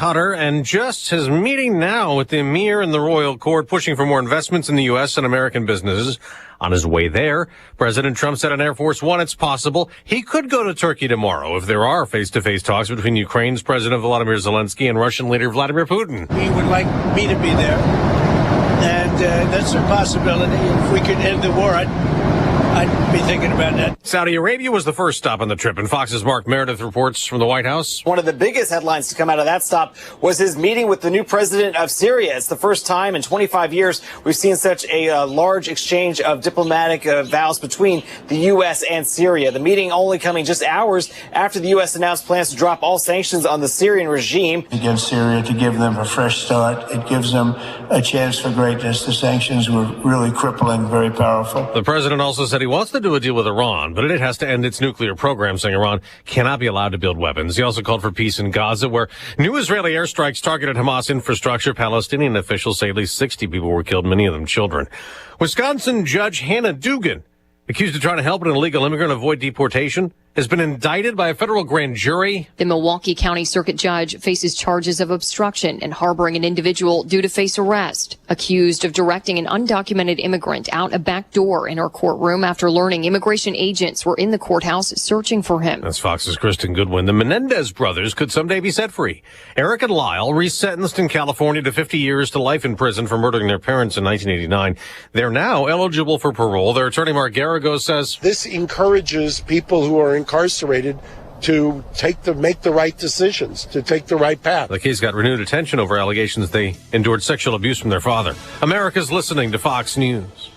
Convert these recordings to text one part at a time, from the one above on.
Qatar and just his meeting now with the emir and the royal court, pushing for more investments in the U.S. and American businesses. On his way there, President Trump said on Air Force One it's possible he could go to Turkey tomorrow if there are face-to-face talks between Ukraine's President Volodymyr Zelensky and Russian leader Vladimir Putin. He would like me to be there, and that's a possibility. If we could end the war, I'd be thinking about that. Saudi Arabia was the first stop on the trip, and Fox's Mark Meredith reports from the White House. One of the biggest headlines to come out of that stop was his meeting with the new president of Syria. It's the first time in 25 years we've seen such a large exchange of diplomatic vows between the U.S. and Syria. The meeting only coming just hours after the U.S. announced plans to drop all sanctions on the Syrian regime. Against Syria, to give them a fresh start. It gives them a chance for greatness. The sanctions were really crippling, very powerful. The president also said he wants to do a deal with Iran, but it has to end its nuclear program, saying Iran cannot be allowed to build weapons. He also called for peace in Gaza, where new Israeli airstrikes targeted Hamas infrastructure. Palestinian officials say at least 60 people were killed, many of them children. Wisconsin Judge Hannah Dugan, accused of trying to help an illegal immigrant avoid deportation, has been indicted by a federal grand jury. The Milwaukee County Circuit Judge faces charges of obstruction and harboring an individual due to face arrest, accused of directing an undocumented immigrant out a back door in her courtroom after learning immigration agents were in the courthouse searching for him. That's Fox's Kristen Goodwin. The Menendez brothers could someday be set free. Eric and Lyle, resentenced in California to 50 years to life in prison for murdering their parents in 1989. They're now eligible for parole. Their attorney, Mark Garrigo, says this encourages people who are incarcerated to make the right decisions, to take the right path. the case got renewed attention over allegations they endured sexual abuse from their father. America's listening to Fox News.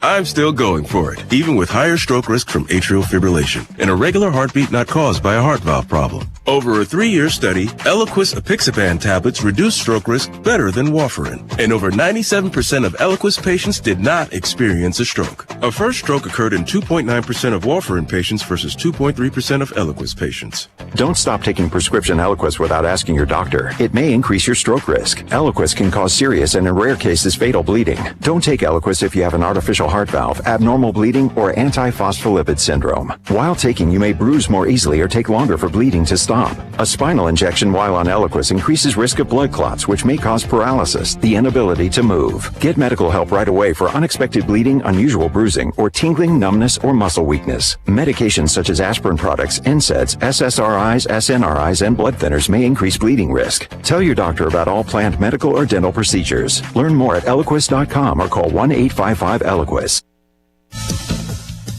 I'm still going for it, even with higher stroke risk from atrial fibrillation and a regular heartbeat not caused by a heart valve problem. Over a 3-year study, Eliquis apixaban tablets reduced stroke risk better than warfarin, and over 97% of Eliquis patients did not experience a stroke. A first stroke occurred in 2.9% of warfarin patients versus 2.3% of Eliquis patients. Don't stop taking prescription Eliquis without asking your doctor. It may increase your stroke risk. Eliquis can cause serious and in rare cases fatal bleeding. Don't take Eliquis if you have an artificial heart valve, abnormal bleeding, or antiphospholipid syndrome. While taking, you may bruise more easily or take longer for bleeding to stop. A spinal injection while on Eliquis increases risk of blood clots, which may cause paralysis, the inability to move. Get medical help right away for unexpected bleeding, unusual bruising, or tingling, numbness, or muscle weakness. Medications such as aspirin products, NSAIDs, SSRIs, SNRIs, and blood thinners may increase bleeding risk. Tell your doctor about all planned medical or dental procedures. Learn more at Eliquis.com or call 1-855-ELIQUIS.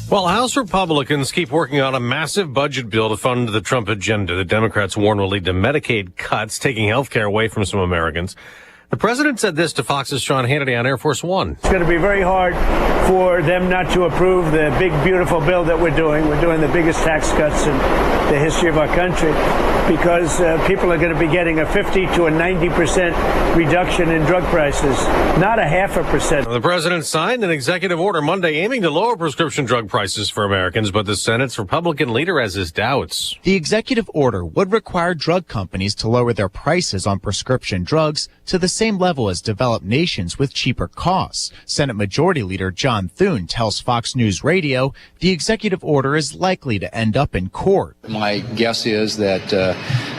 While House Republicans keep working on a massive budget bill to fund the Trump agenda, the Democrats warn will lead to Medicaid cuts, taking health care away from some Americans. The president said this to Fox's Sean Hannity on Air Force One. It's going to be very hard for them not to approve the big, beautiful bill that we're doing. We're doing the biggest tax cuts in the history of our country because people are going to be getting a 50 to a 90% reduction in drug prices, not a 0.5%. The president signed an executive order Monday aiming to lower prescription drug prices for Americans, but the Senate's Republican leader has his doubts. The executive order would require drug companies to lower their prices on prescription drugs to the same level as developed nations with cheaper costs. Senate Majority Leader John Thune tells Fox News Radio the executive order is likely to end up in court. My guess is that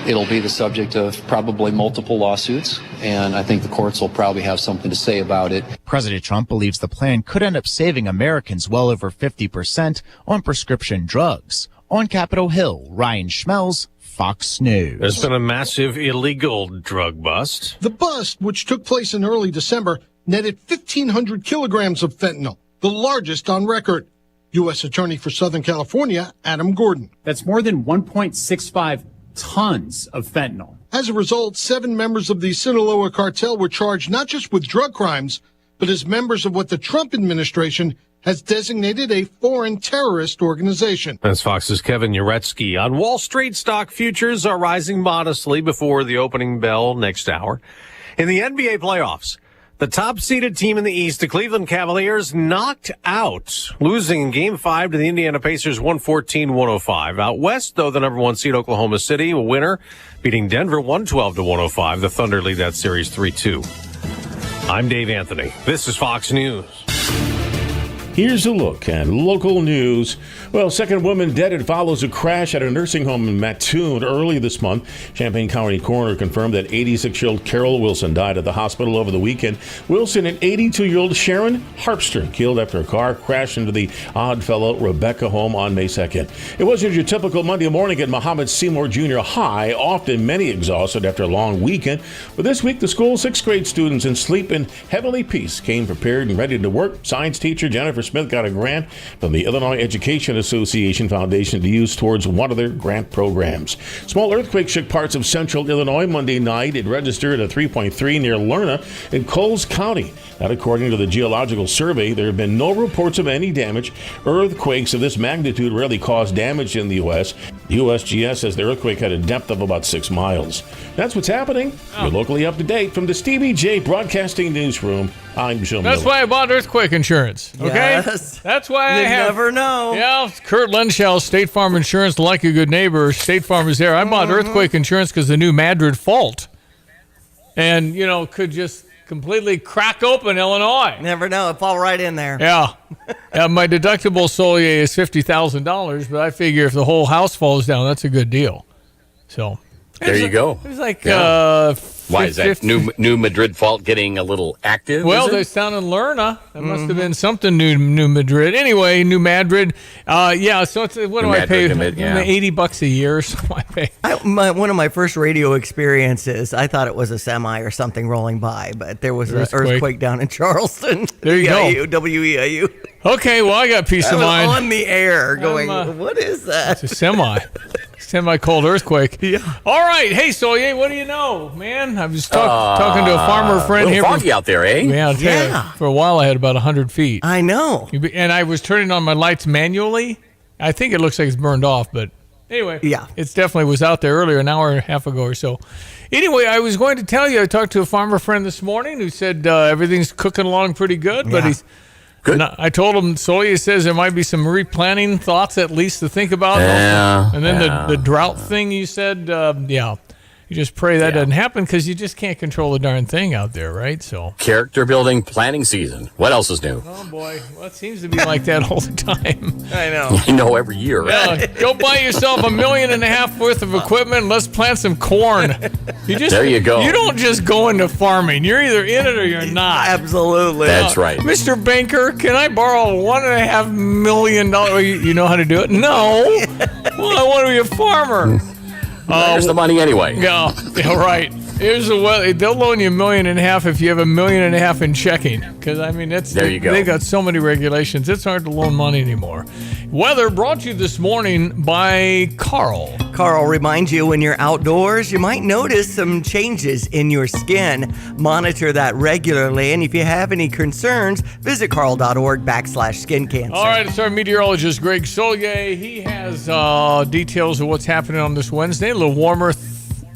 it'll be the subject of probably multiple lawsuits, and I think the courts will probably have something to say about it. President Trump believes the plan could end up saving Americans well over 50% on prescription drugs. On Capitol Hill, Ryan Schmelz, Fox News. There's been a massive illegal drug bust. The bust, which took place in early December, netted 1,500 kilograms of fentanyl, the largest on record. U.S. Attorney for Southern California, Adam Gordon. That's more than 1.65 tons of fentanyl. As a result, 7 members of the Sinaloa cartel were charged not just with drug crimes, but as members of what the Trump administration has designated a foreign terrorist organization. That's Fox's Kevin Uretsky. On Wall Street, stock futures are rising modestly before the opening bell next hour. In the NBA playoffs, the top-seeded team in the East, the Cleveland Cavaliers, knocked out, losing in Game 5 to the Indiana Pacers 114-105. Out west, though, the number 1 seed Oklahoma City, a winner, beating Denver 112-105. The Thunder lead that series 3-2. I'm Dave Anthony. This is Fox News. Here's a look at local news. Well, second woman dead. It follows a crash at a nursing home in Mattoon early this month. Champaign County coroner confirmed that 86-year-old Carol Wilson died at the hospital over the weekend. Wilson and 82-year-old Sharon Harpster killed after a car crashed into the Oddfellow Rebecca home on May 2nd. It wasn't your typical Monday morning at Muhammad Seymour Junior High, often many exhausted after a long weekend. But this week, the school's sixth grade students in sleep in heavenly peace came prepared and ready to work. Science teacher Jennifer Smith got a grant from the Illinois Education Association Foundation to use towards one of their grant programs. Small earthquake shook parts of central Illinois Monday night. It registered a 3.3 near Lerna in Coles County. That, according to the Geological Survey, there have been no reports of any damage. Earthquakes of this magnitude rarely cause damage in the U.S. The USGS says the earthquake had a depth of about 6 miles. That's what's happening. You're locally up to date from the Stevie J Broadcasting Newsroom. I'm Joe Miller. That's why I bought earthquake insurance. Okay, Yes. that's why I You have. never know. Yeah, Kurt Lenschow, State Farm Insurance, like a good neighbor. State Farm is there. I bought earthquake insurance because the new Madrid fault, and could just completely crack open Illinois. Never know. It fall right in there. Yeah, my deductible Solier is $50,000, but I figure if the whole house falls down, that's a good deal. So there you go. It was like why is that new Madrid fault getting a little active? Well, they sound in Lerna. That must have been something new Madrid. Anyway, New Madrid. So it's, what do I pay? $80 a year or something I pay. One of my first radio experiences, I thought it was a semi or something rolling by, but there was an earthquake down in Charleston. There you go. WEIU. Okay, well, I got peace of mind. On the air going, what is that? It's a semi-cold earthquake. Yeah. All right. Hey, Solier, what do you know, man? I was talking to a farmer friend here. Foggy out there, eh? Yeah. For a while, I had about 100 feet. I know. And I was turning on my lights manually. I think it looks like it's burned off, but anyway. Yeah. It definitely was out there earlier, an hour and a half ago or so. Anyway, I was going to tell you, I talked to a farmer friend this morning who said everything's cooking along pretty good, but he's... Good. And I told him, Solier says there might be some replanting thoughts at least to think about. Yeah, and then the drought thing you said, you just pray that doesn't happen because you just can't control the darn thing out there, right? So character building planting season. What else is new? Oh, boy. Well, it seems to be like that all the time. I know. You know, every year, right? Yeah, go buy yourself $1.5 million worth of equipment and let's plant some corn. There you go. You don't just go into farming. You're either in it or you're not. Absolutely. That's right. Mr. Banker, can I borrow $1.5 million? You know how to do it? No. Well, I want to be a farmer. There's the money anyway. Yeah, right. Here's the weather. They'll loan you $1.5 million if you have $1.5 million in checking. Because there you go. They got so many regulations. It's hard to loan money anymore. Weather brought to you this morning by Carl. Carl reminds you when you're outdoors, you might notice some changes in your skin. Monitor that regularly. And if you have any concerns, visit carl.org/skin cancer. All right, it's our meteorologist, Greg Solier. He has details of what's happening on this Wednesday. A little warmer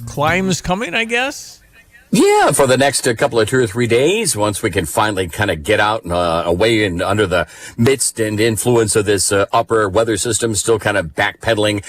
climes coming, I guess. Yeah, for the next couple of 2 or 3 days, once we can finally kind of get out and away and under the midst and influence of this upper weather system, still kind of backpedaling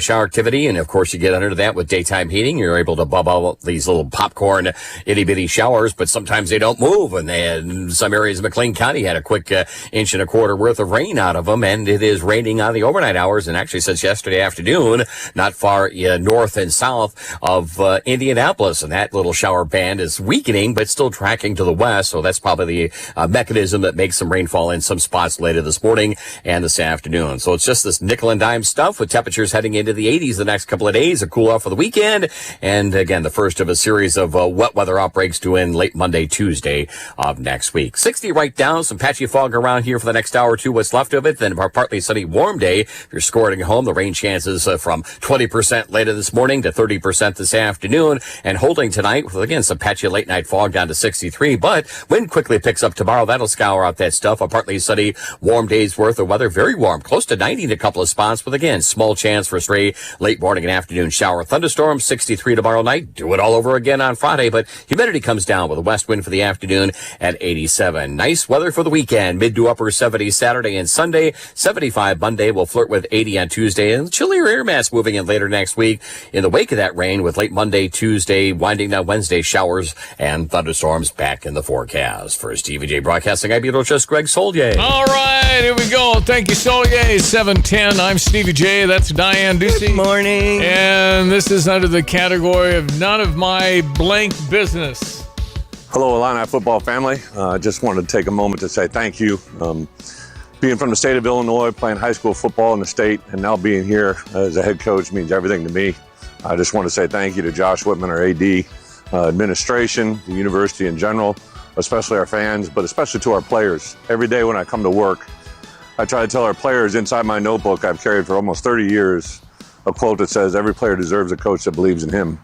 shower activity. And of course, you get under that with daytime heating. You're able to bubble these little popcorn itty bitty showers, but sometimes they don't move. And in some areas of McLean County had a quick 1.25 inches worth of rain out of them. And it is raining on the overnight hours. And actually since yesterday afternoon, not far north and south of Indianapolis. And that little shower band is weakening, but still tracking to the west. So that's probably the mechanism that makes some rainfall in some spots later this morning and this afternoon. So it's just this nickel and dime stuff with temperatures heading into the 80s the next couple of days, a cool off for the weekend. And again, the first of a series of wet weather outbreaks to end late Monday, Tuesday of next week. 60 right down, some patchy fog around here for the next hour or two, what's left of it. Then a partly sunny, warm day. If you're scoring at home, the rain chances from 20% later this morning to 30% this afternoon, and holding tonight with, again, some patchy late night fog down to 63, but wind quickly picks up tomorrow. That'll scour out that stuff. A partly sunny, warm day's worth of weather. Very warm, close to 90 in a couple of spots, but again, small chance for a stray late morning and afternoon shower. Thunderstorm, 63 tomorrow night. Do it all over again on Friday, but humidity comes down with a west wind for the afternoon at 87. Nice weather for the weekend. Mid to upper 70s Saturday and Sunday. 75 Monday. We'll flirt with 80 on Tuesday, and chillier air mass moving in later next week in the wake of that rain with late Monday, Tuesday, winding down Wednesday. showers and thunderstorms back in the forecast. For TVJ Broadcasting, I'm meteorologist Greg Solier. All right, here we go. Thank you, Solier. 7:10. I'm Stevie J. That's Diane Ducey. Good morning. And this is under the category of none of my blank business. Hello, Illini football family. I just wanted to take a moment to say thank you. Being from the state of Illinois, playing high school football in the state, and now being here as a head coach means everything to me. I just want to say thank you to Josh Whitman, our AD, administration, the university in general, especially our fans, but especially to our players. Every day when I come to work, I try to tell our players inside my notebook I've carried for almost 30 years a quote that says, every player deserves a coach that believes in him.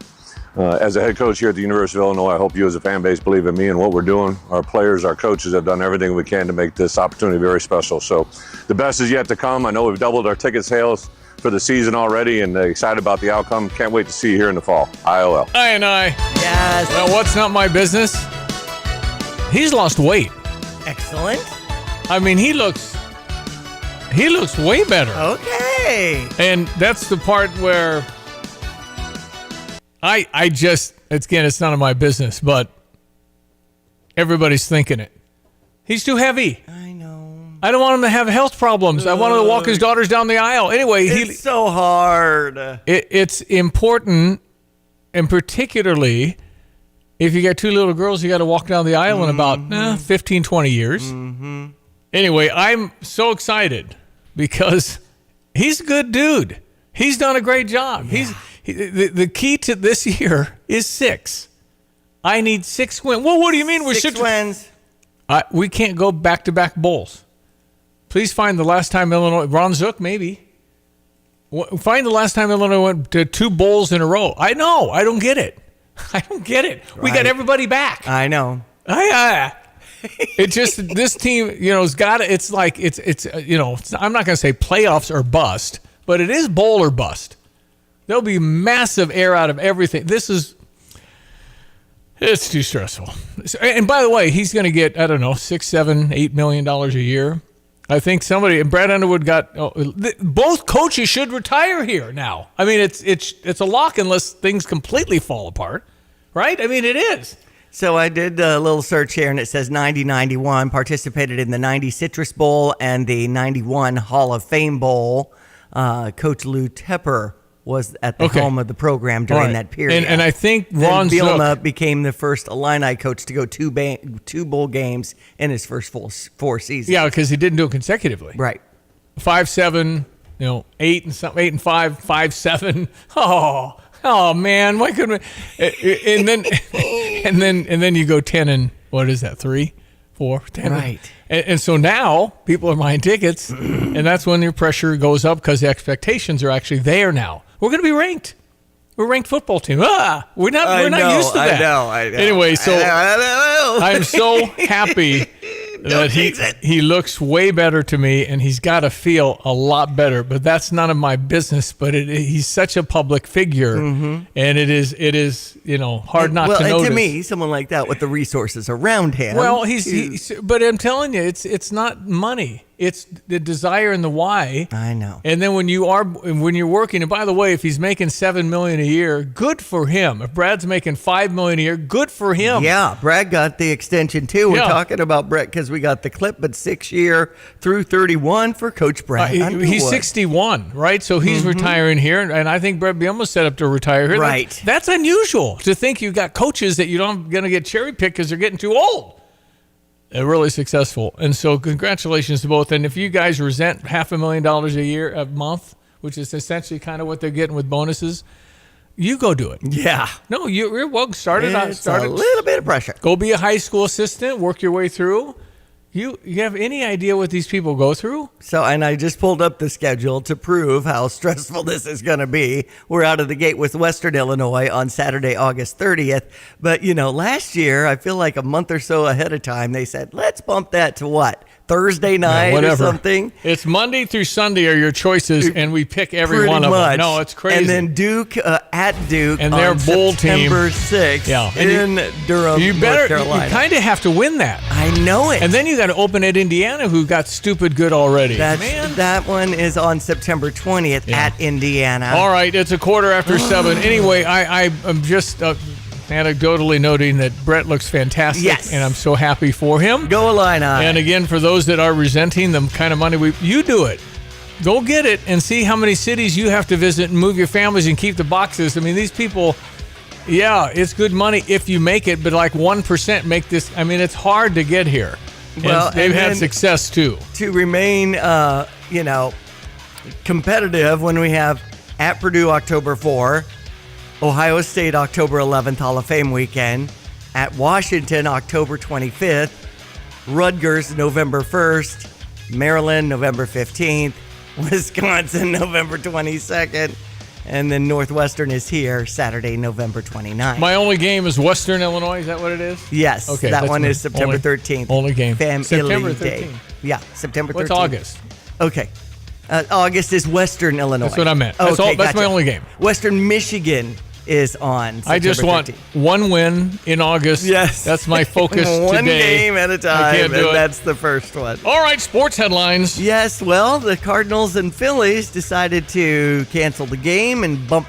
As a head coach here at the University of Illinois, I hope you as a fan base believe in me and what we're doing. Our players, our coaches have done everything we can to make this opportunity very special. So the best is yet to come. I know we've doubled our ticket sales for the season already and excited about the outcome. Can't wait to see you here in the fall. IOL. Yes. Well, what's not my business? He's lost weight. Excellent. I mean, he looks way better. Okay. And that's the part where I just, again, it's none of my business, but everybody's thinking it. He's too heavy. I know. I don't want him to have health problems. I want him to walk his daughters down the aisle. Anyway, it's so hard. It's important, and particularly if you got two little girls, you got to walk down the aisle in about 15, 20 years. Mm-hmm. Anyway, I'm so excited because he's a good dude. He's done a great job. Yeah. The key to this year is 6. I need 6 wins. Well, what do you mean we're 6 wins? We can't go back-to-back bowls. Please find the last time Illinois, Ron Zook, maybe. Find the last time Illinois went to 2 bowls in a row. I know. I don't get it. We got everybody back. I know. It just, this team, has got to, it's like, I'm not going to say playoffs or bust, but it is bowl or bust. There'll be massive air out of everything. It's too stressful. And by the way, he's going to get, I don't know, $6, $7, $8 million a year. I think Brad Underwood both coaches should retire here now. I mean, it's a lock unless things completely fall apart, right? I mean, it is. So I did a little search here, and it says 90-91 participated in the 90 Citrus Bowl and the 91 Hall of Fame Bowl. Coach Lou Tepper was at the helm of the program during that period. And I think Ron Bielema Zook became the first Illini coach to go 2 bowl games in his first 4 seasons. Yeah, because he didn't do it consecutively. Right. 5-7, 8 and 5, 5-7. Oh man, why couldn't we? And then you go 10 and what is that? 3, 4, 10. Right. And so now people are buying tickets, and that's when your pressure goes up because the expectations are actually there now. We're going to be ranked. We're a ranked football team. We're not used to that. I know. Anyway, so I'm so happy that he looks way better to me, and he's got to feel a lot better. But that's none of my business. But he's such a public figure, and it is hard not to notice. To me, someone like that with the resources around him. Well, but I'm telling you, it's not money. It's the desire and the why. I know. And then when you're working, and by the way, if he's making $7 million a year, good for him. If Brad's making $5 million a year, good for him. Yeah, Brad got the extension too. We're talking about Brett because we got the clip, but 6-year through 31 for Coach Brad. He's 61, right? So he's retiring here, and I think Brett Bielema's set up to retire here. Right. That's unusual to think you've got coaches that you don't going to get cherry picked because they're getting too old. They're really successful. And so congratulations to both. And if you guys resent $500,000 a month, which is essentially kind of what they're getting with bonuses, you go do it. Yeah. No, you're well started. It's a little bit of pressure. Go be a high school assistant, work your way through. You have any idea what these people go through? So, and I just pulled up the schedule to prove how stressful this is going to be. We're out of the gate with Western Illinois on Saturday, August 30th. But, last year, I feel like a month or so ahead of time, they said, let's bump that to what? Thursday night or something. It's Monday through Sunday are your choices, and we pick every one of them. No, it's crazy. And then Duke at Duke and their bowl September team 6th in Durham, North Carolina. You kind of have to win that. I know it. And then you got to open at Indiana, who got stupid good already. That one is on September 20th at Indiana. All right, it's 7:15. Anyway, I'm just anecdotally noting that Brett looks fantastic. Yes. And I'm so happy for him. Go Illini. And again, for those that are resenting the kind of money you do it. Go get it and see how many cities you have to visit and move your families and keep the boxes. I mean, these people, yeah, it's good money if you make it, but like 1% make this. I mean, it's hard to get here. Well, and they've had success too. To remain, competitive when we have at Purdue October 4, Ohio State October 11th Hall of Fame weekend, at Washington October 25th, Rutgers November 1st, Maryland November 15th, Wisconsin November 22nd, and then Northwestern is here Saturday, November 29th. My only game is Western Illinois. Is that what it is? Yes. Okay. That one is September 13th. Only game. September 13th. Day. Yeah, September 13th. What's August? Okay. August is Western Illinois. That's what I meant. Okay, That's gotcha. my only game. Western Michigan is on September I just want 13th. one win in August. Yes. That's my focus One today. game at a time, I can't do and it. that's the first one. All right, sports headlines. Yes, well, the Cardinals and Phillies decided to cancel the game and bump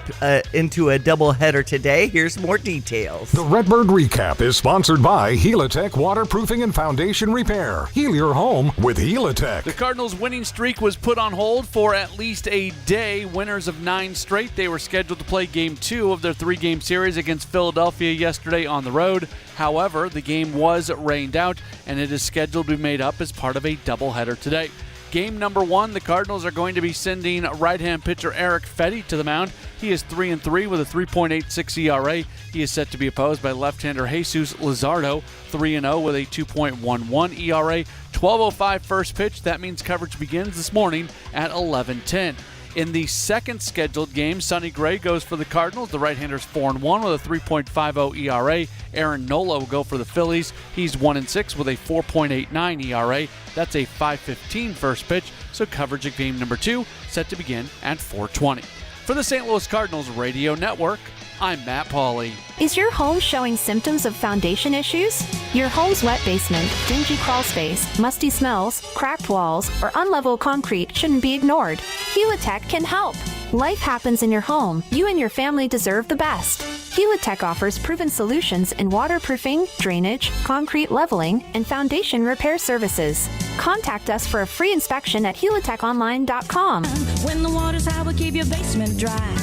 into a doubleheader today. Here's more details. The Redbird Recap is sponsored by Helitech Waterproofing and Foundation Repair. Heal your home with Helitech. The Cardinals' winning streak was put on hold for at least a day. Winners of 9 straight. They were scheduled to play Game 2 of their 3-game series against Philadelphia yesterday on the road. However, the game was rained out, and it is scheduled to be made up as part of a doubleheader today. Game number 1, the Cardinals are going to be sending right-hand pitcher Eric Fetty to the mound. He is 3-3 with a 3.86 ERA. He is set to be opposed by left-hander Jesus Luzardo, 3-0 with a 2.11 ERA. 12:05 first pitch. That means coverage begins this morning at 11:10. In the second scheduled game, Sonny Gray goes for the Cardinals. The right-hander's 4-1 with a 3.50 ERA. Aaron Nola will go for the Phillies. He's 1-6 with a 4.89 ERA. That's a 5:15 first pitch, so coverage of game number 2 set to begin at 4:20. For the St. Louis Cardinals Radio Network, I'm Matt Pauley. Is your home showing symptoms of foundation issues? Your home's wet basement, dingy crawl space, musty smells, cracked walls, or unlevel concrete shouldn't be ignored. Helitech can help. Life happens in your home. You and your family deserve the best. Helitech offers proven solutions in waterproofing, drainage, concrete leveling, and foundation repair services. Contact us for a free inspection at helitechonline.com. When the water's high, we'll keep your basement dry.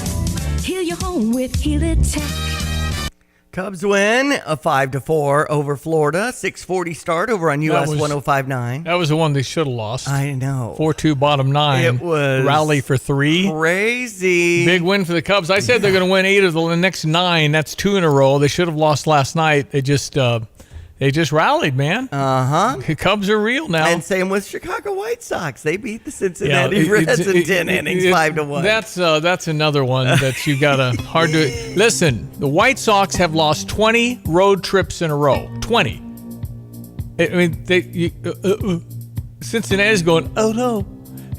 Heal your home with Helitech. Cubs win a 5-4 over Florida. 6:40 start over on US 105.9. That was the one they should have lost. I know. 4-2 bottom 9. It was rally for 3. Crazy. Big win for the Cubs. I said they're going to win 8 of the next 9. That's 2 in a row. They should have lost last night. They just rallied, man. The Cubs are real now. And same with Chicago White Sox. They beat the Cincinnati Reds in 10 innings, 5-1. That's another one that you got to hard to listen. The White Sox have lost 20 road trips in a row. 20. I mean, Cincinnati's going, oh no.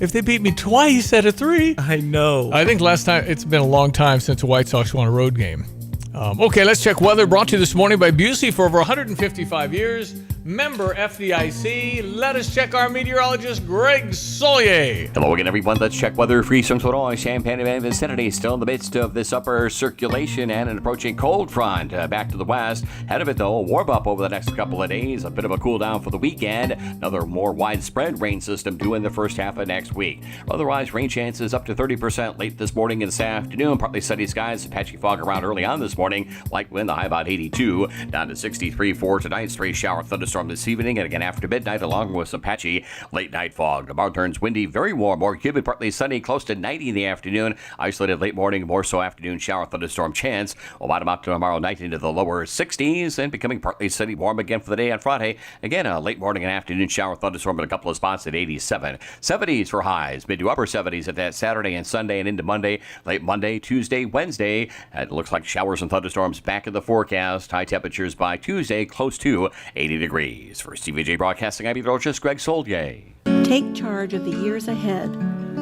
If they beat me twice out of 3. I know. I think last time, it's been a long time since the White Sox won a road game. Okay, let's check weather. Brought to you this morning by Busey for over 155 years. Member FDIC. Let us check our meteorologist, Greg Solier. Hello again, everyone. Let's check weather. Free from Sonora, Champaign and vicinity. Still in the midst of this upper circulation and an approaching cold front back to the west. Ahead of it, though, a warm up over the next couple of days. A bit of a cool down for the weekend. Another more widespread rain system due in the first half of next week. Otherwise, rain chances up to 30% late this morning and this afternoon. Partly sunny skies. Patchy fog around early on this morning. Light wind, the high about 82. Down to 63 for tonight. Stray shower thunderstorm this evening, and again after midnight, along with some patchy late night fog. Tomorrow turns windy, very warm, more humid, partly sunny, close to 90 in the afternoon. Isolated late morning, more so afternoon shower thunderstorm chance. We'll bottom out tomorrow night into the lower 60s and becoming partly sunny, warm again for the day on Friday. Again, a late morning and afternoon shower thunderstorm in a couple of spots at 87. 70s for highs, mid to upper 70s at that Saturday and Sunday and into Monday, late Monday, Tuesday, Wednesday. It looks like showers and thunderstorms back in the forecast. High temperatures by Tuesday, close to 80 degrees. For CVJ Broadcasting, I'm meteorologist Greg Solier. Take charge of the years ahead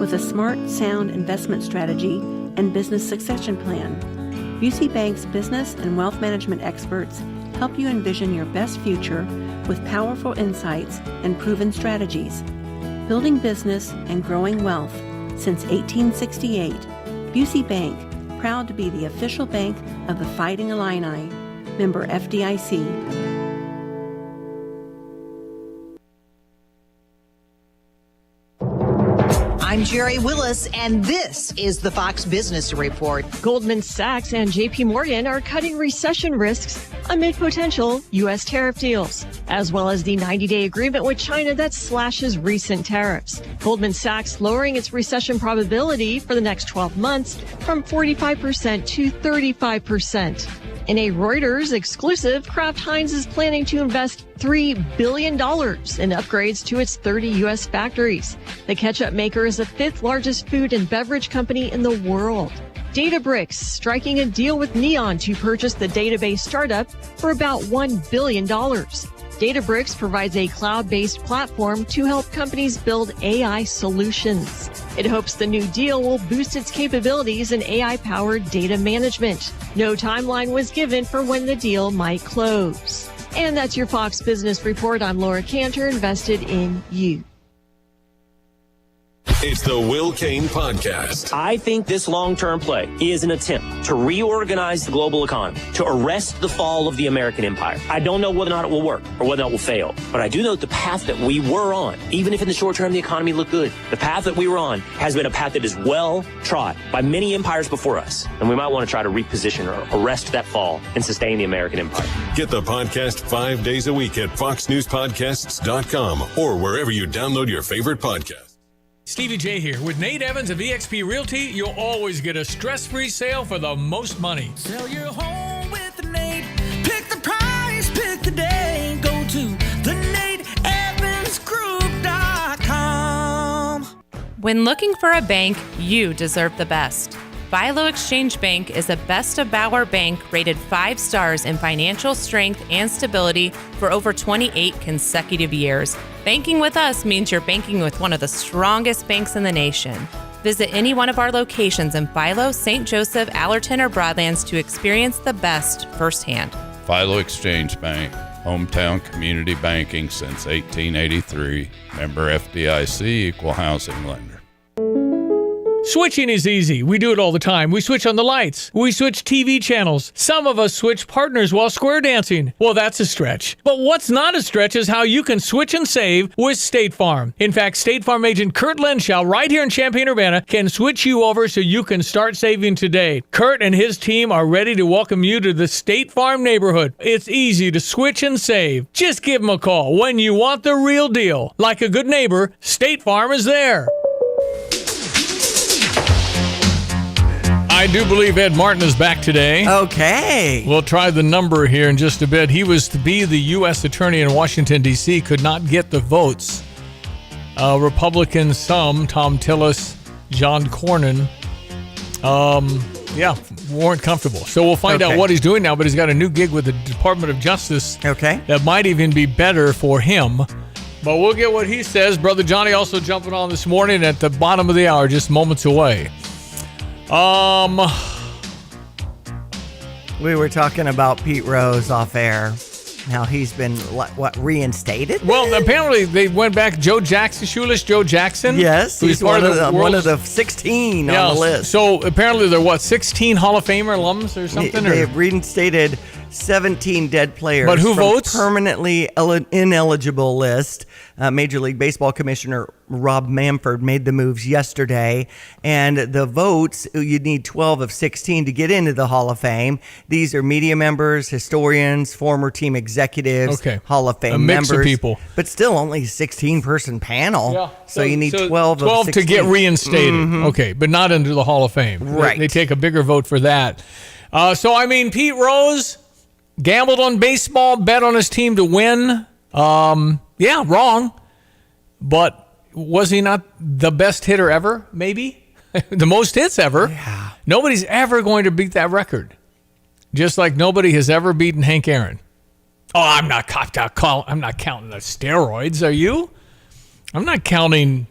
with a smart, sound investment strategy and business succession plan. Busey Bank's business and wealth management experts help you envision your best future with powerful insights and proven strategies. Building business and growing wealth since 1868. Busey Bank, proud to be the official bank of the Fighting Illini. Member FDIC. I'm Jerry Willis, and this is the Fox Business Report. Goldman Sachs and JP Morgan are cutting recession risks amid potential U.S. tariff deals, as well as the 90-day agreement with China that slashes recent tariffs. Goldman Sachs lowering its recession probability for the next 12 months from 45% to 35%. In a Reuters exclusive, Kraft Heinz is planning to invest $3 billion in upgrades to its 30 U.S. factories. The ketchup maker is the fifth largest food and beverage company in the world. Databricks striking a deal with Neon to purchase the database startup for about $1 billion. Databricks provides a cloud-based platform to help companies build AI solutions. It hopes the new deal will boost its capabilities in AI-powered data management. No timeline was given for when the deal might close. And that's your Fox Business Report. I'm Laura Cantor, invested in you. It's the Will Kane Podcast. I think this long-term play is an attempt to reorganize the global economy, to arrest the fall of the American empire. I don't know whether or not it will work or whether or not it will fail, but I do know the path that we were on, even if in the short term the economy looked good, the path that we were on has been a path that is well trod by many empires before us, and we might want to try to reposition or arrest that fall and sustain the American empire. Get the podcast 5 days a week at foxnewspodcasts.com or wherever you download your favorite podcast. Stevie J here. With Nate Evans of eXp Realty, you'll always get a stress-free sale for the most money. Sell your home with Nate. Pick the price, pick the day. Go to theNateEvansGroup.com. When looking for a bank, you deserve the best. Philo Exchange Bank is a best of Bauer bank rated 5 stars in financial strength and stability for over 28 consecutive years. Banking with us means you're banking with one of the strongest banks in the nation. Visit any one of our locations in Philo, St. Joseph, Allerton, or Broadlands to experience the best firsthand. Philo Exchange Bank, hometown community banking since 1883. Member FDIC, equal housing lender. Switching is easy. We do it all the time. We switch on the lights. We switch TV channels. Some of us switch partners while square dancing. Well, that's a stretch. But what's not a stretch is how you can switch and save with State Farm. In fact, State Farm agent Kurt Lenschow right here in Champaign-Urbana can switch you over so you can start saving today. Kurt and his team are ready to welcome you to the State Farm neighborhood. It's easy to switch and save. Just give them a call when you want the real deal. Like a good neighbor, State Farm is there. I do believe Ed Martin is back today. Okay. We'll try the number here in just a bit. He was to be the U.S. Attorney in Washington, D.C., could not get the votes. Republicans, some, Tom Tillis, John Cornyn, weren't comfortable. So we'll find out what he's doing now, but he's got a new gig with the Department of Justice that might even be better for him. But we'll get what he says. Brother Johnny also jumping on this morning at the bottom of the hour, just moments away. We were talking about Pete Rose off air. How he's been, reinstated? Well, apparently they went back. Joe Jackson, Shoeless Joe Jackson. Yes, he's one of the 16 on the list. So apparently they're 16 Hall of Famer alums or something? They have reinstated 17 dead players. But who votes? Permanently ineligible list. Major League Baseball Commissioner Rob Manfred made the moves yesterday. And the votes, you need 12 of 16 to get into the Hall of Fame. These are media members, historians, former team executives, Hall of Fame members. A mix of people. But still only a 16-person panel. Yeah. So you need 12 of 16. To get reinstated. Mm-hmm. Okay, but not into the Hall of Fame. Right. They take a bigger vote for that. Pete Rose gambled on baseball, bet on his team to win. Wrong. But was he not the best hitter ever, maybe? The most hits ever? Yeah. Nobody's ever going to beat that record. Just like nobody has ever beaten Hank Aaron. Oh, I'm not counting the steroids, are you? I'm not counting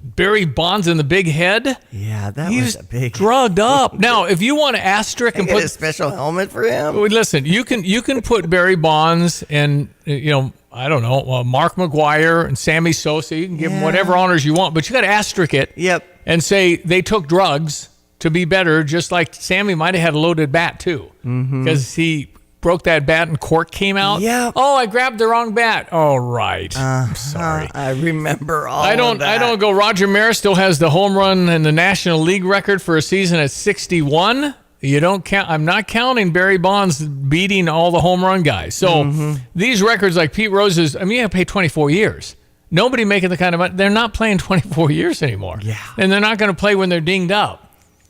Barry Bonds in the big head. Yeah, He's was a big drugged up. Now, if you want to asterisk and put a special helmet for him. Listen, you can put Barry Bonds and Mark McGwire and Sammy Sosa. You can give them whatever honors you want, but you got to asterisk it. Yep. And say they took drugs to be better, just like Sammy might have had a loaded bat too, because he broke that bat and cork came out? Yeah. Oh, I grabbed the wrong bat. Oh, right. I'm sorry. I remember all I don't of that. I don't go. Roger Maris still has the home run in the National League record for a season at 61. You don't count. I'm not counting Barry Bonds beating all the home run guys. So these records like Pete Rose's, I mean, you have to pay 24 years. Nobody making the kind of money. They're not playing 24 years anymore. Yeah. And they're not going to play when they're dinged up.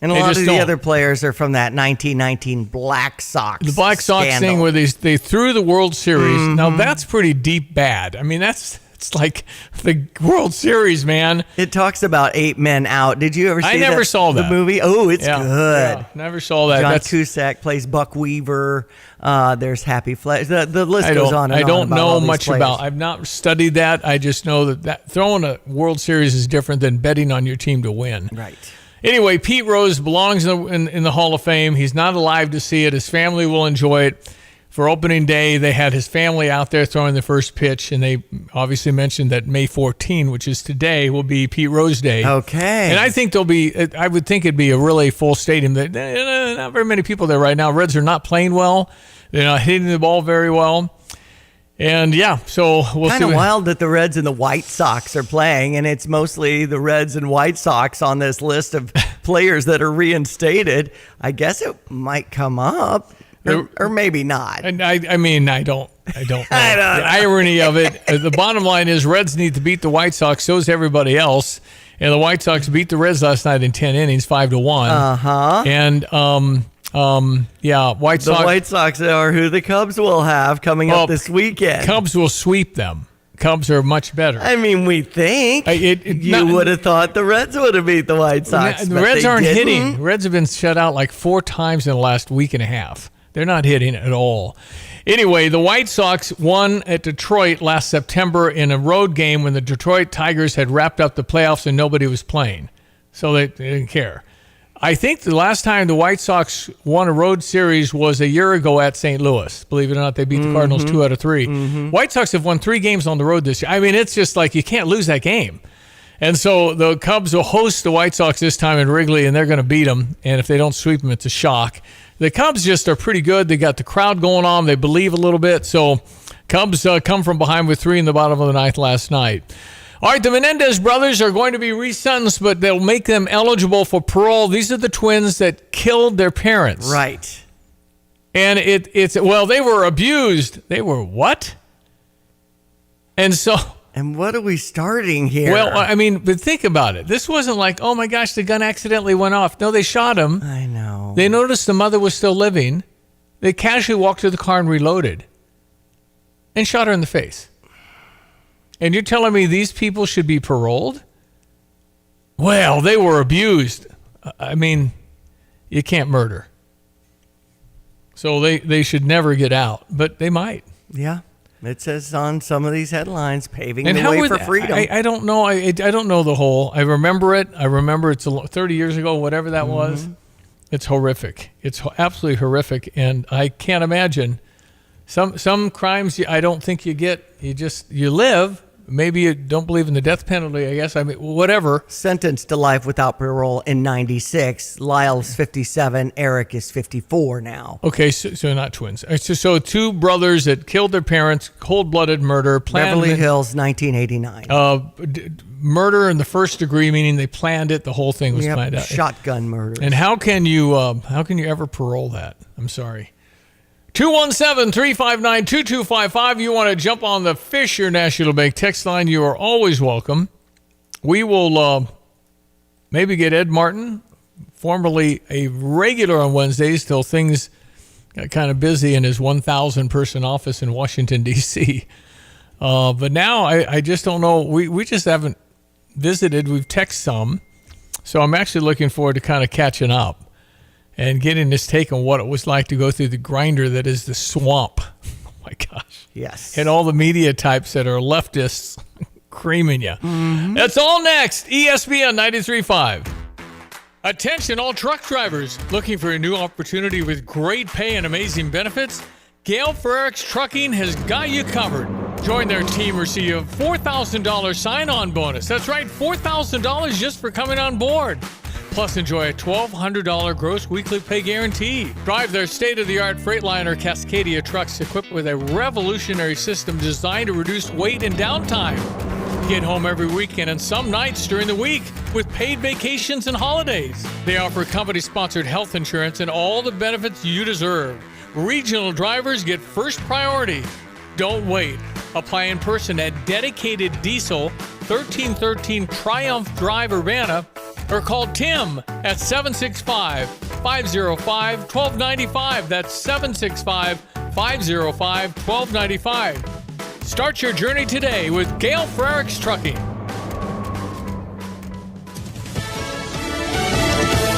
And a lot of the other players are from that 1919 Black Sox. The Black Sox scandal. thing where they threw the World Series. Now that's pretty deep bad. I mean, it's like the World Series, man. It talks about 8 men out. Did you ever see I never saw that. The movie? Oh, it's good. Yeah, never saw that. John Cusack plays Buck Weaver. There's Happy Flash. The list goes on and on. I don't about know all these much players. about. I've not studied that. I just know that throwing a World Series is different than betting on your team to win. Right. Anyway, Pete Rose belongs in the Hall of Fame. He's not alive to see it. His family will enjoy it. For opening day, they had his family out there throwing the first pitch, and they obviously mentioned that May 14, which is today, will be Pete Rose Day. Okay. And I think I would think it'd be a really full stadium. Not very many people there right now. Reds are not playing well. They're not hitting the ball very well. And yeah, so we'll see. Kind of wild that the Reds and the White Sox are playing, and it's mostly the Reds and White Sox on this list of players that are reinstated. I guess it might come up, or maybe not. And I mean, I don't know. The irony of it. The bottom line is Reds need to beat the White Sox. So does everybody else. And the White Sox beat the Reds last night in 10 innings, 5-1. And White Sox. The White Sox are who the Cubs will have coming up this weekend. Cubs will sweep them. Cubs are much better. I mean, we think. You would have thought the Reds would have beat the White Sox. The Reds aren't hitting. Reds have been shut out like 4 times in the last week and a half. They're not hitting at all. Anyway, the White Sox won at Detroit last September in a road game when the Detroit Tigers had wrapped up the playoffs and nobody was playing. So they didn't care. I think the last time the White Sox won a road series was a year ago at St. Louis. Believe it or not, they beat the Cardinals 2 out of 3. White Sox have won 3 games on the road this year. I mean, it's just like you can't lose that game. And so the Cubs will host the White Sox this time in Wrigley, and they're going to beat them. And if they don't sweep them, it's a shock. The Cubs just are pretty good. They got the crowd going on. They believe a little bit. So Cubs come from behind with 3 in the bottom of the 9th last night. All right, the Menendez brothers are going to be resentenced, but they'll make them eligible for parole. These are the twins that killed their parents. Right. And they were abused. They were what? And so... And what are we starting here? Well, I mean, but think about it. This wasn't like, oh my gosh, the gun accidentally went off. No, they shot him. I know. They noticed the mother was still living. They casually walked to the car and reloaded and shot her in the face. And you're telling me these people should be paroled? Well, they were abused. I mean, you can't murder. So they should never get out, but they might. Yeah. It says on some of these headlines, paving the way for freedom. I don't know. I don't know the whole. I remember it. I remember it's 30 years ago, whatever that was. It's horrific. It's absolutely horrific. And I can't imagine some crimes I don't think you get. You live. Maybe you don't believe in the death penalty, I guess. I mean, whatever. Sentenced to life without parole in 96. Lyle's 57. Eric is 54 now. Okay, so not twins. So 2 brothers that killed their parents, cold-blooded murder. Beverly Hills, 1989. Murder in the first degree, meaning they planned it. The whole thing was planned out. Shotgun murder. And how can you ever parole that? I'm sorry. 217-359-2255. You want to jump on the Fisher National Bank text line, you are always welcome. We will maybe get Ed Martin, formerly a regular on Wednesdays, till things got kind of busy in his 1,000-person office in Washington, D.C. But now I just don't know. We just haven't visited. We've texted some. So I'm actually looking forward to kind of catching up and getting his take on what it was like to go through the grinder that is the swamp. Oh, my gosh. Yes. And all the media types that are leftists creaming you. That's all next. ESPN 93.5. Attention, all truck drivers looking for a new opportunity with great pay and amazing benefits. Gale Frericks Trucking has got you covered. Join their team, receive a $4,000 sign-on bonus. That's right, $4,000 just for coming on board. Plus, enjoy a $1,200 gross weekly pay guarantee. Drive their state-of-the-art Freightliner Cascadia trucks equipped with a revolutionary system designed to reduce weight and downtime. Get home every weekend and some nights during the week with paid vacations and holidays. They offer company-sponsored health insurance and all the benefits you deserve. Regional drivers get first priority. Don't wait. Apply in person at Dedicated Diesel, 1313 Triumph Drive, Urbana, or call Tim at 765-505-1295. That's 765-505-1295. Start your journey today with Gail Frericks Trucking.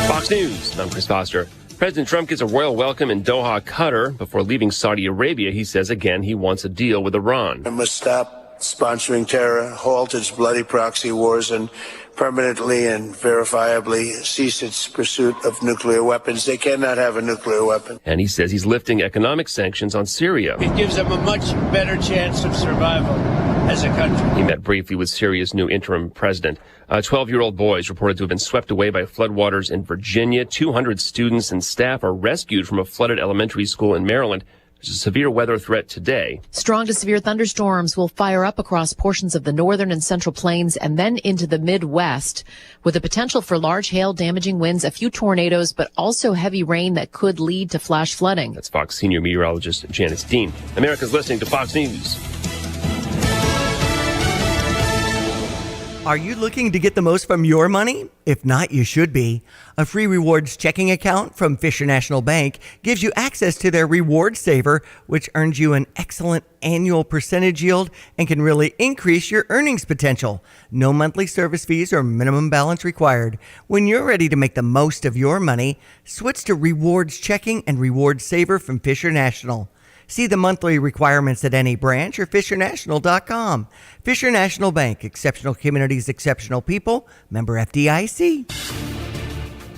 Fox News, I'm Chris Foster. President Trump gets a royal welcome in Doha, Qatar. Before leaving Saudi Arabia, he says again he wants a deal with Iran. I must stop sponsoring terror, halt its bloody proxy wars, and permanently and verifiably cease its pursuit of nuclear weapons. They cannot have a nuclear weapon. And he says he's lifting economic sanctions on Syria. It gives them a much better chance of survival as a country. He met briefly with Syria's new interim president. 12-year-old boy is reported to have been swept away by floodwaters in Virginia. 200 students and staff are rescued from a flooded elementary school in Maryland. There's a severe weather threat today. Strong to severe thunderstorms will fire up across portions of the northern and central plains and then into the Midwest, with the potential for large hail, damaging winds, a few tornadoes, but also heavy rain that could lead to flash flooding. That's Fox senior meteorologist Janice Dean. America's listening to Fox News. Are you looking to get the most from your money? If not, you should be. A free rewards checking account from Fisher National Bank gives you access to their Reward Saver, which earns you an excellent annual percentage yield and can really increase your earnings potential. No monthly service fees or minimum balance required. When you're ready to make the most of your money, switch to Rewards Checking and Reward Saver from Fisher National. See the monthly requirements at any branch or FisherNational.com. Fisher National Bank, exceptional communities, exceptional people. Member FDIC.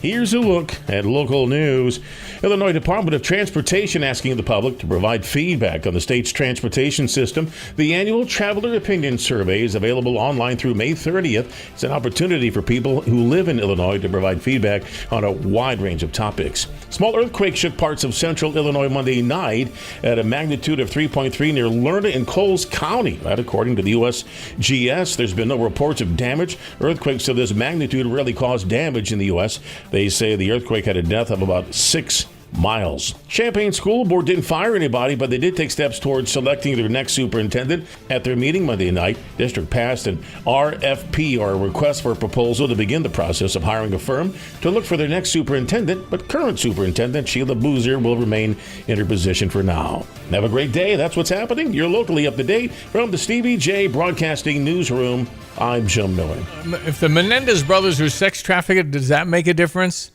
Here's a look at local news. Illinois Department of Transportation asking the public to provide feedback on the state's transportation system. The annual Traveler Opinion Survey is available online through May 30th. It's an opportunity for people who live in Illinois to provide feedback on a wide range of topics. Small earthquake shook parts of central Illinois Monday night at a magnitude of 3.3 near Lerna in Coles County. That according to the USGS. There's been no reports of damage. Earthquakes of this magnitude rarely cause damage in the U.S. They say the earthquake had a depth of about 6 miles. Champaign School Board didn't fire anybody, but they did take steps towards selecting their next superintendent. At their meeting Monday night, district passed an RFP, or a request for a proposal, to begin the process of hiring a firm to look for their next superintendent, but current superintendent Sheila Boozer will remain in her position for now. Have a great day. That's what's happening. You're locally up to date. From the Stevie J Broadcasting Newsroom, I'm Jim Miller. If the Menendez brothers were sex trafficked, does that make a difference?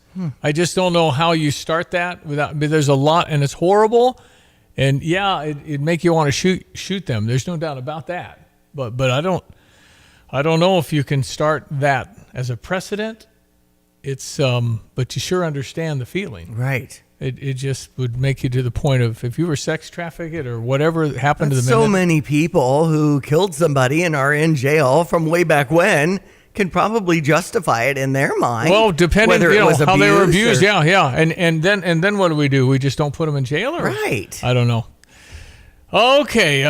I just don't know how you start that without. But there's a lot, and it's horrible, and yeah, it'd make you want to shoot them. There's no doubt about that. But I don't know if you can start that as a precedent. It's but you sure understand the feeling, right? It just would make you to the point of, if you were sex trafficked or whatever happened to the so many people who killed somebody and are in jail from way back when can probably justify it in their mind. Well, depending whether it was how they were abused, or, yeah. And then what do? We just don't put them in jail, or right? I don't know. Okay,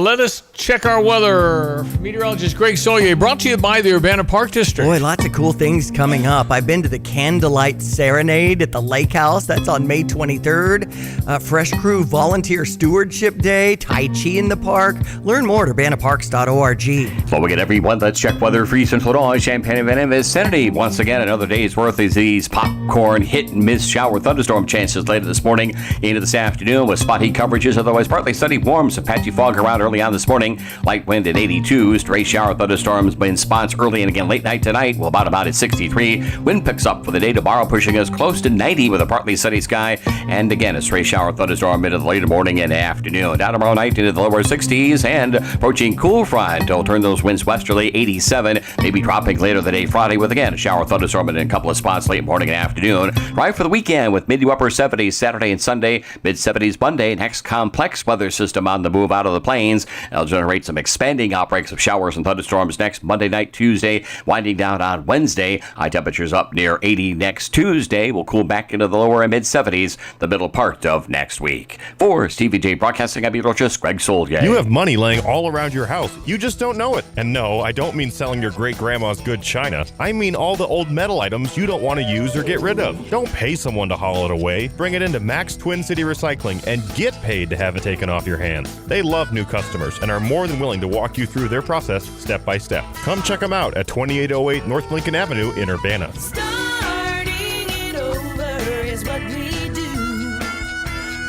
let us check our weather. Meteorologist Greg Solier, brought to you by the Urbana Park District. Boy, lots of cool things coming up. I've been to the Candlelight Serenade at the Lake House. That's on May 23rd. Fresh Crew Volunteer Stewardship Day, Tai Chi in the park. Learn more at urbanaparks.org. Well, we get everyone. Let's check weather for Central Illinois, Champaign and vicinity. Once again, another day's worth of these popcorn hit and miss shower thunderstorm chances later this morning into this afternoon with spotty coverages. Otherwise, partly sunny, warm. Some patchy fog around early on this morning. Light wind at 82. Stray shower thunderstorms in spots early and again late night tonight. We'll about at 63. Wind picks up for the day tomorrow, pushing us close to 90 with a partly sunny sky. And again, a stray shower thunderstorm into the later morning and afternoon. Down tomorrow night into the lower 60s and approaching cool front. It'll turn those winds westerly, 87. Maybe dropping later the day Friday with again a shower thunderstorm in a couple of spots late morning and afternoon. Right for the weekend with mid to upper 70s Saturday and Sunday, mid 70s Monday. Next complex weather system system on the move out of the plains. It'll generate some expanding outbreaks of showers and thunderstorms next Monday night, Tuesday, winding down on Wednesday. High temperatures up near 80 next Tuesday. We'll cool back into the lower and mid-70s the middle part of next week. For Stevie J Broadcasting, I'm Beetlejuice, Greg Solgay. You have money laying all around your house. You just don't know it. And no, I don't mean selling your great-grandma's good china. I mean all the old metal items you don't want to use or get rid of. Don't pay someone to haul it away. Bring it into Max Twin City Recycling and get paid to have it taken off your hands. They love new customers and are more than willing to walk you through their process step by step. Come check them out at 2808 North Lincoln Avenue in Urbana. Starting it over is what we do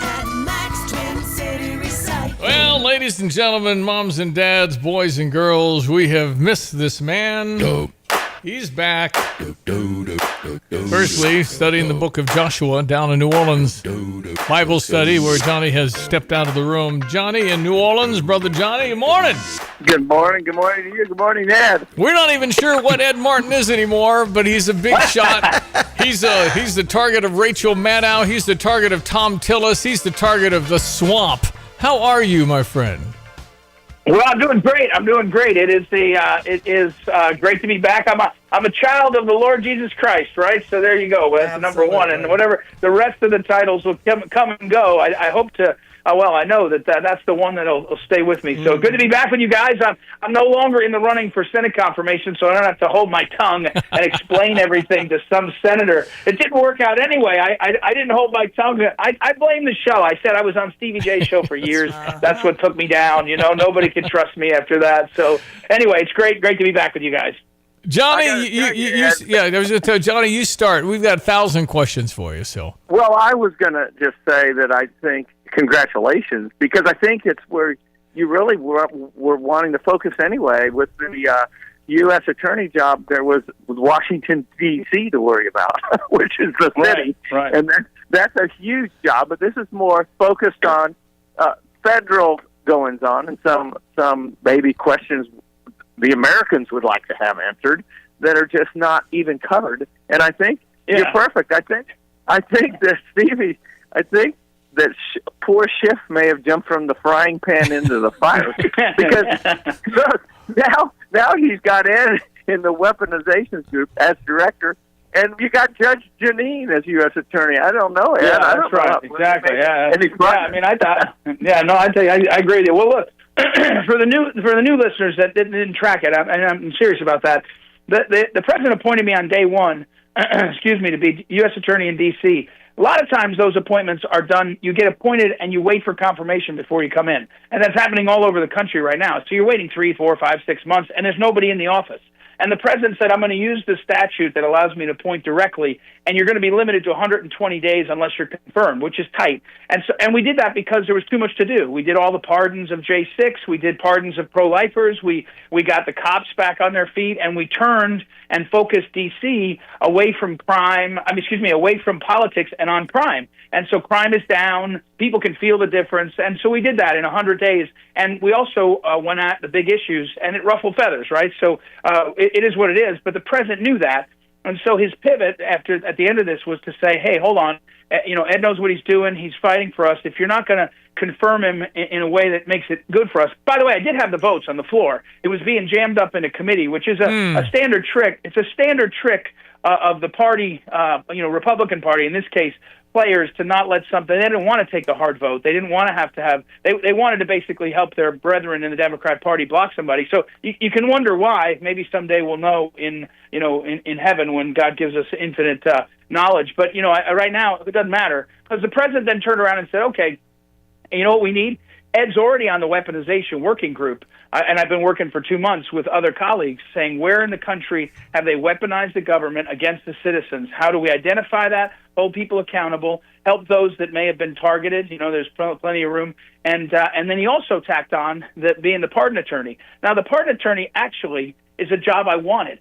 at Max Twin City Recycling. Well, ladies and gentlemen, moms and dads, boys and girls, we have missed this man. He's back. Firstly, studying the book of Joshua down in New Orleans. Bible study where Johnny has stepped out of the room. Johnny in New Orleans, Brother Johnny, good morning. Good morning. Good morning to you. Good morning, Ed. We're not even sure what Ed Martin is anymore, but he's a big shot. He's the target of Rachel Maddow. He's the target of Tom Tillis. He's the target of the swamp. How are you, my friend? Well, I'm doing great. It is great to be back. I'm a child of the Lord Jesus Christ, right? So there you go. That's number one. And whatever the rest of the titles will come and go. I hope to. I know that's the one that'll stay with me. So good to be back with you guys. I'm no longer in the running for Senate confirmation, so I don't have to hold my tongue and explain everything to some senator. It didn't work out anyway. I didn't hold my tongue. I blame the show. I said I was on Stevie J's show for years. That's what took me down. Nobody can trust me after that. So anyway, it's great to be back with you guys. Johnny, I was going to tell Johnny, you start. We've got 1,000 questions for you. So. Well, I was going to just say that I think congratulations, because I think it's where you really were wanting to focus anyway with the U.S. attorney job. There was Washington, D.C. to worry about, which is the city. Right. And that's a huge job, but this is more focused on federal goings-on and some maybe questions the Americans would like to have answered that are just not even covered. And I think you're perfect. I think that Stevie, that poor Schiff may have jumped from the frying pan into the fire because look, now he's got Ed in the weaponizations group as director, and you got Judge Janine as U.S. Attorney. I don't know, Ed. Yeah, I that's don't right. know. Exactly. Yeah. I mean, I thought. Yeah. No, I tell you, I agree with you. Well, look, for the new listeners that didn't track it, and I'm serious about that. The president appointed me on day one. To be U.S. Attorney in D.C. A lot of times those appointments are done, you get appointed and you wait for confirmation before you come in. And that's happening all over the country right now. So you're waiting 3, 4, 5, 6 months, and there's nobody in the office. And the president said, I'm going to use the statute that allows me to appoint directly, and you're going to be limited to 120 days unless you're confirmed, which is tight. And we did that because there was too much to do. We did all the pardons of J6. We did pardons of pro-lifers. We got the cops back on their feet, and we turned and focused D.C. away from away from politics and on crime. And so crime is down. People can feel the difference. And so we did that in 100 days. And we also went at the big issues, and it ruffled feathers, right? So it is what it is. But the president knew that. And so his pivot at the end of this was to say, hey, hold on. Ed knows what he's doing. He's fighting for us. If you're not going to confirm him in a way that makes it good for us. By the way, I did have the votes on the floor. It was being jammed up in a committee, which is a standard trick. It's a standard trick of the party, Republican Party in this case, players to not let something. They didn't want to take the hard vote. They didn't want to have. They wanted to basically help their brethren in the Democrat Party block somebody. So you can wonder why. Maybe someday we'll know in heaven when God gives us infinite knowledge. But right now it doesn't matter because the president then turned around and said, okay, you know what we need? Ed's already on the weaponization working group, and I've been working for 2 months with other colleagues saying where in the country have they weaponized the government against the citizens? How do we identify that, hold people accountable, help those that may have been targeted? There's plenty of room. And then he also tacked on being the pardon attorney. Now, the pardon attorney actually is a job I wanted.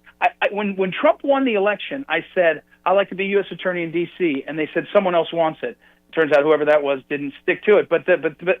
When Trump won the election, I said, I'd like to be U.S. Attorney in D.C., and they said someone else wants it. Turns out whoever that was didn't stick to it. But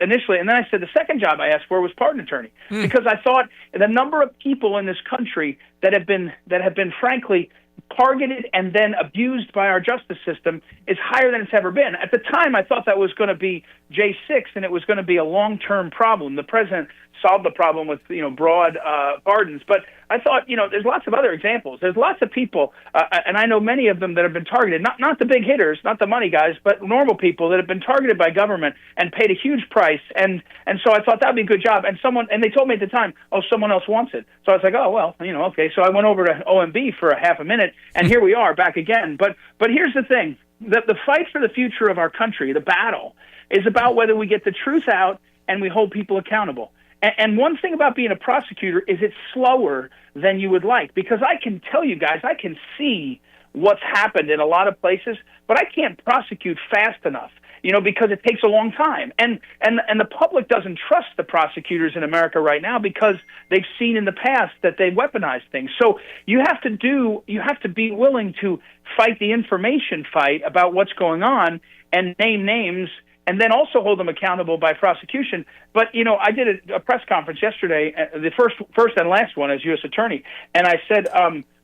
initially, and then I said the second job I asked for was pardon attorney because I thought the number of people in this country that have been frankly targeted and then abused by our justice system is higher than it's ever been. At the time, I thought that was going to be J6 and it was going to be a long-term problem. The president solved the problem with, broad pardons. But I thought, there's lots of other examples. There's lots of people, and I know many of them that have been targeted, not the big hitters, not the money guys, but normal people that have been targeted by government and paid a huge price. And so I thought that would be a good job. And they told me at the time, someone else wants it. So I was like, okay. So I went over to OMB for a half a minute, and here we are back again. But here's the thing. The fight for the future of our country, the battle, is about whether we get the truth out and we hold people accountable. And one thing about being a prosecutor is it's slower than you would like, because I can tell you guys, I can see what's happened in a lot of places, but I can't prosecute fast enough, because it takes a long time. And the public doesn't trust the prosecutors in America right now because they've seen in the past that they weaponize things. So you have to be willing to fight the information fight about what's going on and name names, and then also hold them accountable by prosecution. But, I did a press conference yesterday, the first and last one as U.S. Attorney, and I said,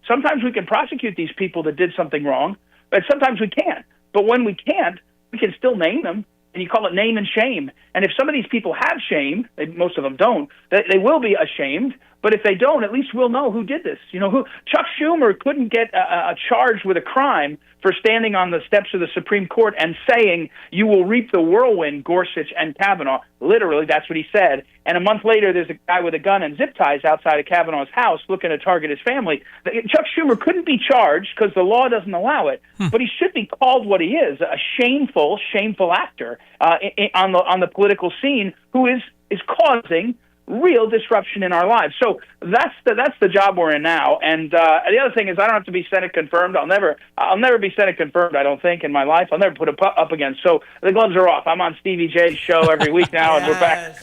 sometimes we can prosecute these people that did something wrong, but sometimes we can't. But when we can't, we can still name them, and you call it name and shame. And if some of these people have shame, most of them don't, they will be ashamed. But if they don't, at least we'll know who did this. Chuck Schumer couldn't get charged with a crime for standing on the steps of the Supreme Court and saying, "You will reap the whirlwind, Gorsuch and Kavanaugh." Literally, that's what he said. And a month later, there's a guy with a gun and zip ties outside of Kavanaugh's house looking to target his family. Chuck Schumer couldn't be charged because the law doesn't allow it, but he should be called what he is, a shameful actor on the political scene who is causing real disruption in our lives. So that's the job we're in now. And the other thing is, I don't have to be Senate confirmed. I'll never be Senate confirmed, I don't think, in my life. I'll never put it up again. So the gloves are off. I'm on Stevie J's show every week now, and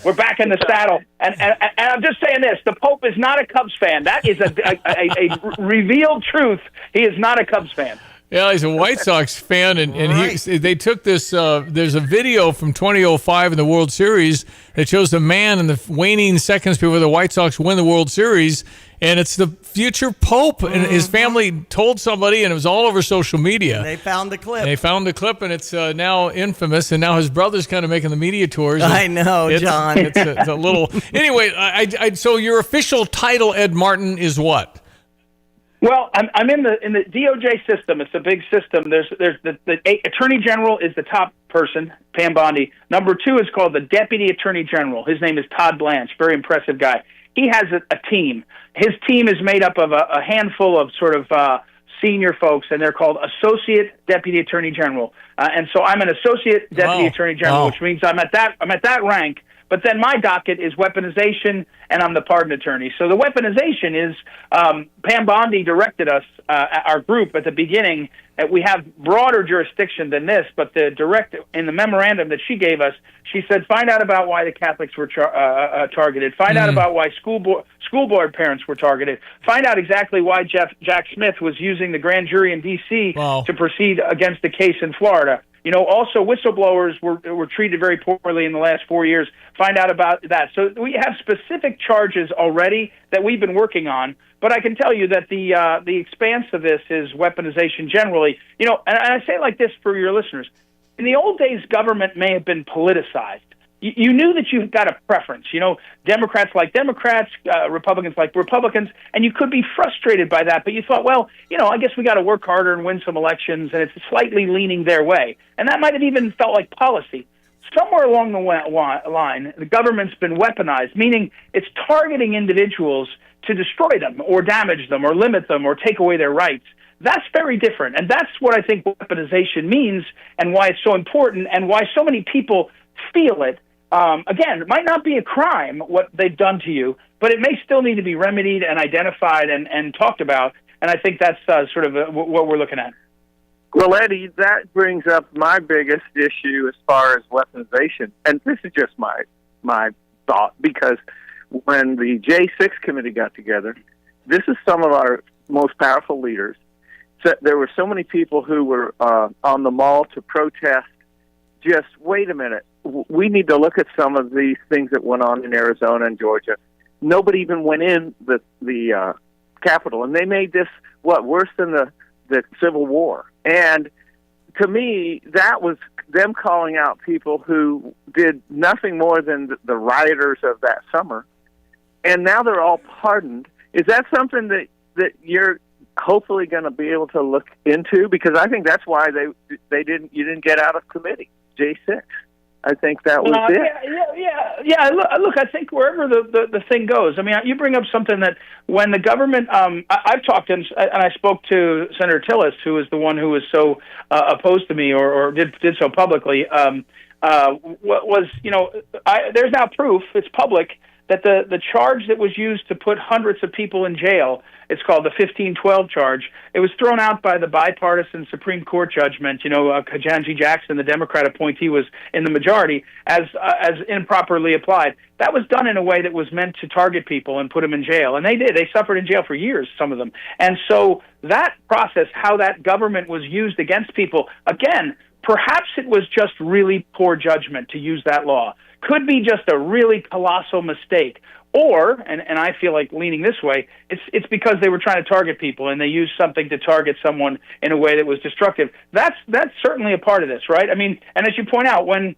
we're back in the saddle. And I'm just saying this: the Pope is not a Cubs fan. That is a revealed truth. He is not a Cubs fan. Yeah, he's a White Sox fan, and they took this. There's a video from 2005 in the World Series that shows a man in the waning seconds before the White Sox win the World Series, and it's the future Pope, and his family told somebody, and it was all over social media. They found the clip. And it's now infamous, and now his brother's kind of making the media tours. I know, John. It's a little. Anyway, so your official title, Ed Martin, is what? Well, I'm in the DOJ system. It's a big system. There's the Attorney General is the top person, Pam Bondi. Number 2 is called the Deputy Attorney General. His name is Todd Blanche. Very impressive guy. He has a team. His team is made up of a handful of sort of senior folks, and they're called Associate Deputy Attorney General. And so I'm an Associate Deputy Attorney General, which means I'm at that rank. But then my docket is weaponization, and I'm the pardon attorney. So the weaponization is Pam Bondi directed us, our group, at the beginning. We have broader jurisdiction than this, but in the memorandum that she gave us, she said, find out about why the Catholics were targeted. Find out about why school board parents were targeted. Find out exactly why Jack Smith was using the grand jury in D.C. to proceed against the case in Florida. Also whistleblowers were treated very poorly in the last 4 years. Find out about that. So we have specific charges already that we've been working on. But I can tell you that the expanse of this is weaponization generally. And I say it like this for your listeners. In the old days, government may have been politicized. You knew that you got a preference. Democrats like Democrats, Republicans like Republicans, and you could be frustrated by that. But you thought, well, I guess we got to work harder and win some elections, and it's slightly leaning their way. And that might have even felt like policy. Somewhere along the line, the government's been weaponized, meaning it's targeting individuals to destroy them or damage them or limit them or take away their rights. That's very different. And that's what I think weaponization means and why it's so important and why so many people feel it. Again, it might not be a crime, what they've done to you, but it may still need to be remedied and identified and talked about. And I think that's sort of what we're looking at. Well, Eddie, that brings up my biggest issue as far as weaponization. And this is just my thought, because when the J6 committee got together, this is some of our most powerful leaders. So there were so many people who were on the mall to protest. Just wait a minute. We need to look at some of these things that went on in Arizona and Georgia. Nobody even went in the Capitol, and they made this worse than the Civil War. And to me, that was them calling out people who did nothing more than the rioters of that summer, and now they're all pardoned. Is that something that you're hopefully going to be able to look into? Because I think that's why you didn't get out of committee, J6. I think that was it. Yeah. Look, I think wherever the thing goes. I mean, you bring up something that when the government, I've talked and I spoke to Senator Tillis, who was the one who was so opposed to me or did so publicly. There's now proof, it's public, that the charge that was used to put hundreds of people in jail, it's called the 1512 charge, it was thrown out by the bipartisan Supreme Court judgment. Ketanji Jackson, the Democrat appointee, was in the majority, as improperly applied. That was done in a way that was meant to target people and put them in jail. And they did. They suffered in jail for years, some of them. And so that process, how that government was used against people, again, perhaps it was just really poor judgment to use that law. Could be just a really colossal mistake. Or, and I feel like leaning this way, it's because they were trying to target people and they used something to target someone in a way that was destructive. That's certainly a part of this, right? I mean, and as you point out, when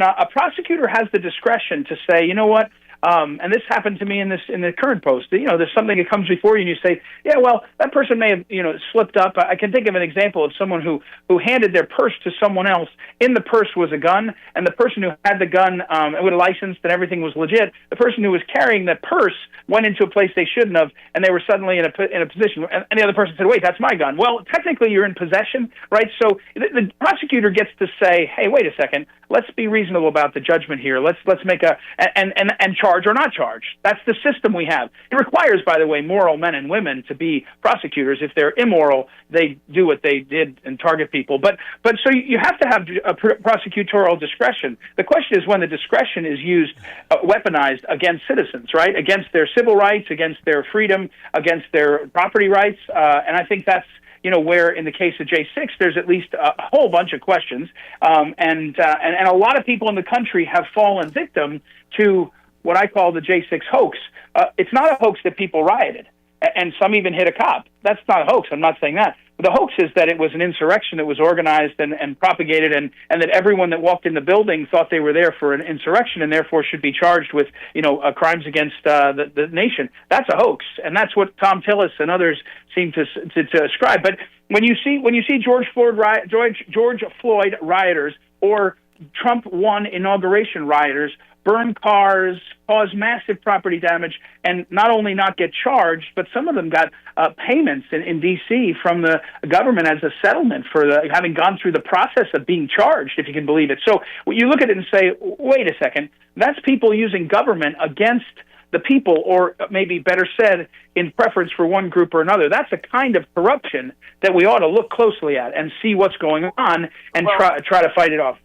a prosecutor has the discretion to say, you know what, and this happened to me in the current post. There's something that comes before you, and you say, "Yeah, well, that person may have slipped up." I can think of an example of someone who handed their purse to someone else. In the purse was a gun, and the person who had the gun with a license and everything was legit. The person who was carrying the purse went into a place they shouldn't have, and they were suddenly in a position. And the other person said, "Wait, that's my gun." Well, technically, you're in possession, right? So the prosecutor gets to say, "Hey, wait a second. Let's be reasonable about the judgment here. Let's make and charge or not charge." That's the system we have. It requires, by the way, moral men and women to be prosecutors. If they're immoral, they do what they did and target people. But so you have to have a prosecutorial discretion. The question is when the discretion is used, weaponized against citizens, right? Against their civil rights, against their freedom, against their property rights. And I think that's where in the case of J6, there's at least a whole bunch of questions. And a lot of people in the country have fallen victim to what I call the J6 hoax. It's not a hoax that people rioted, and some even hit a cop. That's not a hoax. I'm not saying that. The hoax is that it was an insurrection that was organized and propagated, and that everyone that walked in the building thought they were there for an insurrection and therefore should be charged with crimes against the nation. That's a hoax, and that's what Tom Tillis and others seem to ascribe. But when you see George Floyd rioters or Trump 1 inauguration rioters burn cars, cause massive property damage, and not only not get charged, but some of them got payments in D.C. from the government as a settlement for having gone through the process of being charged, if you can believe it. So you look at it and say, wait a second, that's people using government against the people, or maybe better said, in preference for one group or another. That's a kind of corruption that we ought to look closely at and see what's going on and try to fight it off.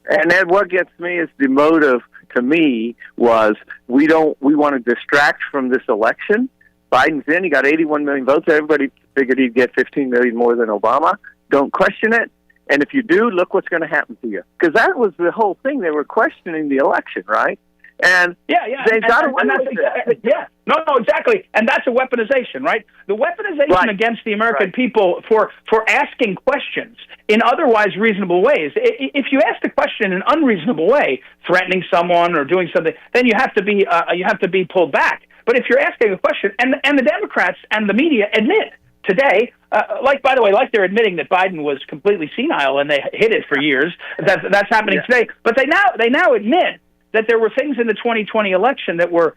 And Ed, what gets me is the motive. To me, was we want to distract from this election. Biden's in; he got 81 million votes. Everybody figured he'd get 15 million more than Obama. Don't question it. And if you do, look what's going to happen to you. Because that was the whole thing. They were questioning the election, right? And they got away with it. Yeah, no, exactly. And that's a weaponization, right? The weaponization against the American people for asking questions in otherwise reasonable ways. If you ask the question in an unreasonable way, threatening someone or doing something, then you have to be pulled back. But if you're asking a question, and the Democrats and the media admit today, like they're admitting that Biden was completely senile and they hid it for years. That's happening today. But they now admit that there were things in the 2020 election that were,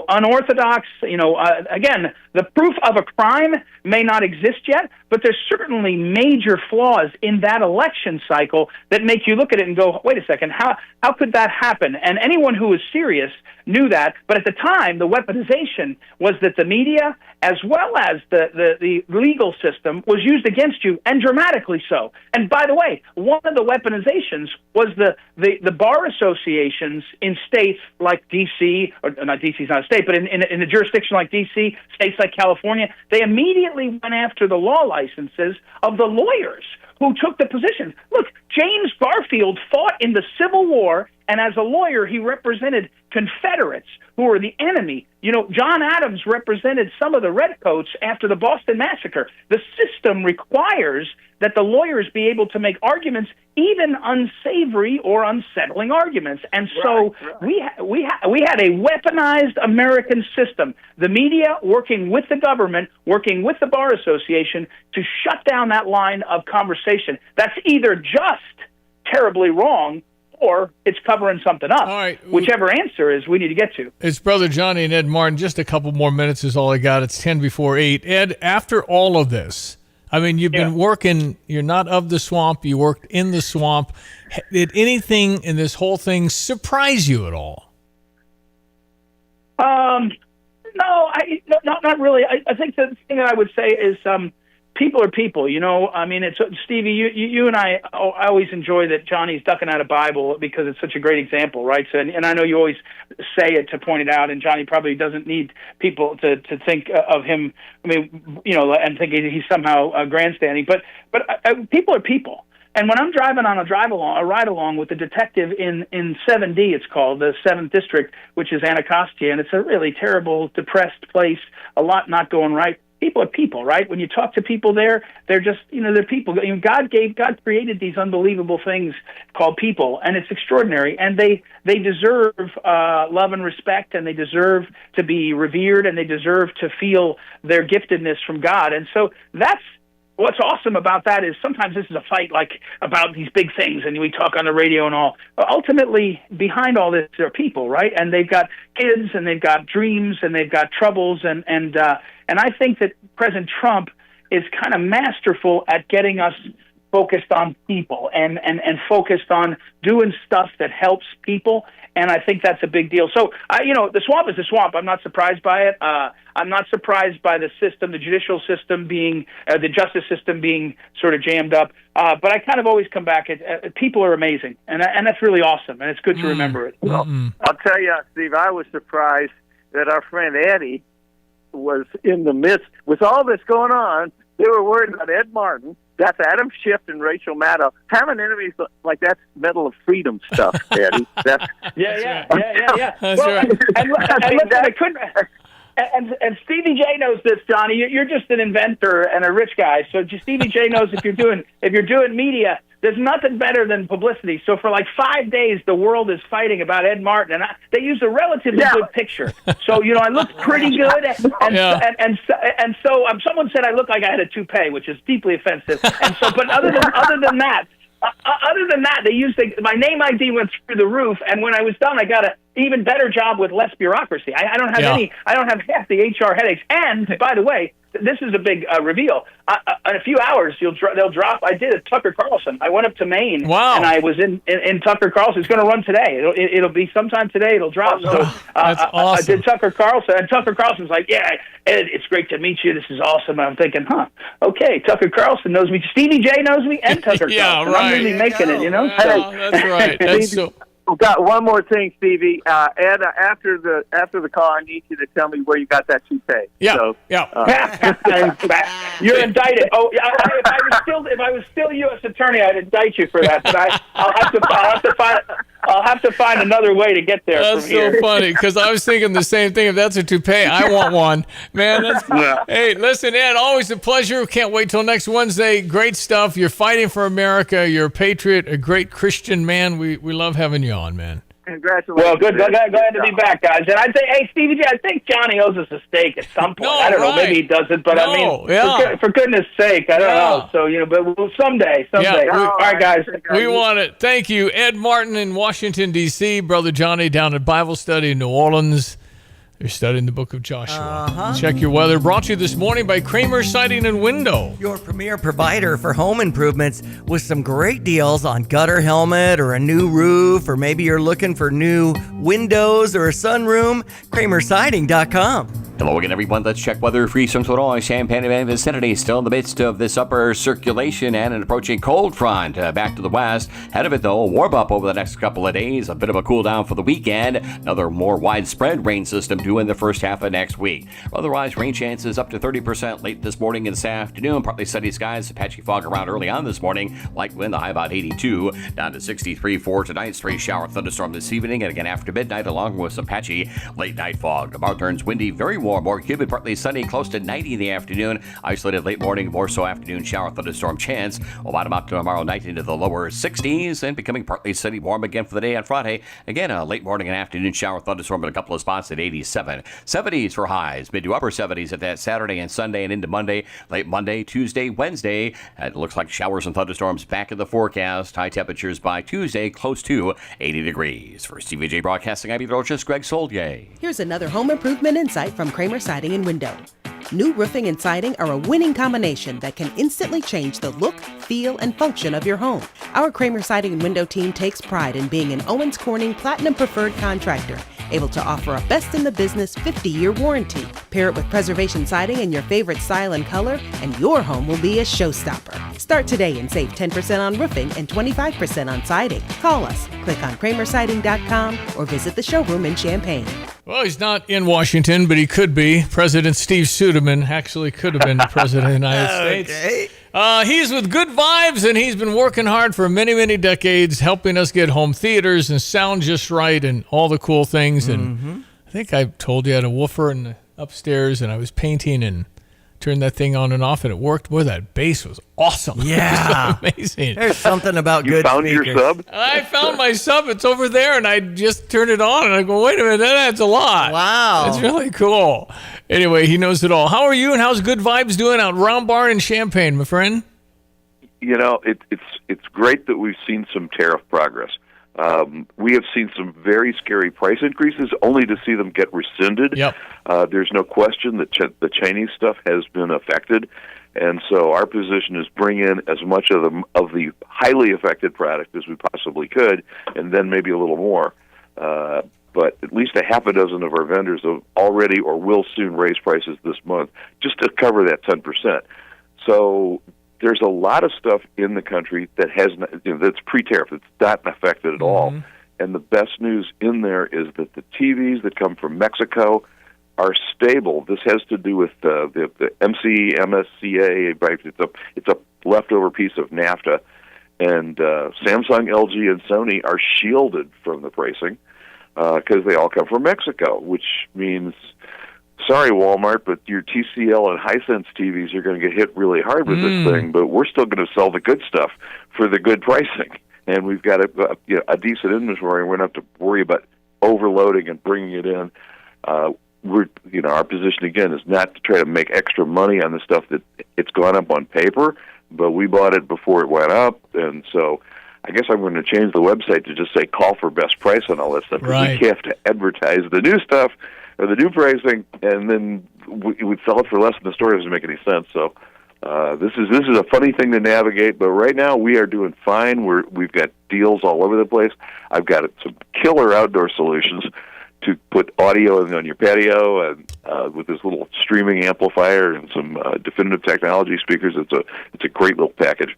unorthodox. Again, the proof of a crime may not exist yet, but there's certainly major flaws in that election cycle that make you look at it and go, wait a second, how could that happen? And anyone who was serious knew that. But at the time, the weaponization was that the media, as well as the legal system, was used against you, and dramatically so. And by the way, one of the weaponizations was the bar associations in states like D.C., or not D.C. is not a state, but in a jurisdiction like D.C., states like California, they immediately went after the law licenses of the lawyers who took the position. Look, James Garfield fought in the Civil War, and as a lawyer, he represented Confederates who were the enemy. You know, John Adams represented some of the Redcoats after the Boston Massacre. The system requires that the lawyers be able to make arguments, even unsavory or unsettling arguments. And so we had a weaponized American system, the media working with the government, working with the Bar Association to shut down that line of conversation. That's either just terribly wrong or it's covering something up. All right. Whichever answer is, we need to get to. It's Brother Johnny and Ed Martin. Just a couple more minutes is all I got. It's 10 before 8. Ed, after all of this, I mean, you've been working, you're not of the swamp, you worked in the swamp. Did anything in this whole thing surprise you at all? No, not really. I think the thing that I would say is people are people, you know. I mean, it's Stevie, you and I always enjoy that Johnny's ducking out a Bible because it's such a great example, right? So, and I know you always say it to point it out, and Johnny probably doesn't need people to think of him, I mean, you know, and think he's somehow grandstanding. But people are people. And when I'm driving on a ride along with the detective in 7D, it's called, the 7th District, which is Anacostia, and it's a really terrible, depressed place, a lot not going right. People are people, right? When you talk to people there, they're just, you know, they're people. You know, God created these unbelievable things called people, and it's extraordinary. And they deserve love and respect, and they deserve to be revered, and they deserve to feel their giftedness from God. And so that's what's awesome about that is sometimes this is a fight like about these big things, and we talk on the radio and all. But ultimately, behind all this, there are people, right? And they've got kids, and they've got dreams, and they've got troubles, and I think that President Trump is kind of masterful at getting us focused on people and focused on doing stuff that helps people. And I think that's a big deal. So, you know, the swamp is the swamp. I'm not surprised by it. I'm not surprised by the system, the judicial system being, the justice system being sort of jammed up. But I kind of always come back at people are amazing. And that's really awesome. And it's good to remember it. Well, I'll tell you, Steve, I was surprised that our friend Eddie was in the midst. With all this going on, they were worried about Ed Martin. That's Adam Schiff and Rachel Maddow. Having enemies like that's Medal of Freedom stuff, Eddie. That's yeah. That's well, right. And listen, I couldn't. And Stevie J knows this, Johnny. You're just an inventor and a rich guy. So Stevie J knows if you're doing media, there's nothing better than publicity. So for like 5 days, the world is fighting about Ed Martin, and they used a relatively good picture. So you know, I looked pretty good, and so someone said I looked like I had a toupee, which is deeply offensive. And so, but other than that, they used my name ID went through the roof, and when I was done, I got an even better job with less bureaucracy. I don't have I don't have half the HR headaches. And by the way, this is a big reveal. In a few hours, they'll drop. I did a Tucker Carlson. I went up to Maine, and I was in Tucker Carlson. It's going to run today. It'll be sometime today. It'll drop. So that's awesome. I did Tucker Carlson, and Tucker Carlson's like, "Yeah, Ed, it's great to meet you. This is awesome." And I'm thinking, okay, Tucker Carlson knows me. Stevie J knows me, and Tucker Carlson. Right. I'm really making it, you know. Yeah, that's right. That's so. I've got one more thing, Stevie. Ed, after the call, I need you to tell me where you got that toupee. Yeah, so, You're indicted. Oh, if I was still U.S. attorney, I'd indict you for that. But I'll have to find another way to get there. That's from here. so funny because I was thinking the same thing. If that's a toupee, I want one, man. Hey, listen, Ed, always a pleasure. Can't wait till next Wednesday. Great stuff. You're fighting for America. You're a patriot, a great Christian man. We love having you on, man. Congratulations. Well, good. Glad to be back, guys. And I'd say, hey, Stevie J, I think Johnny owes us a steak at some point. I don't know. Maybe he doesn't, but I mean, for goodness sake, I don't know. So, you know, but someday. All right, guys. We want it. Thank you. Ed Martin in Washington, D.C., Brother Johnny down at Bible study in New Orleans. They're studying the book of Joshua. Check your weather. Brought to you this morning by Kramer Siding and Window. Your premier provider for home improvements with some great deals on gutter helmet or a new roof, or maybe you're looking for new windows or a sunroom. KramerSiding.com. Hello again, everyone. Let's check weather for Eastern Illinois, Champaign and vicinity. Still in the midst of this upper circulation and an approaching cold front back to the west. Ahead of it, though, a warm up over the next couple of days. A bit of a cool down for the weekend. Another more widespread rain system due in the first half of next week. Otherwise, rain chances up to 30% late this morning and this afternoon. Partly sunny skies, patchy fog around early on this morning. Light wind, the high about 82, down to 63 for tonight. Stray shower thunderstorm this evening, and again after midnight, along with some patchy late night fog. Tomorrow turns windy, very warm. More humid, partly sunny, close to 90 in the afternoon. Isolated late morning, more so afternoon shower thunderstorm chance. We'll bottom up tomorrow night into the lower 60s and becoming partly sunny, warm again for the day on Friday. Again, a late morning and afternoon shower thunderstorm in a couple of spots at 87. 70s for highs, mid to upper 70s at that Saturday and Sunday and into Monday. Late Monday, Tuesday, Wednesday. It looks like showers and thunderstorms back in the forecast. High temperatures by Tuesday, close to 80 degrees. For CVJ Broadcasting, I'm meteorologist Greg Soldier. Here's another home improvement insight from Kramer Siding and Window. New roofing and siding are a winning combination that can instantly change the look, feel, and function of your home. Our Kramer Siding and Window team takes pride in being an Owens Corning Platinum Preferred contractor, able to offer a best-in-the-business 50-year warranty. Pair it with preservation siding in your favorite style and color, and your home will be a showstopper. Start today and save 10% on roofing and 25% on siding. Call us, click on kramersiding.com, or visit the showroom in Champaign. Well, he's not in Washington, but he could be. President Steve Suderman actually could have been the president of the United States. He's with Good Vibes, and he's been working hard for many, many decades, helping us get home theaters and sound just right and all the cool things. And I think I told you I had a woofer in the upstairs, and I was painting and turned that thing on and off, and it worked. Boy, that bass was awesome. Yeah. It was amazing. There's something about You good found speakers. your sub? I found my sub. It's over there, and I just turned it on, and I go, wait a minute, that's a lot. Wow. It's really cool. Anyway, he knows it all. How are you, and how's Good Vibes doing out Round Barn in Champaign, my friend? You know, it's great that we've seen some tariff progress. We have seen some very scary price increases, only to see them get rescinded. Yep. There's no question that the Chinese stuff has been affected, and so our position is bring in as much of the highly affected product as we possibly could, and then maybe a little more. But at least a half a dozen of our vendors have already or will soon raise prices this month just to cover that 10%. So there's a lot of stuff in the country that has that's pre-tariff. It's not affected at all. And the best news in there is that the TVs that come from Mexico are stable. This has to do with the MSCA. Right? It's a leftover piece of NAFTA. And Samsung, LG, and Sony are shielded from the pricing because they all come from Mexico, which means, sorry, Walmart, but your TCL and Hisense TVs are going to get hit really hard with this thing, but we're still going to sell the good stuff for the good pricing. And we've got a decent inventory, and we don't have to worry about overloading and bringing it in. Our position, again, is not to try to make extra money on the stuff that it's gone up on paper, but we bought it before it went up, and so I guess I'm going to change the website to just say call for best price on all that stuff, because Right. we have to advertise the new stuff or the new pricing, and then we'd sell it for less than the store. It doesn't make any sense. So this is a funny thing to navigate, but right now we are doing fine. We've got deals all over the place. I've got some killer outdoor solutions to put audio on your patio, and with this little streaming amplifier and some definitive technology speakers. It's a great little package.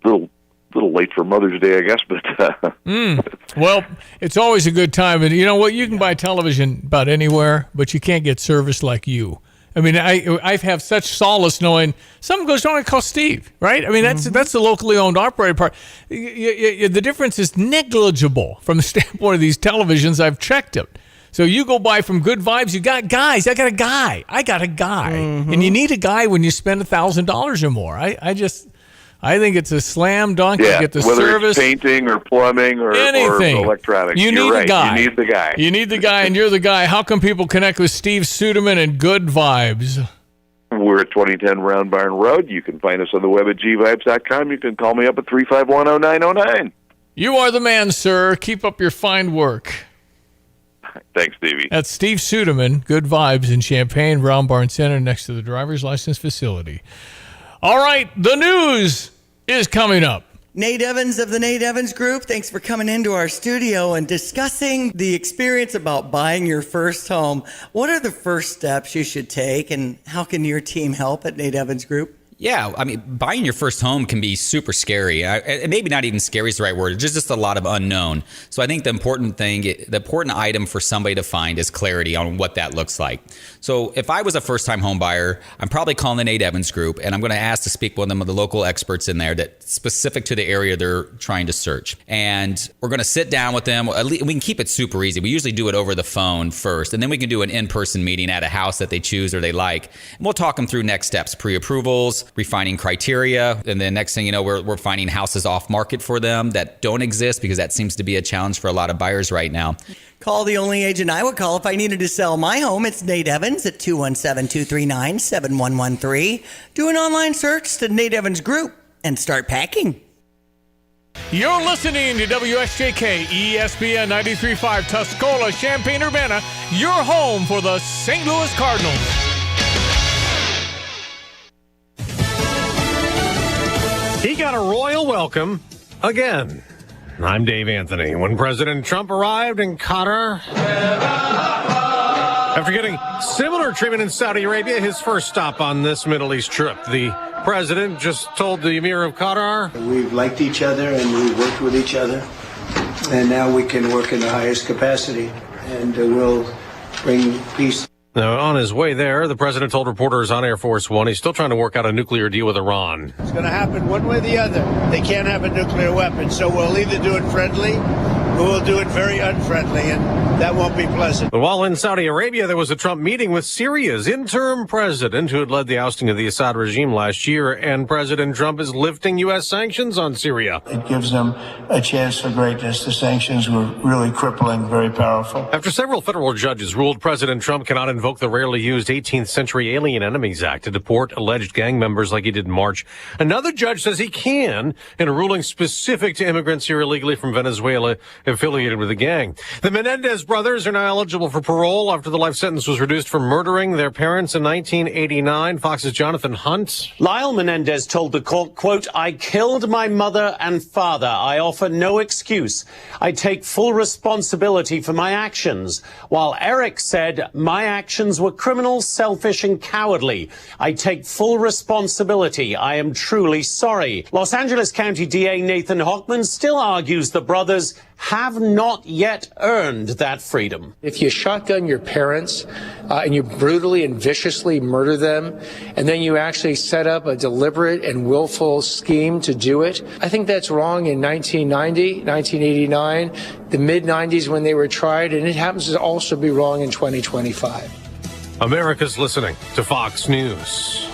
Little late for Mother's Day, I guess, but Well, it's always a good time. And you know what? You can buy television about anywhere, but you can't get service like you. I mean, I have such solace knowing something goes wrong, I call Steve, right? I mean, that's the locally owned operated part. The difference is negligible from the standpoint of these televisions. I've checked it. So you go buy from Good Vibes, you got guys. I got a guy. And you need a guy when you spend $1,000 or more. I think it's a slam dunk. yeah, You get the whether service. it's painting or plumbing or Anything. electronics, You you're need right. a guy. You need the guy. You need the guy, and you're the guy. How can people connect with Steve Suderman and Good Vibes? We're at 2010 Round Barn Road. You can find us on the web at gvibes.com. You can call me up at 3510909. You are the man, sir. Keep up your fine work. Thanks, Stevie. That's Steve Suderman, Good Vibes in Champaign, Round Barn Center, next to the driver's license facility. All right, the news is coming up. Nate Evans of the Nate Evans Group, thanks for coming into our studio and discussing the experience about buying your first home. What are the first steps you should take, and how can your team help at Nate Evans Group? Yeah, I mean, buying your first home can be super scary. Maybe not even scary is the right word. There's just a lot of unknown. So I think the important item for somebody to find is clarity on what that looks like. So if I was a first-time home buyer, I'm probably calling the Nate Evans Group, and I'm going to ask to speak with one of the local experts in there that's specific to the area they're trying to search. And we're going to sit down with them. We can keep it super easy. We usually do it over the phone first, and then we can do an in-person meeting at a house that they choose or they like. And we'll talk them through next steps, pre-approvals, refining criteria, and then next thing you know, we're finding houses off market for them that don't exist, because that seems to be a challenge for a lot of buyers right now. Call the only agent I would call if I needed to sell my home. It's Nate Evans at 217-239-7113. Do an online search to Nate Evans Group and start packing. You're listening to WSJK ESPN 93.5 Tuscola, Champaign-Urbana, your home for the St. Louis Cardinals. He got a royal welcome again. I'm Dave Anthony. When President Trump arrived in Qatar, after getting similar treatment in Saudi Arabia, his first stop on this Middle East trip, the president just told the Emir of Qatar, We've liked each other and we've worked with each other, and now we can work in the highest capacity, and we'll bring peace. Now, on his way there, the president told reporters on Air Force One he's still trying to work out a nuclear deal with Iran. It's going to happen one way or the other. They can't have a nuclear weapon, so we'll either do it friendly or we'll do it very unfriendly, and that won't be pleasant. But while in Saudi Arabia, there was a Trump meeting with Syria's interim president who had led the ousting of the Assad regime last year, and President Trump is lifting U.S. sanctions on Syria. It gives them a chance for greatness. The sanctions were really crippling, very powerful. After several federal judges ruled President Trump cannot invoke the rarely used 18th Century Alien Enemies Act to deport alleged gang members like he did in March, another judge says he can in a ruling specific to immigrants here illegally from Venezuela affiliated with the gang. The Menendez brothers are now eligible for parole after the life sentence was reduced for murdering their parents in 1989. Fox's Jonathan Hunt. Lyle Menendez told the court, quote, I killed my mother and father. I offer no excuse. I take full responsibility for my actions. While Eric said, my actions were criminal, selfish, and cowardly. I take full responsibility. I am truly sorry. Los Angeles County DA Nathan Hochman still argues the brothers have not yet earned that freedom. If you shotgun your parents and you brutally and viciously murder them, and then you actually set up a deliberate and willful scheme to do it, I think that's wrong in 1990, 1989, the mid-90s when they were tried, and it happens to also be wrong in 2025. America's listening to Fox News.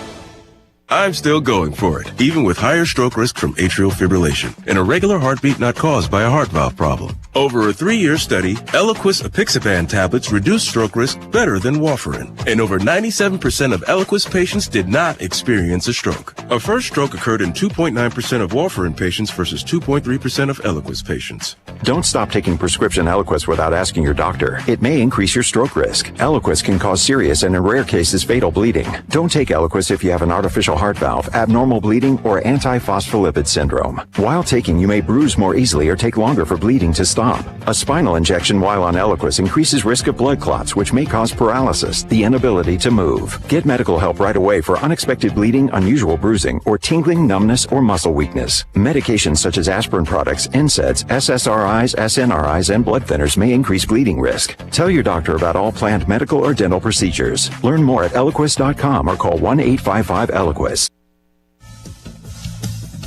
I'm still going for it, even with higher stroke risk from atrial fibrillation, an irregular heartbeat not caused by a heart valve problem. Over a 3-year study, Eliquis apixaban tablets reduce stroke risk better than warfarin, and over 97% of Eliquis patients did not experience a stroke. A first stroke occurred in 2.9% of warfarin patients versus 2.3% of Eliquis patients. Don't stop taking prescription Eliquis without asking your doctor. It may increase your stroke risk. Eliquis can cause serious and in rare cases fatal bleeding. Don't take Eliquis if you have an artificial heart valve, abnormal bleeding, or antiphospholipid syndrome. While taking, you may bruise more easily or take longer for bleeding to stop. A spinal injection while on Eliquis increases risk of blood clots, which may cause paralysis, the inability to move. Get medical help right away for unexpected bleeding, unusual bruising, or tingling, numbness, or muscle weakness. Medications such as aspirin products, NSAIDs, SSRIs, SNRIs, and blood thinners may increase bleeding risk. Tell your doctor about all planned medical or dental procedures. Learn more at Eliquis.com or call 1-855-ELIQUIS.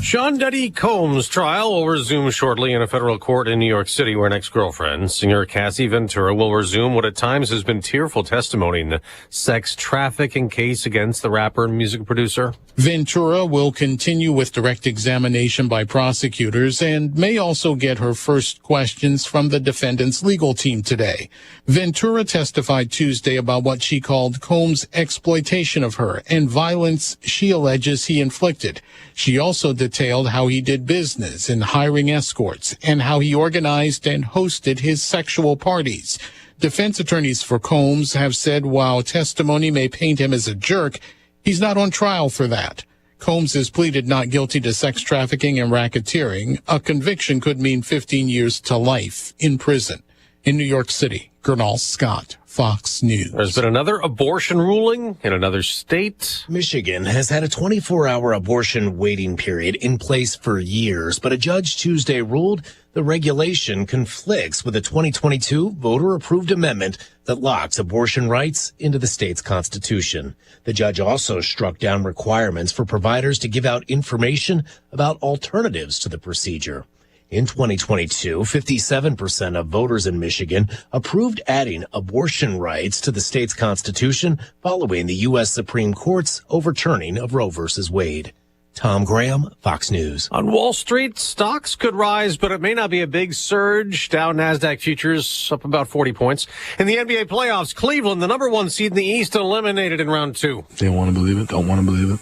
Sean Diddy Combs' trial will resume shortly in a federal court in New York City, where an ex-girlfriend, singer Cassie Ventura, will resume what at times has been tearful testimony in the sex trafficking case against the rapper and music producer. Ventura will continue with direct examination by prosecutors and may also get her first questions from the defendant's legal team today. Ventura testified Tuesday about what she called Combs' exploitation of her and violence she alleges he inflicted. She also detailed how he did business in hiring escorts and how he organized and hosted his sexual parties. Defense attorneys for Combs have said while testimony may paint him as a jerk, he's not on trial for that. Combs has pleaded not guilty to sex trafficking and racketeering. A conviction could mean 15 years to life in prison. In New York City, Gernal Scott, Fox News. There's been another abortion ruling in another state. Michigan has had a 24-hour abortion waiting period in place for years, but a judge Tuesday ruled the regulation conflicts with a 2022 voter-approved amendment that locks abortion rights into the state's constitution. The judge also struck down requirements for providers to give out information about alternatives to the procedure. In 2022, 57% of voters in Michigan approved adding abortion rights to the state's constitution following the U.S. Supreme Court's overturning of Roe v. Wade. Tom Graham, Fox News. On Wall Street, stocks could rise, but it may not be a big surge. Dow, NASDAQ futures up about 40 points. In the NBA playoffs, Cleveland, the number 1 seed in the East, eliminated in round 2. They want to believe it, don't want to believe it,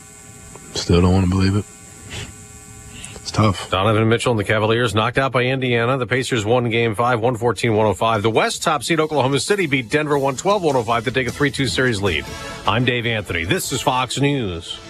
still don't want to believe it. It's tough. Donovan Mitchell and the Cavaliers knocked out by Indiana. The Pacers won Game 5, 114-105. The West top seed Oklahoma City beat Denver 112-105 to take a 3-2 series lead. I'm Dave Anthony. This is Fox News.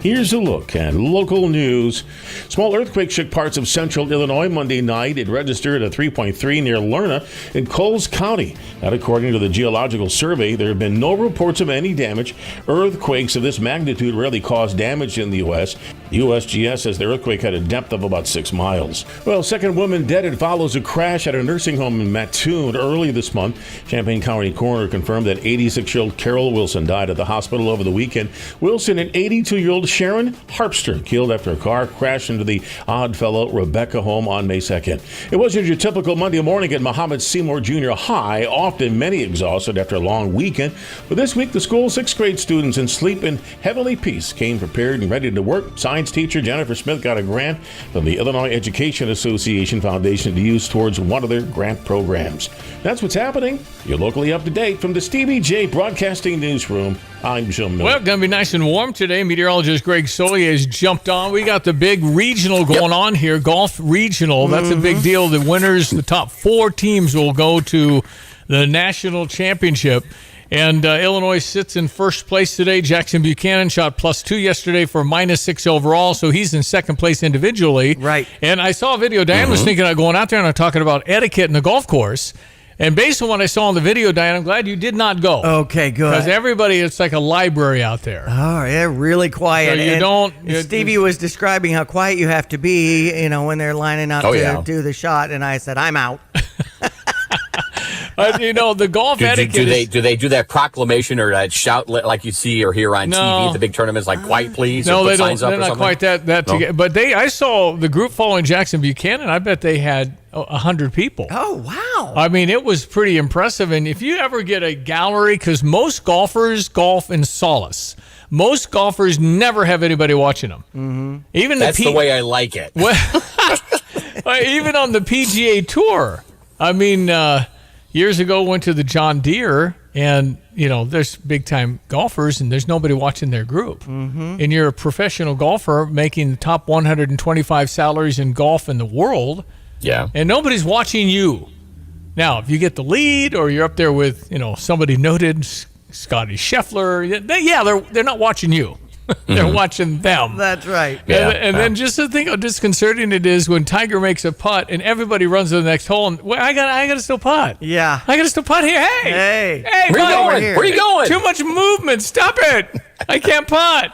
Here's a look at local news. Small earthquake shook parts of central Illinois Monday night. It registered a 3.3 near Lerna in Coles County. That, according to the Geological Survey, there have been no reports of any damage. Earthquakes of this magnitude rarely cause damage in the U.S. USGS says the earthquake had a depth of about 6 miles. Well, second woman dead. It follows a crash at a nursing home in Mattoon early this month. Champaign County coroner confirmed that 86-year-old Carol Wilson died at the hospital over the weekend. Wilson and 82-year-old Sharon Harpster killed after a car crashed into the Oddfellow Rebecca home on May 2nd. It wasn't your typical Monday morning at Muhammad Seymour Junior High, often many exhausted after a long weekend. But this week, the school's 6th grade students in sleep in heavenly peace came prepared and ready to work. Science teacher Jennifer Smith got a grant from the Illinois Education Association Foundation to use towards one of their grant programs. That's what's happening. You're locally up to date from the Stevie J Broadcasting Newsroom. I'm Jim Miller. Well, it's going to be nice and warm today. Meteorologist Greg Solier has jumped on. We got the big regional going on here, golf regional. That's a big deal. The winners, the top 4 teams will go to the national championship. And Illinois sits in first place today. Jackson Buchanan shot +2 yesterday for -6 overall, so he's in second place individually. Right. And I saw a video. Diane was thinking of going out there and talking about etiquette in the golf course. And based on what I saw on the video, Diane, I'm glad you did not go. Okay, good. Because everybody, it's like a library out there. Oh, yeah, really quiet. So you don't. Stevie was describing how quiet you have to be, when they're lining up to do the shot, and I said, I'm out. The golf etiquette. Do they do that proclamation or that shout like you see or hear on TV at the big tournaments, like "Quiet, please"? No, or put they don't. signs up They're or not something? quite that No? together. But I saw the group following Jackson Buchanan. I bet they had 100 people. Oh, wow. I mean, it was pretty impressive. And if you ever get a gallery, because most golfers golf in solace. Most golfers never have anybody watching them. Mm-hmm. Even That's the way I like it. Even on the PGA Tour. I mean, years ago, went to the John Deere, and there's big time golfers, and there's nobody watching their group. Mm-hmm. And you're a professional golfer making the top 125 salaries in golf in the world. Yeah. And nobody's watching you. Now, if you get the lead, or you're up there with somebody noted, Scotty Scheffler, they're not watching you. They're watching them. That's right. And then just to think how disconcerting it is when Tiger makes a putt and everybody runs to the next hole and I got to still putt. Yeah. I got to still putt here. Hey, where you going? Where you going? Too much movement. Stop it. I can't putt.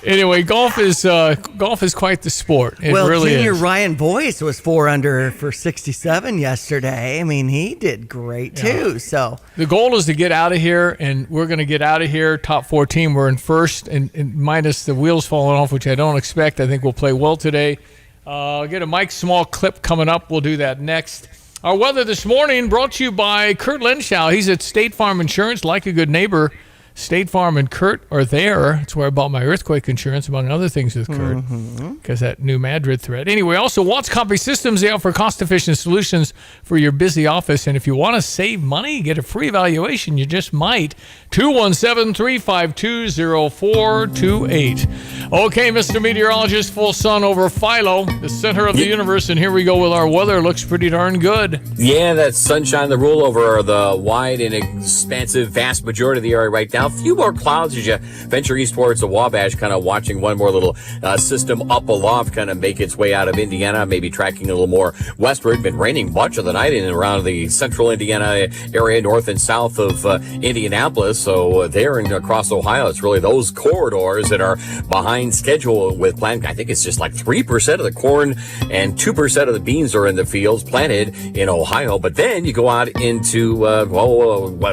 Anyway, golf is quite the sport. It really Junior is. Ryan Boyce was 4 under for 67 yesterday. I mean, he did great too. So the goal is to get out of here, and we're going to get out of here. Top 4 team. We're in first, and minus the wheels falling off, which I don't expect. I think we'll play well today. I'll get a Mike Small clip coming up. We'll do that next. Our weather this morning brought to you by Kurt Lenschow. He's at State Farm Insurance, like a good neighbor. State Farm and Kurt are there. That's where I bought my earthquake insurance, among other things, with Kurt, because that new Madrid threat. Anyway, also, Watts Copy Systems, they offer cost-efficient solutions for your busy office. And if you want to save money, get a free evaluation, you just might. 217-352-0428. Okay, Mr. Meteorologist, full sun over Philo, the center of the universe. And here we go with our weather. Looks pretty darn good. Yeah, that's sunshine, the rule over the wide and expansive vast majority of the area right now. A few more clouds as you venture east towards the Wabash, kind of watching one more little system up aloft kind of make its way out of Indiana, maybe tracking a little more westward. Been raining much of the night in and around the central Indiana area, north and south of Indianapolis. So there and across Ohio, it's really those corridors that are behind schedule with plant. I think it's just like 3% of the corn and 2% of the beans are in the fields planted in Ohio. But then you go out into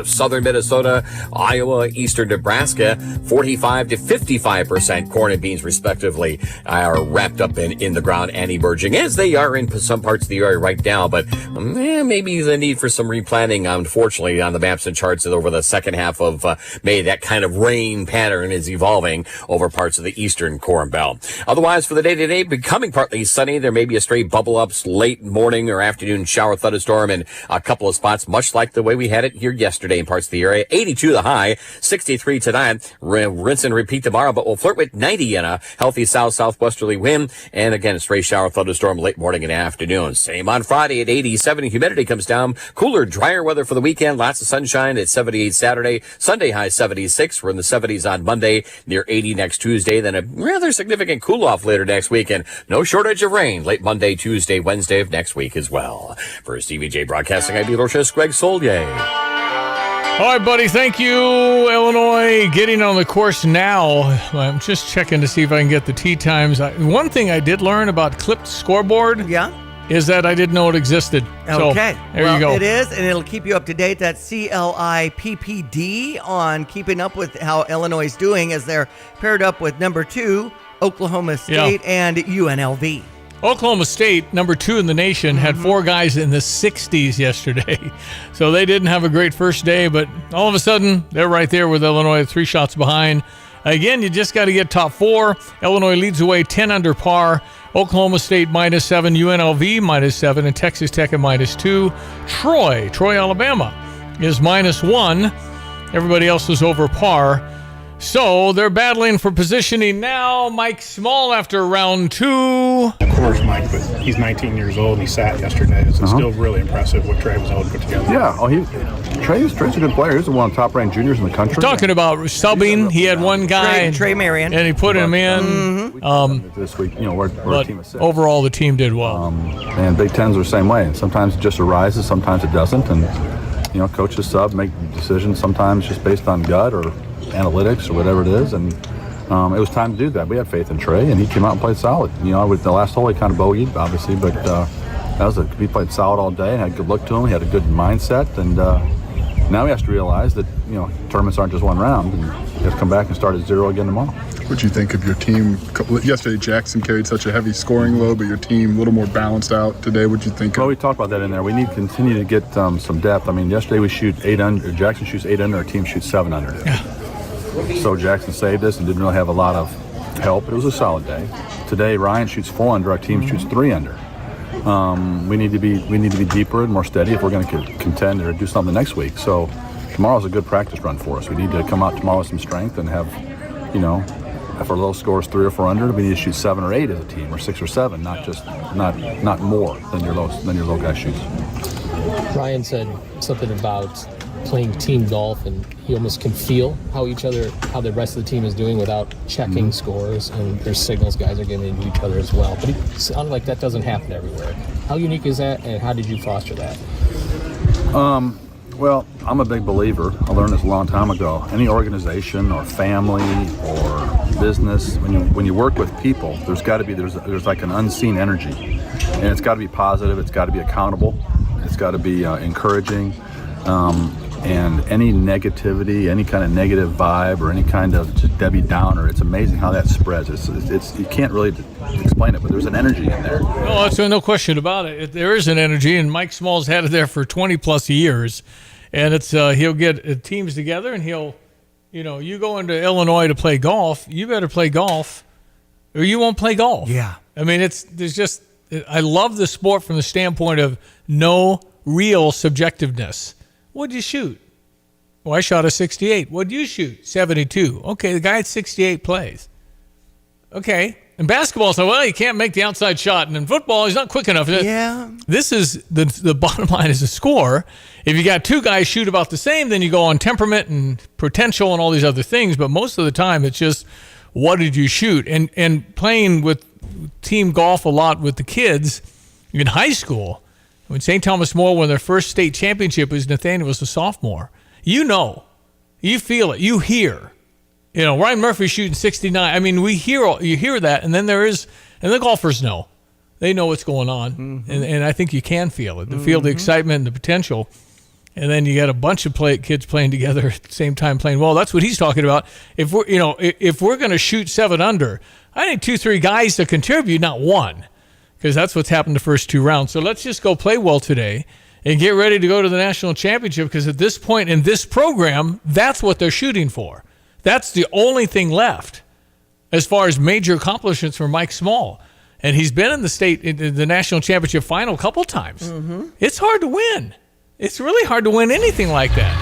southern Minnesota, Iowa, eastern Nebraska, 45 to 55% corn and beans respectively are wrapped up in the ground and emerging, as they are in some parts of the area right now. But maybe the need for some replanting, unfortunately, on the maps and charts over the second half of May. That kind of rain pattern is evolving over parts of the eastern Corn Belt. Otherwise, for the day today, becoming partly sunny. There may be a stray bubble ups late morning or afternoon shower thunderstorm in a couple of spots, much like the way we had it here yesterday in parts of the area. 82 the high, 63 tonight. Rinse and repeat tomorrow, but we'll flirt with 90 in a healthy southwesterly wind. And again, a stray shower thunderstorm late morning and afternoon. Same on Friday at 87. Humidity comes down. Cooler, drier weather for the weekend. Lots of sunshine at 78 Saturday. Sunday high 76. We're in the 70s on Monday, near 80 next Tuesday. Then a rather significant cool off later next week, and no shortage of rain late Monday, Tuesday, Wednesday of next week as well. For CVJ Broadcasting, I'm meteorologist Greg Solier. All right, buddy. Thank you, Illinois. Getting on the course now. I'm just checking to see if I can get the tee times. One thing I did learn about clipped scoreboard is that I didn't know it existed. Okay. So, there you go. It is, and it'll keep you up to date. That's CLIPPD on keeping up with how Illinois is doing as they're paired up with number 2, Oklahoma State, and UNLV. Oklahoma State, number 2 in the nation, had 4 guys in the 60s yesterday. So they didn't have a great first day, but all of a sudden, they're right there with Illinois, 3 shots behind. Again, you just got to get top 4. Illinois leads away 10 under par. Oklahoma State -7, UNLV -7, and Texas Tech at -2. Troy, Alabama is -1. Everybody else is over par. So they're battling for positioning now. Mike Small after round 2. Of course, Mike, but he's 19 years old and he sat yesterday. It's still really impressive what Trey was able to put together. Yeah, Trey's a good player. He's one of the top-ranked juniors in the country. Talking about subbing, he had one guy, Trey Marion, and he put him in. This week, we're a team of 6. Overall, the team did well. And Big Tens are the same way. And sometimes it just arises, sometimes it doesn't. And coaches sub make decisions sometimes just based on gut or analytics or whatever it is, and it was time to do that. We had faith in Trey, and he came out and played solid. With the last hole, he kind of bogeyed, obviously, but he played solid all day and had a good look to him. He had a good mindset, and now he has to realize that tournaments aren't just one round, and he has to come back and start at 0 again tomorrow. What do you think of your team? Yesterday, Jackson carried such a heavy scoring load, but your team a little more balanced out today. What do you think? Well, we talked about that in there. We need to continue to get some depth. I mean, yesterday we shoot 8 under. Jackson shoots 8 under. Our team shoots 7 under. Yeah. So Jackson saved us and didn't really have a lot of help. It was a solid day. Today, Ryan shoots 4 under. Our team shoots 3 under. We need to be deeper and more steady if we're going to contend or do something next week. So tomorrow's a good practice run for us. We need to come out tomorrow with some strength and have, if our low score is 3 or 4 under, we need to shoot 7 or 8 as a team, or 6 or 7, not more than your low guy shoots. Ryan said something about playing team golf, and he almost can feel how the rest of the team is doing without checking scores, and there's signals guys are giving to each other as well. But it sounded like that doesn't happen everywhere. How unique is that, and how did you foster that? Well, I'm a big believer. I learned this a long time ago. Any organization or family or business, when you work with people, there's like an unseen energy, and it's got to be positive. It's got to be accountable. It's got to be encouraging. And any negativity, any kind of negative vibe, or any kind of just Debbie Downer, it's amazing how that spreads. It's you can't really explain it, but there's an energy in there. No, that's no question about it. There is an energy, and Mike Small's had it there for 20 plus years, and it's he'll get teams together, and you go into Illinois to play golf, you better play golf, or you won't play golf. Yeah, I mean I love the sport from the standpoint of no real subjectiveness. What'd you shoot? Well, I shot a 68. What'd you shoot? 72. Okay, the guy at 68 plays. Okay, In basketball, it's like, well, you can't make the outside shot. And in football, he's not quick enough. Yeah. This is the bottom line is a score. If you got two guys shoot about the same, then you go on temperament and potential and all these other things. But most of the time, it's just what did you shoot? And playing with team golf a lot with the kids in high school, when St. Thomas More won their first state championship, was Nathaniel was a sophomore. You know, you feel it, you hear. You know, Ryan Murphy shooting 69. I mean, you hear that, and then and the golfers know. They know what's going on, and I think you can feel it. Feel the excitement and the potential. And then you got a bunch of kids playing together at the same time playing well. That's what he's talking about. If we're going to shoot 7 under, I think 2-3 guys to contribute, not one, because that's what's happened the first 2 rounds. So let's just go play well today and get ready to go to the national championship, because at this point in this program, that's what they're shooting for. That's the only thing left as far as major accomplishments for Mike Small. And he's been in the national championship final a couple times. It's hard to win. It's really hard to win anything like that.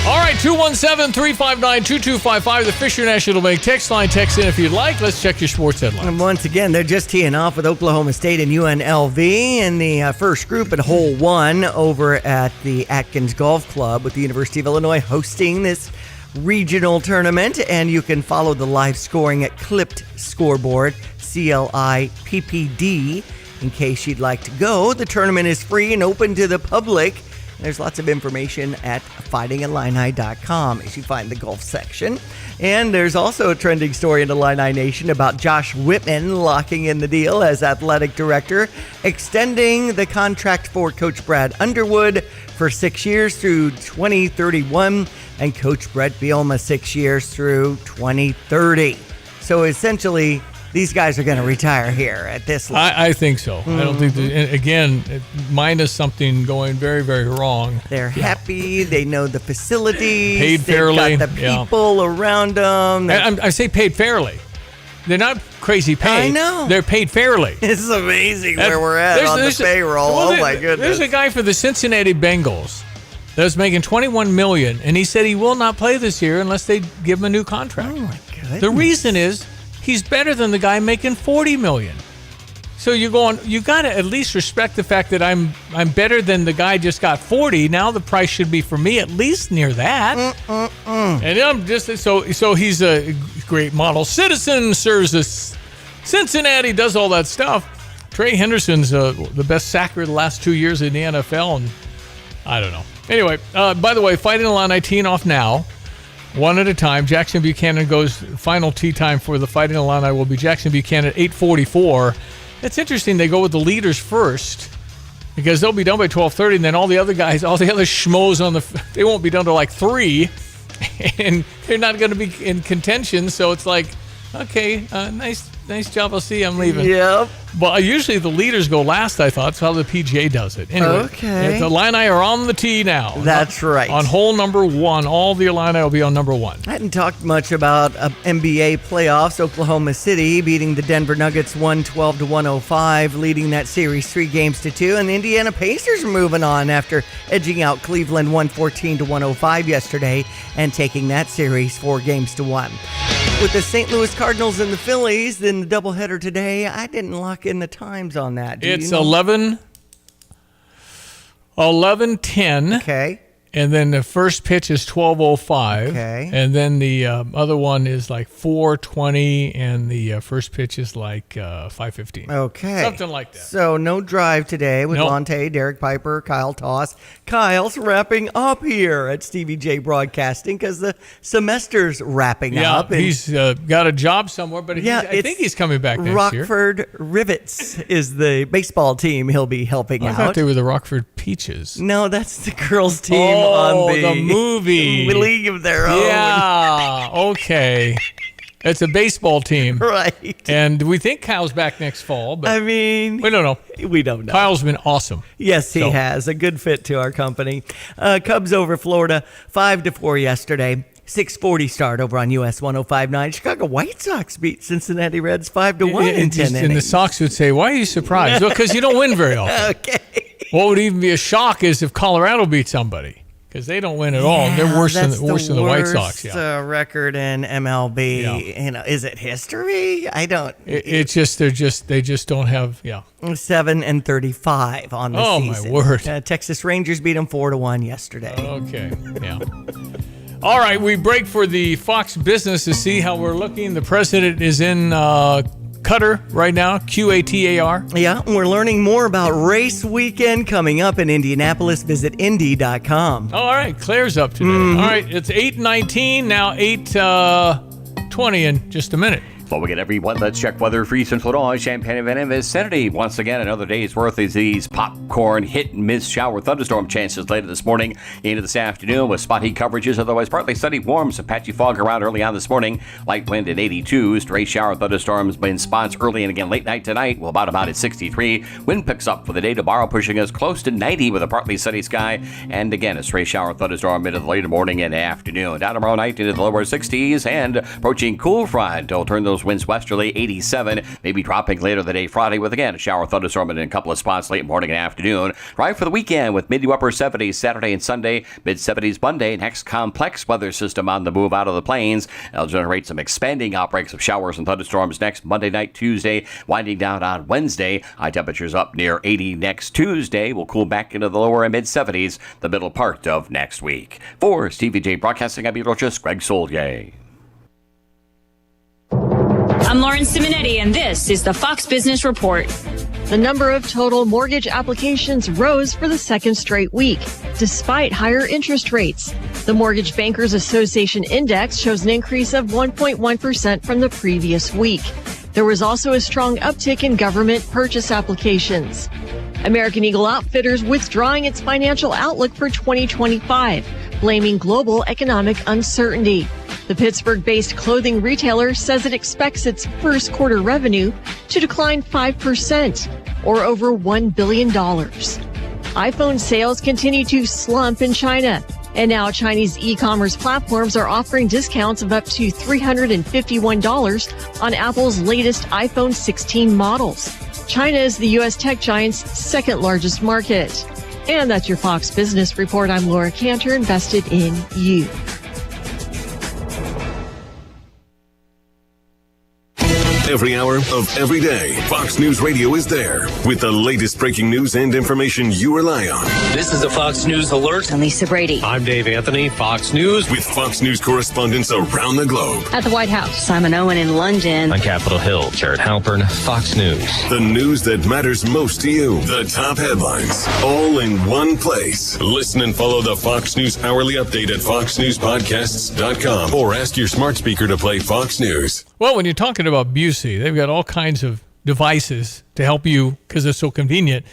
All right, 217-359-2255, the Fisher National Bank text line. Text in if you'd like. Let's check your sports headlines. And once again, they're just teeing off with Oklahoma State and UNLV in the first group at hole 1 over at the Atkins Golf Club, with the University of Illinois hosting this regional tournament. And you can follow the live scoring at Clipped Scoreboard, CLIPPD, in case you'd like to go. The tournament is free and open to the public. There's lots of information at fightingillini.com as you find the golf section. And there's also a trending story in the Illini Nation about Josh Whitman locking in the deal as athletic director, extending the contract for Coach Brad Underwood for 6 years through 2031, and Coach Brett Bielema 6 years through 2030. So essentially, these guys are going to retire here at this level. I think so. I don't think again, minus something going very, very wrong. They're happy. They know the facilities. Paid fairly. They've got the people around them. I say paid fairly. They're not crazy paid. I know. They're paid fairly. This is amazing where we're at on the payroll. Oh, my goodness. There's a guy for the Cincinnati Bengals that's making $21 million, and he said he will not play this year unless they give him a new contract. Oh, my goodness. The reason is he's better than the guy making $40 million. So you got to at least respect the fact that I'm better than the guy just got 40. Now the price should be for me at least near that. And I'm just so he's a great model citizen, serves us Cincinnati, does all that stuff. Trey Henderson's the best sacker the last 2 years in the NFL, and I don't know. Anyway, by the way, Fighting Illini teeing off now. One at a time. Jackson Buchanan goes. Final tee time for the Fighting Illini will be Jackson Buchanan at 8:44. It's interesting they go with the leaders first, because they'll be done by 12:30, and then all the other guys, all the other schmoes they won't be done till like 3, and they're not going to be in contention. So it's like, okay, nice job. I'll see you. I'm leaving. Yep. But usually the leaders go last, I thought. That's how the PGA does it. Anyway, okay. The Illini are on the tee now. That's right. On hole number 1. All the Illini will be on number 1. I hadn't talked much about NBA playoffs. Oklahoma City beating the Denver Nuggets 112-105, leading that series 3-2. And the Indiana Pacers are moving on after edging out Cleveland 114-105 yesterday and taking that series 4-1. With the St. Louis Cardinals and the Phillies, then the doubleheader today, I didn't lock in the times on that. It's 11:10. Okay. And then the first pitch is 12:05. Okay. And then the other one is like 4:20, and the first pitch is like 5:15. Okay. Something like that. So no drive today with Lonte, Derek Piper, Kyle Toss. Kyle's wrapping up here at Stevie J Broadcasting because the semester's wrapping up. Yeah, he's got a job somewhere, but I think he's coming back next year. Rockford Rivets is the baseball team he'll be helping out. I thought they were the Rockford Peaches. No, that's the girls' team on the movie. League of Their Own. Yeah, okay. It's a baseball team. Right. And we think Kyle's back next fall. But I mean, we don't know. We don't know. Kyle's been awesome. Yes, he has. A good fit to our company. Cubs over Florida, 5-4 yesterday. 6:40 start over on US 105.9. Chicago White Sox beat Cincinnati Reds 5-1 in 10 innings. And the Sox would say, why are you surprised? Well, because you don't win very often. Okay. What would even be a shock is if Colorado beat somebody. because they don't win at all. They're worse than the White Sox. Yeah, record in MLB. Yeah. You know, is it history? I don't. It's just they just don't have. Yeah, 7-35 on the season. Oh my word! Texas Rangers beat them 4-1 yesterday. Okay, yeah. All right, we break for the Fox Business to see how we're looking. The president is in Qatar right now, Qatar. Yeah, we're learning more about race weekend coming up in Indianapolis. Visit Indy.com. All right, Claire's up today. All right, it's 8:19, now 8:20 in just a minute. Before we get everyone, let's check weather for Central Illinois, Champaign-Urbana this Saturday. Once again, another day's worth of these popcorn hit-and-miss shower thunderstorm chances later this morning into this afternoon with spotty coverages. Otherwise, partly sunny, warm, some patchy fog around early on this morning. Light wind at 82. Stray shower thunderstorms in spots early and again late night tonight. We'll bottom out at 63. Wind picks up for the day tomorrow, pushing us close to 90 with a partly sunny sky. And again, a stray shower thunderstorm into the later morning and afternoon. Down tomorrow night into the lower 60s and approaching cool front. It'll turn those winds westerly, 87, maybe dropping later the day Friday with, again, a shower thunderstorm in a couple of spots late morning and afternoon. Right for the weekend with mid to upper 70s Saturday and Sunday, mid-70s Monday. Next complex weather system on the move out of the plains. It'll generate some expanding outbreaks of showers and thunderstorms next Monday night, Tuesday, winding down on Wednesday. High temperatures up near 80 next Tuesday. We'll cool back into the lower and mid-70s the middle part of next week. For Stevie J Broadcasting, I'm meteorologist Greg Solier. I'm Lauren Simonetti, and this is the Fox Business Report. The number of total mortgage applications rose for the second straight week, despite higher interest rates. The Mortgage Bankers Association Index shows an increase of 1.1% from the previous week. There was also a strong uptick in government purchase applications. American Eagle Outfitters withdrawing its financial outlook for 2025, blaming global economic uncertainty. The Pittsburgh-based clothing retailer says it expects its first quarter revenue to decline 5%, or over $1 billion. iPhone sales continue to slump in China, and now Chinese e-commerce platforms are offering discounts of up to $351 on Apple's latest iPhone 16 models. China is the U.S. tech giant's second largest market. And that's your Fox Business Report. I'm Laura Cantor, invested in you. Every hour of every day, Fox News Radio is there with the latest breaking news and information you rely on. This is a Fox News Alert. I'm Lisa Brady. I'm Dave Anthony, Fox News. With Fox News correspondents around the globe. At the White House, Simon Owen in London. On Capitol Hill, Jared Halpern, Fox News. The news that matters most to you. The top headlines, all in one place. Listen and follow the Fox News Hourly Update at foxnewspodcasts.com or ask your smart speaker to play Fox News. Well, when you're talking about Busey, they've got all kinds of devices to help you because it's so convenient.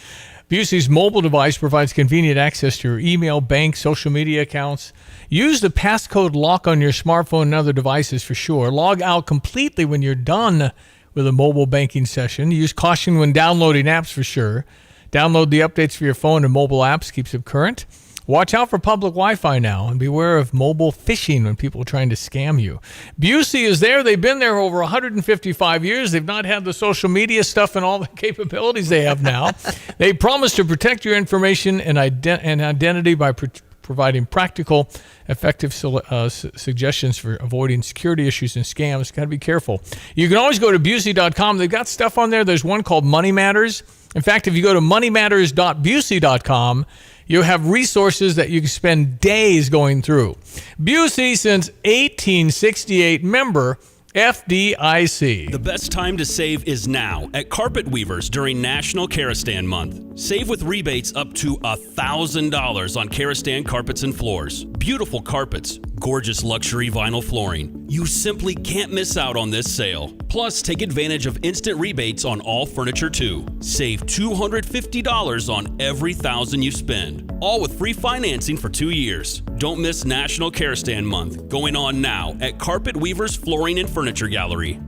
Busey's mobile device provides convenient access to your email, bank, social media accounts. Use the passcode lock on your smartphone and other devices for sure. Log out completely when you're done with a mobile banking session. Use caution when downloading apps for sure. Download the updates for your phone and mobile apps, keeps them current. Watch out for public Wi-Fi now and beware of mobile phishing when people are trying to scam you. Busey is there. They've been there over 155 years. They've not had the social media stuff and all the capabilities they have now. They promise to protect your information and identity by providing practical, effective suggestions for avoiding security issues and scams. Got to be careful. You can always go to Busey.com. They've got stuff on there. There's one called Money Matters. In fact, if you go to moneymatters.busey.com, you'll have resources that you can spend days going through. Busey since 1868, member FDIC. The best time to save is now at Carpet Weavers during National Karastan Month. Save with rebates up to $1,000 on Karastan carpets and floors. Beautiful carpets, gorgeous luxury vinyl flooring. You simply can't miss out on this sale. Plus, take advantage of instant rebates on all furniture too. Save $250 on every $1,000 you spend. All with free financing for 2 years. Don't miss National Karastan Month, going on now at Carpet Weavers Flooring and Furniture Gallery.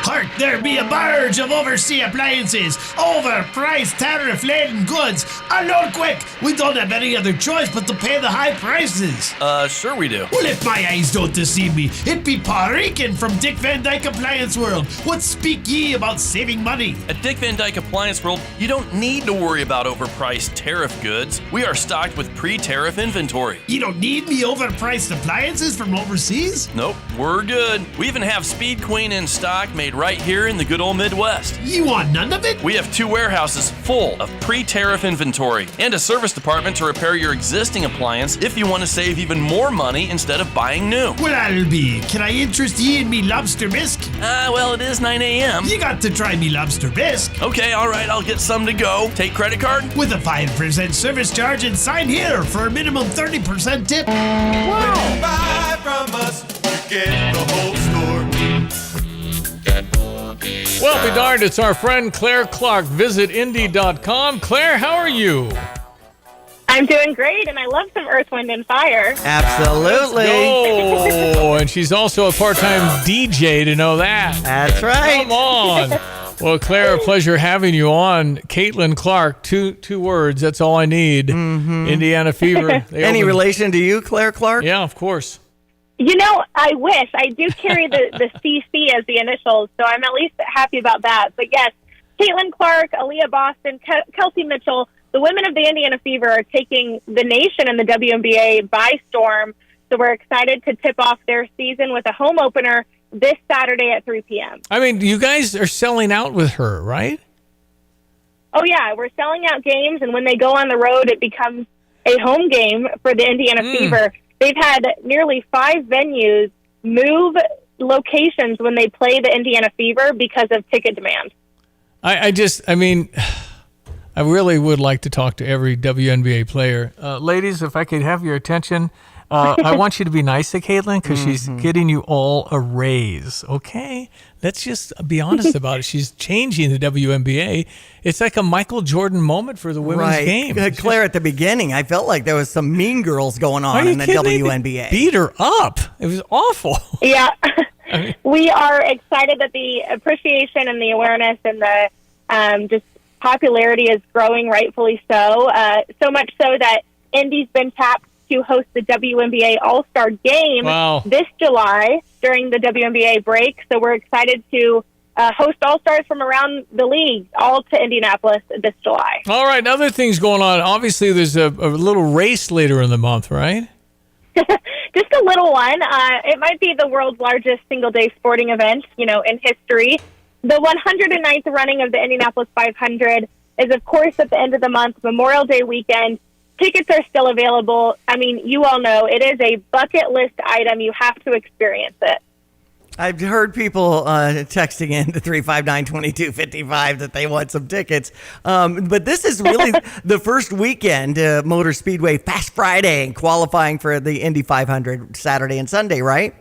Hark, there be a barge of overseas appliances, overpriced tariff-laden goods. Unload quick! We don't have any other choice but to pay the high prices. Sure we do. Well, if my eyes don't deceive me, it be Paul Rican from Dick Van Dyke Appliance World. What speak ye about saving money? At Dick Van Dyke Appliance World, you don't need to worry about overpriced tariff goods. We are stocked with pre-tariff inventory. You don't need me overpriced appliances from overseas? Nope, we're good. We even have Speed Queen in stock made right here in the good old Midwest. You want none of it? We have 2 warehouses full of pre-tariff inventory and a service department to repair your existing appliance if you want to save even more money instead of buying new. Well, I'll be. Can I interest ye in me lobster bisque? Well, it is 9 a.m. You got to try me lobster bisque. Okay, all right, I'll get some to go. Take credit card? With a 5% service charge and sign here for a minimum 30% tip. Wow. When you buy from us, you get the whole store. Well, be darned, it's our friend Claire Clark. Visit Indy.com. Claire, how are you? I'm doing great, and I love some Earth, Wind, and Fire. Absolutely. Oh, and she's also a part-time DJ to know that. That's right. Come on. Well, Claire, a pleasure having you on. Caitlin Clark, two words. That's all I need. Mm-hmm. Indiana Fever. Any relation to you, Claire Clark? Yeah, of course. You know, I wish. I do carry the CC as the initials, so I'm at least happy about that. But yes, Caitlin Clark, Aaliyah Boston, Kelsey Mitchell, the women of the Indiana Fever are taking the nation and the WNBA by storm. So we're excited to tip off their season with a home opener this Saturday at 3 p.m. I mean, you guys are selling out with her, right? Oh, yeah. We're selling out games, and when they go on the road, it becomes a home game for the Indiana Fever. They've had nearly 5 venues move locations when they play the Indiana Fever because of ticket demand. I really would like to talk to every WNBA player. Ladies, if I could have your attention, I want you to be nice to Caitlin because she's getting you all a raise, okay? Let's just be honest about it. She's changing the WNBA. It's like a Michael Jordan moment for the women's game. Claire, at the beginning, I felt like there was some mean girls going on in the WNBA. Beat her up. It was awful. Yeah. We are excited that the appreciation and the awareness and the just popularity is growing, rightfully so. So much so that Indy's been tapped to host the WNBA All-Star Game this July during the WNBA break. So we're excited to host All-Stars from around the league, all to Indianapolis this July. All right, other things going on. Obviously, there's a little race later in the month, right? Just a little one. It might be the world's largest single-day sporting event, in history. The 109th running of the Indianapolis 500 is, of course, at the end of the month, Memorial Day weekend. Tickets are still available. I mean, you all know it is a bucket list item. You have to experience it. I've heard people texting in to 359-2255 that they want some tickets. But this is really the first weekend, Motor Speedway Fast Friday, qualifying for the Indy 500 Saturday and Sunday, right?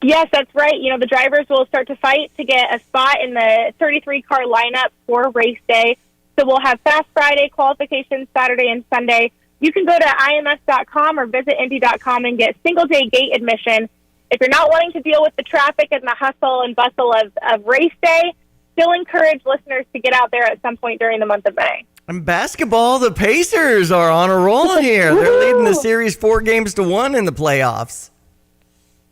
Yes, that's right. The drivers will start to fight to get a spot in the 33-car lineup for race day. So we'll have Fast Friday qualifications Saturday and Sunday. You can go to ims.com or visit indy.com and get single-day gate admission. If you're not wanting to deal with the traffic and the hustle and bustle of race day, still encourage listeners to get out there at some point during the month of May. And basketball, the Pacers are on a roll here. They're leading the series 4-1 in the playoffs.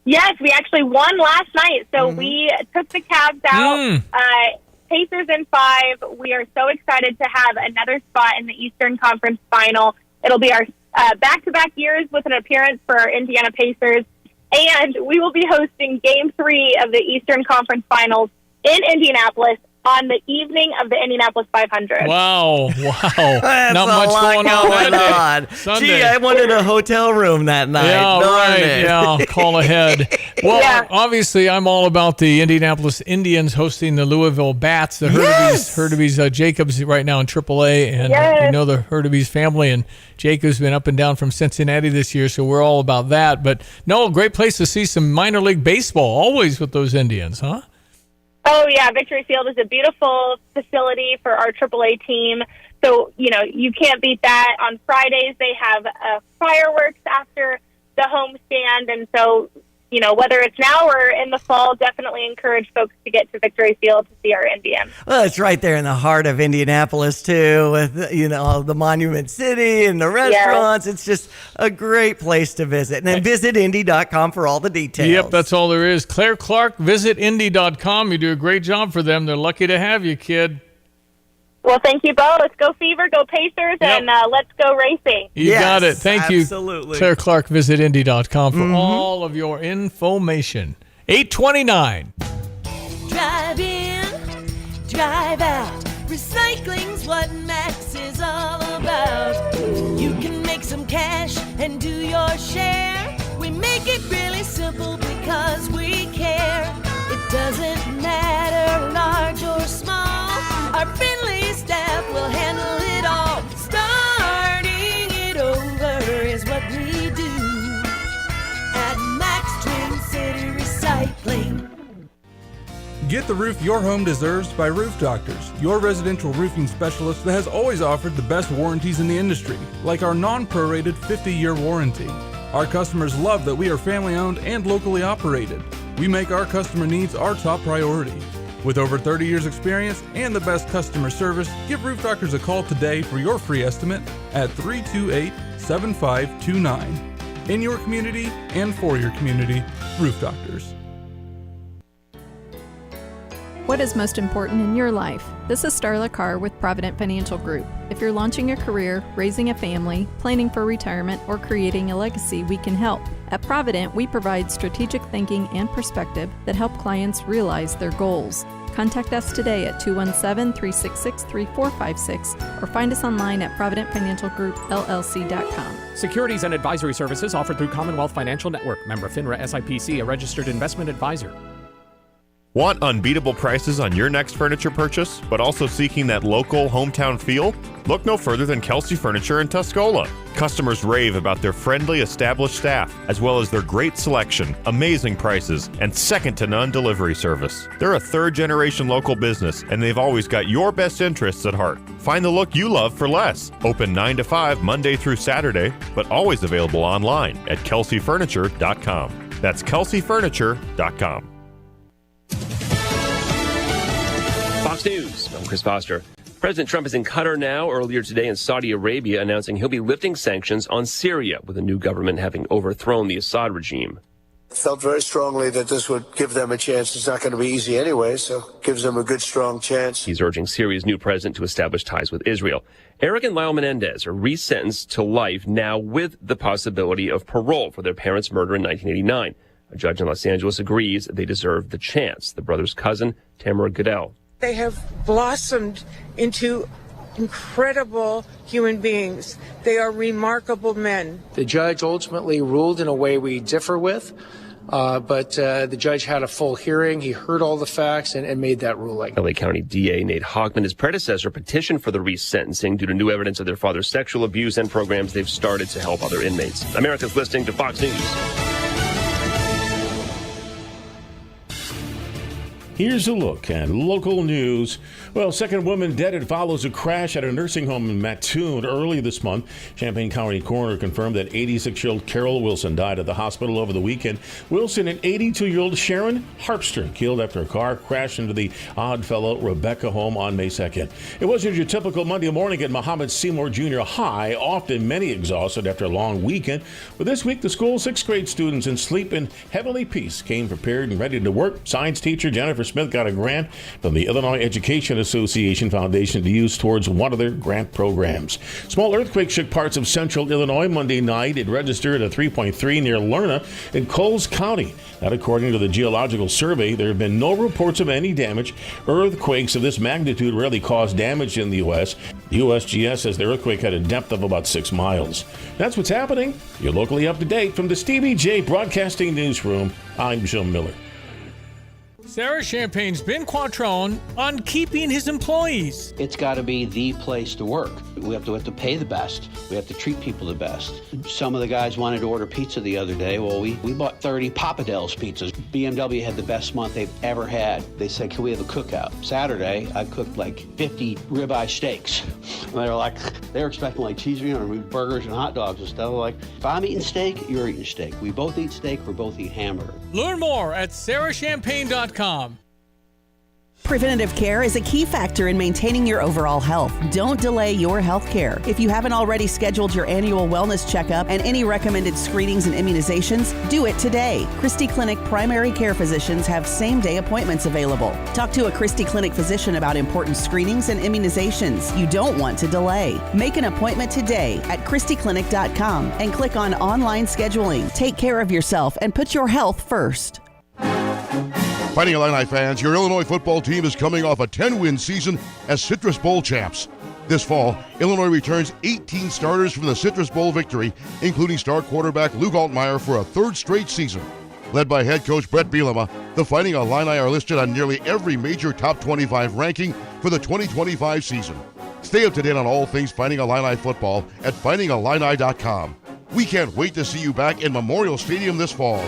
Yes, we actually won last night, so we took the Cavs out. Pacers in 5. We are so excited to have another spot in the Eastern Conference Final. It'll be our back-to-back years with an appearance for our Indiana Pacers, and we will be hosting Game 3 of the Eastern Conference Finals in Indianapolis on the evening of the Indianapolis 500. Wow. That's Not much going on that day. Sunday. Gee, I wanted a hotel room that night. Yeah, Darn right. it. Yeah, call ahead. Well, obviously, I'm all about the Indianapolis Indians hosting the Louisville Bats. The Hurtubise Jacobs right now in AAA, and you know the Hurtubise family, and Jacobs been up and down from Cincinnati this year, so we're all about that. But no, great place to see some minor league baseball, always with those Indians, huh? Oh, yeah. Victory Field is a beautiful facility for our AAA team. So, you can't beat that. On Fridays, they have fireworks after the home stand. And so, whether it's now or in the fall, definitely encourage folks to get to Victory Field to see our NBM. Well, it's right there in the heart of Indianapolis, too, with, the Monument City and the restaurants. It's just a great place to visit. And then visit Indy.com for all the details. Yep, that's all there is. Claire Clark, visit Indy.com. You do a great job for them. They're lucky to have you, kid. Well, thank you both. Go Fever, go Pacers, and let's go racing. You got it. Thank you, absolutely. Claire Clark. Visit Indy.com for all of your information. 8:29. Drive in, drive out. Recycling's what Max is all about. You can make some cash and do your share. We make it really simple because we care. It doesn't matter large or small. Our friendly staff will handle it all. Starting it over is what we do at Max Twin City Recycling. Get the roof your home deserves by Roof Doctors, your residential roofing specialist that has always offered the best warranties in the industry, like our non-prorated 50-year warranty. Our customers love that we are family-owned and locally operated. We make our customer needs our top priority. With over 30 years experience and the best customer service, give Roof Doctors a call today for your free estimate at 328-7529. In your community and for your community, Roof Doctors. What is most important in your life? This is Starla Carr with Provident Financial Group. If you're launching a career, raising a family, planning for retirement, or creating a legacy, we can help. At Provident, we provide strategic thinking and perspective that help clients realize their goals. Contact us today at 217-366-3456 or find us online at providentfinancialgroupllc.com. Securities and advisory services offered through Commonwealth Financial Network. Member FINRA SIPC, a registered investment advisor. Want unbeatable prices on your next furniture purchase, but also seeking that local hometown feel? Look no further than Kelsey Furniture in Tuscola. Customers rave about their friendly, established staff, as well as their great selection, amazing prices, and second-to-none delivery service. They're a third-generation local business, and they've always got your best interests at heart. Find the look you love for less. Open 9 to 5 Monday through Saturday, but always available online at kelseyfurniture.com. That's kelseyfurniture.com. Fox News, I'm Chris Foster. President Trump is in Qatar now, earlier today in Saudi Arabia, announcing he'll be lifting sanctions on Syria, with a new government having overthrown the Assad regime. Felt very strongly that this would give them a chance. It's not going to be easy anyway, so gives them a good, strong chance. He's urging Syria's new president to establish ties with Israel. Eric and Lyle Menendez are resentenced to life now with the possibility of parole for their parents' murder in 1989. A judge in Los Angeles agrees they deserve the chance. The brother's cousin, Tamara Goodell. They have blossomed into incredible human beings. They are remarkable men. The judge ultimately ruled in a way we differ with, but the judge had a full hearing. He heard all the facts and made that ruling. LA County DA Nate Hochman, his predecessor, petitioned for the resentencing due to new evidence of their father's sexual abuse and programs they've started to help other inmates. America's listening to Fox News. Here's a look at local news. Well, second woman dead follows a crash at a nursing home in Mattoon early this month. Champaign County coroner confirmed that 86-year-old Carol Wilson died at the hospital over the weekend. Wilson and 82-year-old Sharon Harpster killed after a car crashed into the Oddfellow Rebecca home on May 2nd. It wasn't your typical Monday morning at Muhammad Seymour Junior High, often many exhausted after a long weekend. But this week, the school's sixth grade students in sleep in heavenly peace came prepared and ready to work. Science teacher Jennifer Smith got a grant from the Illinois Education Association Foundation to use towards one of their grant programs. Small earthquake shook parts of central Illinois Monday night. It registered at 3.3 near Lerna in Coles County. That, according to the Geological Survey, there have been no reports of any damage. Earthquakes of this magnitude rarely cause damage in the U.S. The USGS says the earthquake had a depth of about 6 miles. That's what's happening. You're locally up to date from the Stevie J Broadcasting Newsroom. I'm Jim Miller. Sarah Champagne's been Quattrone on keeping his employees. It's got to be the place to work. We have to pay the best. We have to treat people the best. Some of the guys wanted to order pizza the other day. Well, we bought 30 Papa Del's pizzas. BMW had the best month they've ever had. They said, can we have a cookout? Saturday, I cooked like 50 ribeye steaks. And they were expecting like cheeseburgers, burgers and hot dogs and stuff. Like, if I'm eating steak, you're eating steak. We both eat steak, we both eat hamburger. Learn more at sarahchampagne.com. Preventative care is a key factor in maintaining your overall health. Don't delay your health care. If you haven't already scheduled your annual wellness checkup and any recommended screenings and immunizations, do it today. Christie Clinic primary care physicians have same-day appointments available. Talk to a Christie Clinic physician about important screenings and immunizations. You don't want to delay. Make an appointment today at ChristieClinic.com and click on online scheduling. Take care of yourself and put your health first. Fighting Illini fans, your Illinois football team is coming off a 10-win season as Citrus Bowl champs. This fall, Illinois returns 18 starters from the Citrus Bowl victory, including star quarterback Luke Altmaier for a third straight season. Led by head coach Brett Bielema, the Fighting Illini are listed on nearly every major top 25 ranking for the 2025 season. Stay up to date on all things Fighting Illini football at fightingillini.com. We can't wait to see you back in Memorial Stadium this fall.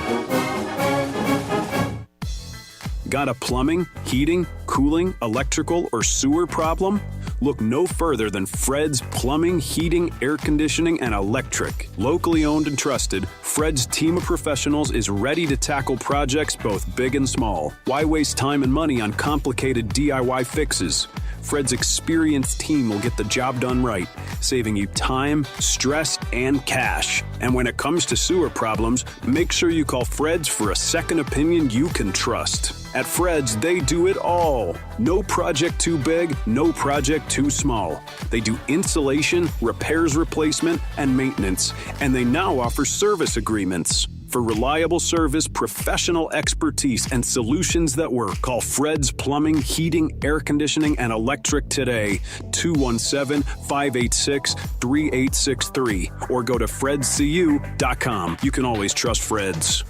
Got a plumbing, heating, cooling, electrical, or sewer problem? Look no further than Fred's Plumbing, Heating, Air Conditioning, and Electric. Locally owned and trusted, Fred's team of professionals is ready to tackle projects both big and small. Why waste time and money on complicated DIY fixes? Fred's experienced team will get the job done right, saving you time, stress, and cash. And when it comes to sewer problems, make sure you call Fred's for a second opinion you can trust. At Fred's, they do it all. No project too big, no project too small. They do insulation, repairs, replacement, and maintenance. And they now offer service agreements. For reliable service, professional expertise, and solutions that work, call Fred's Plumbing, Heating, Air Conditioning, and Electric today. 217-586-3863. Or go to fredscu.com. You can always trust Fred's.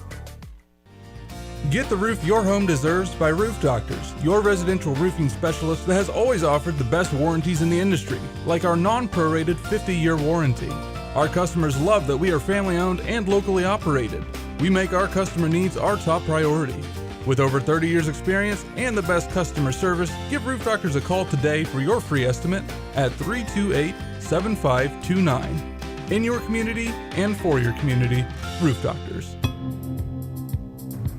Get the roof your home deserves by Roof Doctors, your residential roofing specialist that has always offered the best warranties in the industry, like our non-prorated 50-year warranty. Our customers love that we are family-owned and locally operated. We make our customer needs our top priority. With over 30 years experience and the best customer service, give Roof Doctors a call today for your free estimate at 328-7529. In your community and for your community, Roof Doctors.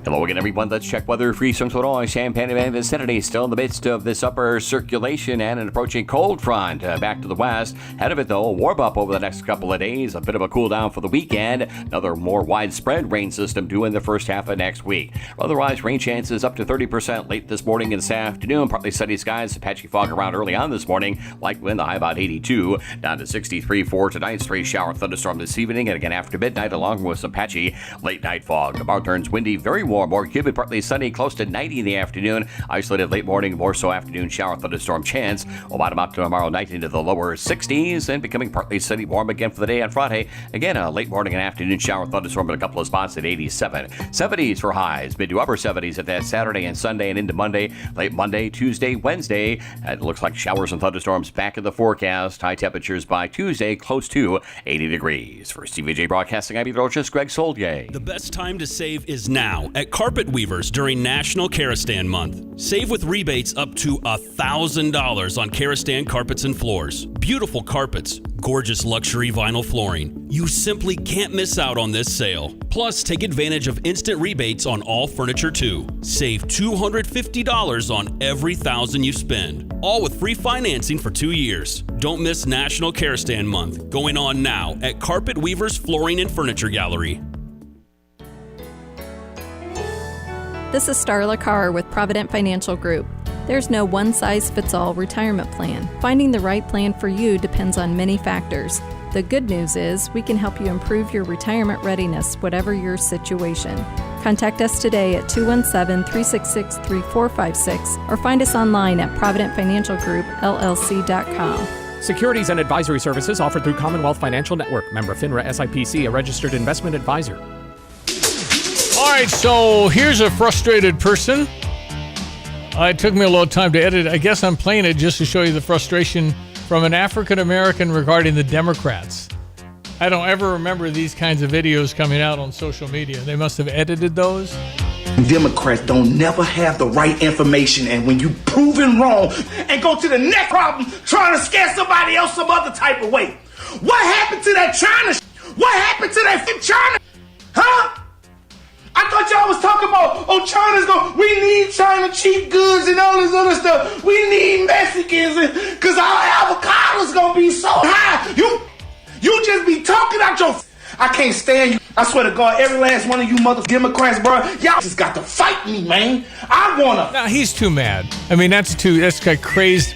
Hello again, everyone. Let's check weather for Eastern Illinois, Champaign and vicinity. Still in the midst of this upper circulation and an approaching cold front back to the west. Ahead of it, though, warm up over the next couple of days. A bit of a cool down for the weekend. Another more widespread rain system due in the first half of next week. Otherwise, rain chances up to 30% late this morning and this afternoon. Partly sunny skies, patchy fog around early on this morning. Light wind, the high about 82. Down to 63 for tonight. Stray shower thunderstorm this evening. And again after midnight, along with some patchy late night fog. Tomorrow turns windy, very warm. More humid, partly sunny, close to 90 in the afternoon. Isolated late morning, more so afternoon shower thunderstorm chance. We'll bottom out tomorrow night into the lower 60s and becoming partly sunny, warm again for the day on Friday. Again, a late morning and afternoon shower thunderstorm in a couple of spots at 87. 70s for highs, mid to upper 70s at that Saturday and Sunday and into Monday. Late Monday, Tuesday, Wednesday. It looks like showers and thunderstorms back in the forecast. High temperatures by Tuesday, close to 80 degrees. For CVJ Broadcasting, I'm Meteorologist Greg Soldier. The best time to save is now at Carpet Weavers during National Karastan Month. Save with rebates up to $1,000 on Karastan carpets and floors. Beautiful carpets, gorgeous luxury vinyl flooring. You simply can't miss out on this sale. Plus, take advantage of instant rebates on all furniture too. Save $250 on every $1,000 you spend. All with free financing for 2 years. Don't miss National Karastan Month, going on now at Carpet Weavers Flooring and Furniture Gallery. This is Starla Carr with Provident Financial Group. There's no one-size-fits-all retirement plan. Finding the right plan for you depends on many factors. The good news is we can help you improve your retirement readiness, whatever your situation. Contact us today at 217-366-3456 or find us online at providentfinancialgroupllc.com. Securities and advisory services offered through Commonwealth Financial Network. Member FINRA SIPC, a registered investment advisor. All right, so here's a frustrated person It took me a little time to edit. I guess I'm playing it just to show you the frustration from an African American regarding the Democrats. I don't ever remember these kinds of videos coming out on social media. They must have edited those. Democrats don't never have the right information, and when you proven wrong and go to the next problem trying to scare somebody else some other type of way. What happened to that China? What happened to that China? Huh? I thought y'all was talking about, we need China cheap goods and all this other stuff. We need Mexicans because our avocados gonna be so high. You just be talking out your... I can't stand you. I swear to God, every last one of you mother Democrats, bro, y'all just got to fight me, man. I wanna... No, he's too mad. I mean, that's like crazed.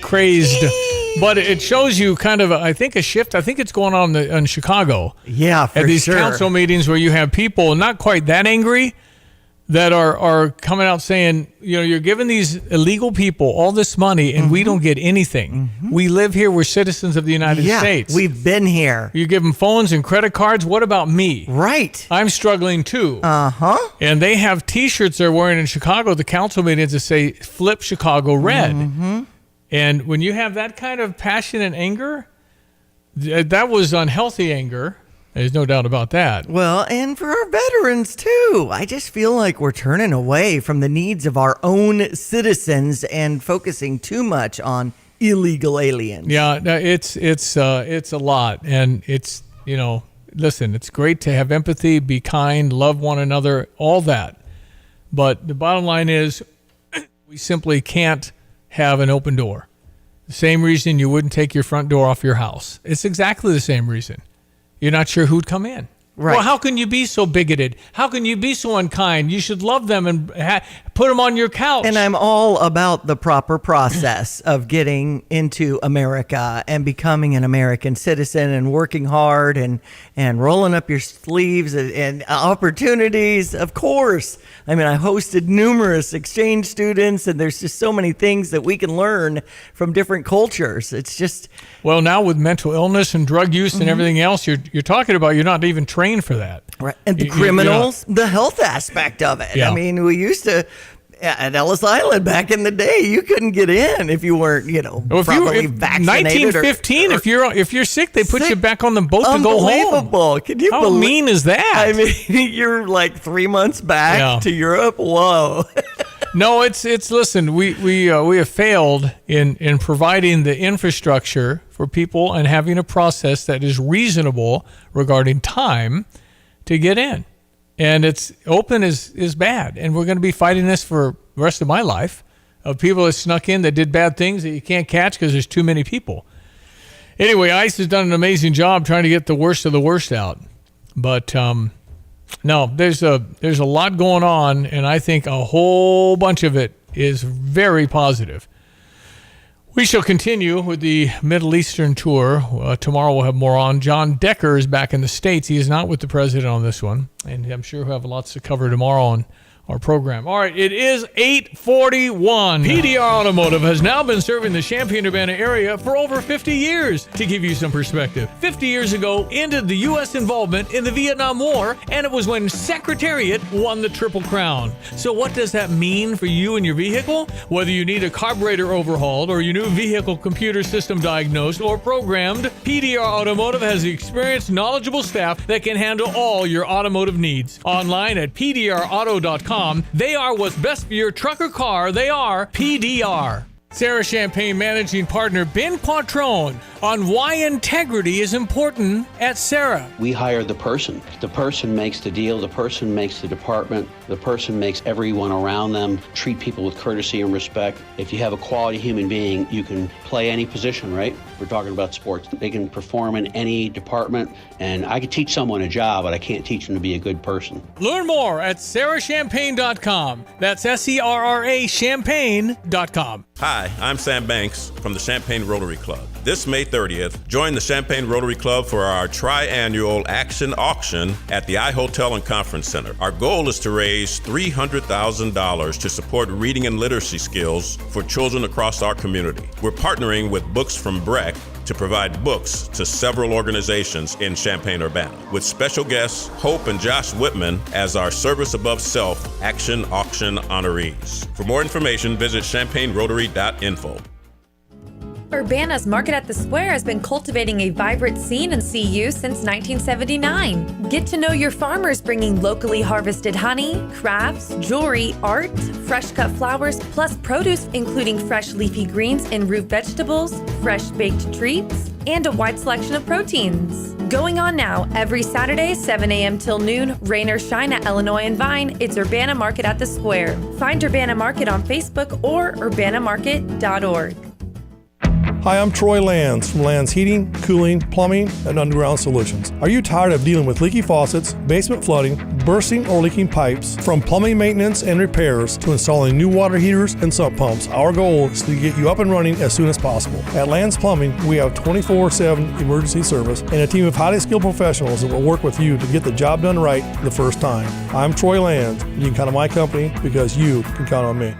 But it shows you kind of, I think, a shift. I think it's going on in Chicago. Yeah, for sure. At these sure. council meetings where you have people not quite that angry that are coming out saying, you're giving these illegal people all this money and we don't get anything. We live here. We're citizens of the United States. We've been here. You give them phones and credit cards. What about me? Right. I'm struggling too. Uh-huh. And they have T-shirts they're wearing in Chicago, the council meetings, that say, Flip Chicago Red. Mm-hmm. And when you have that kind of passion and anger, that was unhealthy anger. There's no doubt about that. Well, and for our veterans, too. I just feel like we're turning away from the needs of our own citizens and focusing too much on illegal aliens. Yeah, it's a lot. And it's, listen, it's great to have empathy, be kind, love one another, all that. But the bottom line is we simply can't have an open door. The same reason you wouldn't take your front door off your house. It's exactly the same reason. You're not sure who'd come in. Right. Well, how can you be so bigoted? How can you be so unkind? You should love them and put them on your couch. And I'm all about the proper process of getting into America and becoming an American citizen and working hard and rolling up your sleeves and opportunities, of course. I mean, I hosted numerous exchange students, and there's just so many things that we can learn from different cultures. It's just... Well, now with mental illness and drug use and everything else, you're talking about, you're not even trained for that. Right. And the criminals, the health aspect of it. Yeah. I mean, we used to... At Ellis Island back in the day, you couldn't get in if you weren't, properly vaccinated. 1915, if you're sick, they put you back on the boat to go home. Unbelievable. Can you How mean is that? I mean, you're like 3 months back to Europe. Whoa. No, it's listen, we have failed in providing the infrastructure for people and having a process that is reasonable regarding time to get in. And it's open is bad. And we're going to be fighting this for the rest of my life, of people that snuck in that did bad things that you can't catch because there's too many people. Anyway, ICE has done an amazing job trying to get the worst of the worst out. But no, there's a lot going on, and I think a whole bunch of it is very positive. We shall continue with the Middle Eastern tour. Tomorrow we'll have more on. John Decker is back in the States. He is not with the president on this one, and I'm sure we'll have lots to cover tomorrow on our program. All right, it is 8:41. PDR Automotive has now been serving the Champaign-Urbana area for over 50 years. To give you some perspective, 50 years ago ended the U.S. involvement in the Vietnam War, and it was when Secretariat won the Triple Crown. So what does that mean for you and your vehicle? Whether you need a carburetor overhauled or your new vehicle computer system diagnosed or programmed, PDR Automotive has the experienced, knowledgeable staff that can handle all your automotive needs. Online at pdrauto.com. They are what's best for your truck or car. They are PDR. Sarah Champagne Managing Partner Ben Quattrone on why integrity is important at Sarah. We hire the person. The person makes the deal. The person makes the department. The person makes everyone around them treat people with courtesy and respect. If you have a quality human being, you can play any position, right? We're talking about sports. They can perform in any department, and I could teach someone a job, but I can't teach them to be a good person. Learn more at sarahchampagne.com. That's SERRA champagne.com. Hi, I'm Sam Banks from the Champaign Rotary Club. This May 30th, join the Champaign Rotary Club for our tri-annual Action Auction at the iHotel and Conference Center. Our goal is to raise $300,000 to support reading and literacy skills for children across our community. We're partnering with Books from Breck to provide books to several organizations in Champaign-Urbana, with special guests Hope and Josh Whitman as our Service Above Self Action Auction honorees. For more information, visit champaignrotary.info. Urbana's Market at the Square has been cultivating a vibrant scene in CU since 1979. Get to know your farmers bringing locally harvested honey, crafts, jewelry, art, fresh cut flowers, plus produce including fresh leafy greens and root vegetables, fresh baked treats, and a wide selection of proteins. Going on now, every Saturday, 7 a.m. till noon, rain or shine at Illinois and Vine, it's Urbana Market at the Square. Find Urbana Market on Facebook or urbanamarket.org. Hi, I'm Troy Lands from Lands Heating, Cooling, Plumbing, and Underground Solutions. Are you tired of dealing with leaky faucets, basement flooding, bursting or leaking pipes? From plumbing maintenance and repairs to installing new water heaters and sump pumps, our goal is to get you up and running as soon as possible. At Lands Plumbing, we have 24/7 emergency service and a team of highly skilled professionals that will work with you to get the job done right the first time. I'm Troy Lands, and you can count on my company because you can count on me.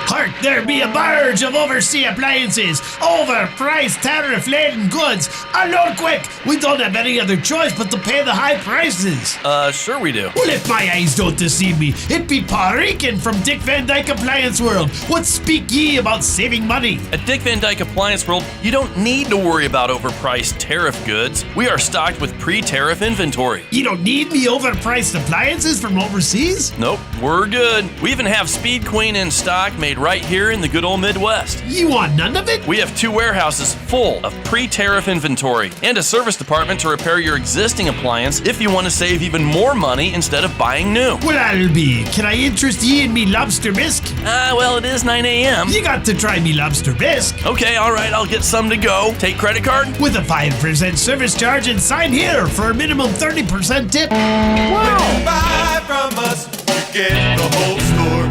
Hark, there be a barge of overseas appliances, overpriced tariff-laden goods. Unload quick! We don't have any other choice but to pay the high prices. Sure we do. Well, if my eyes don't deceive me, it be Paul Rican from Dick Van Dyke Appliance World. What speak ye about saving money? At Dick Van Dyke Appliance World, you don't need to worry about overpriced tariff goods. We are stocked with pre-tariff inventory. You don't need me overpriced appliances from overseas? Nope, we're good. We even have Speed Queen in stock made right here in the good old Midwest. You want none of it? We have 2 warehouses full of pre-tariff inventory and a service department to repair your existing appliance if you want to save even more money instead of buying new. Well, I'll be. Can I interest ye in me lobster bisque? Well, it is 9 a.m. You got to try me lobster bisque. Okay, all right, I'll get some to go. Take credit card? With a 5% service charge and sign here for a minimum 30% tip. Wow. When you buy from us, you get the whole store.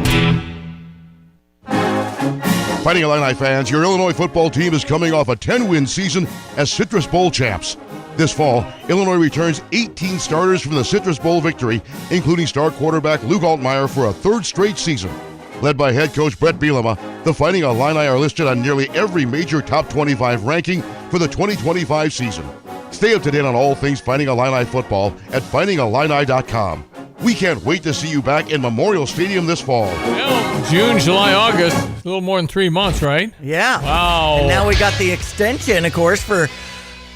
Fighting Illini fans, your Illinois football team is coming off a 10-win season as Citrus Bowl champs. This fall, Illinois returns 18 starters from the Citrus Bowl victory, including star quarterback Luke Altmaier for a 3rd straight season. Led by head coach Brett Bielema, the Fighting Illini are listed on nearly every major top 25 ranking for the 2025 season. Stay up to date on all things Fighting Illini football at fightingillini.com. We can't wait to see you back in Memorial Stadium this fall. June, July, August. A little more than 3 months, right? Yeah. Wow. And now we got the extension, of course, for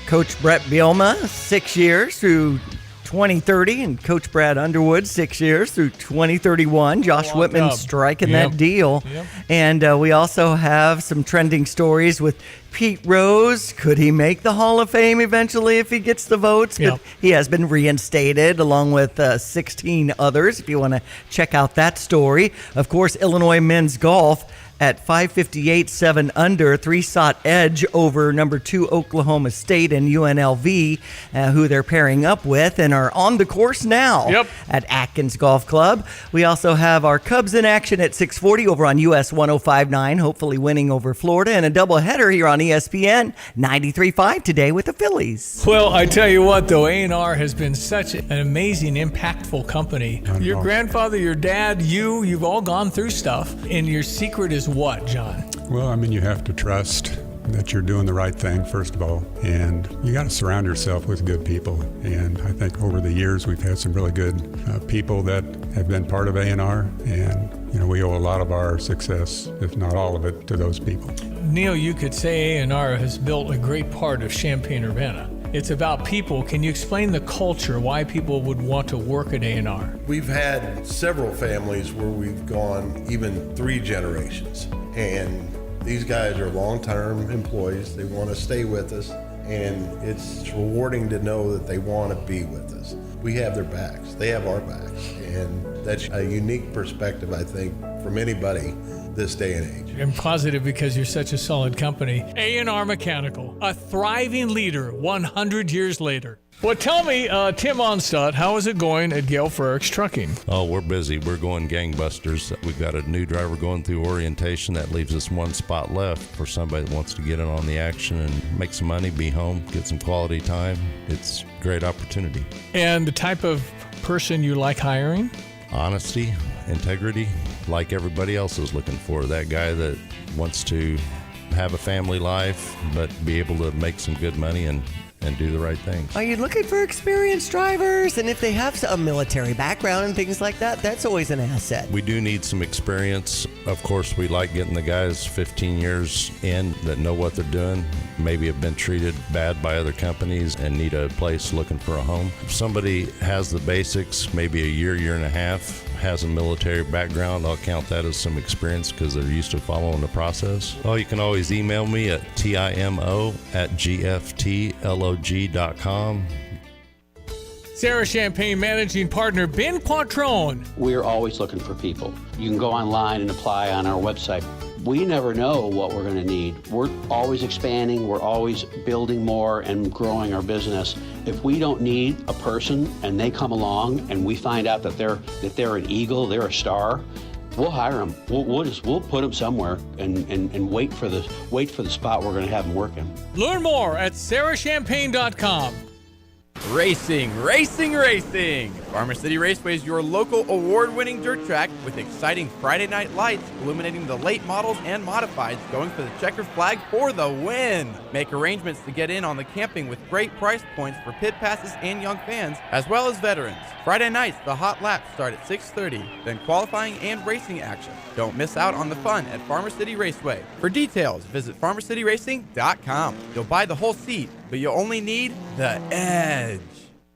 Coach Brett Bielema, 6 years through 2030, and Coach Brad Underwood, 6 years through 2031. Josh Whitman striking that deal. Yep. And we also have some trending stories with Pete Rose. Could he make the Hall of Fame eventually if he gets the votes? Yep. He has been reinstated along with 16 others, if you want to check out that story. Of course, Illinois men's golf at 558 7 under, 3-shot edge over number 2 Oklahoma State and UNLV, who they're pairing up with and are on the course now at Atkins Golf Club. We also have our Cubs in action at 640 over on US 105.9, hopefully winning over Florida, and a doubleheader here on ESPN 93.5 today with the Phillies. Well, I tell you what, though, A&R has been such an amazing, impactful company. Your grandfather, your dad, you've all gone through stuff, and your secret is what, John? Well, I mean, you have to trust that you're doing the right thing, first of all, and you got to surround yourself with good people. And I think over the years we've had some really good people that have been part of A&R, and you know, we owe a lot of our success, if not all of it, to those people. Neil, you could say A&R has built a great part of Champaign-Urbana. It's about people. Can you explain the culture, why people would want to work at A&R? We've had several families where we've gone even 3 generations, and these guys are long-term employees. They want to stay with us, and it's rewarding to know that they want to be with us. We have their backs. They have our backs, and that's a unique perspective, I think, from anybody this day and age. I'm positive because you're such a solid company. A&R Mechanical, a thriving leader 100 years later. Well, tell me, Tim Onstadt, how is it going at Gale Frericks Trucking? Oh, we're busy. We're going gangbusters. We've got a new driver going through orientation. That leaves us 1 spot left for somebody that wants to get in on the action and make some money, be home, get some quality time. It's a great opportunity. And the type of person you like hiring? Honesty, integrity, like everybody else is looking for. That guy that wants to have a family life, but be able to make some good money and do the right things. Are you looking for experienced drivers? And if they have a military background and things like that, that's always an asset. We do need some experience. Of course, we like getting the guys 15 years in that know what they're doing, maybe have been treated bad by other companies and need a place looking for a home. If somebody has the basics, maybe a year and a half, has a military background, I'll count that as some experience because they're used to following the process. Oh, you can always email me at timo@gftlog.com. Sarah Champagne Managing Partner Ben Quattrone. We're always looking for people. You can go online and apply on our website. We never know what we're going to need. We're always expanding. We're always building more and growing our business. If we don't need a person and they come along and we find out that they're an eagle, they're a star, we'll hire them. We'll put them somewhere and wait for the spot we're going to have them working. Learn more at sarahchampagne.com. Racing. Farmer City Raceway is your local award-winning dirt track with exciting Friday night lights illuminating the late models and modifieds going for the checkered flag for the win. Make arrangements to get in on the camping with great price points for pit passes and young fans, as well as veterans. Friday nights, the hot laps start at 6:30, then qualifying and racing action. Don't miss out on the fun at Farmer City Raceway. For details, visit farmercityracing.com. You'll buy the whole seat, but you'll only need the edge.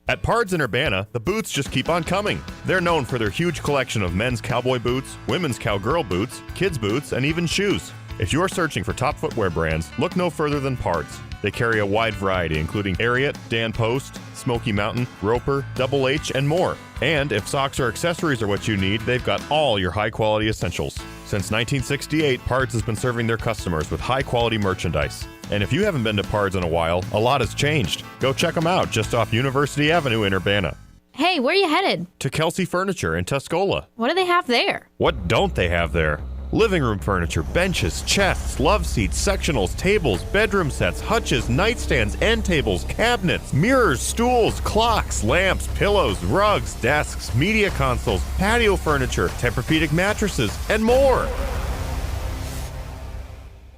At Pards in Urbana, the boots just keep on coming. They're known for their huge collection of men's cowboy boots, women's cowgirl boots, kids' boots, and even shoes. If you're searching for top footwear brands, look no further than Pards. They carry a wide variety, including Ariat, Dan Post, Smoky Mountain, Roper, Double H, and more. And if socks or accessories are what you need, they've got all your high-quality essentials. Since 1968, Pards has been serving their customers with high-quality merchandise. And if you haven't been to Pards in a while, a lot has changed. Go check them out just off University Avenue in Urbana. Hey, where are you headed? To Kelsey Furniture in Tuscola. What do they have there? What don't they have there? Living room furniture, benches, chests, love seats, sectionals, tables, bedroom sets, hutches, nightstands, end tables, cabinets, mirrors, stools, clocks, lamps, pillows, rugs, desks, media consoles, patio furniture, Tempur-Pedic mattresses, and more.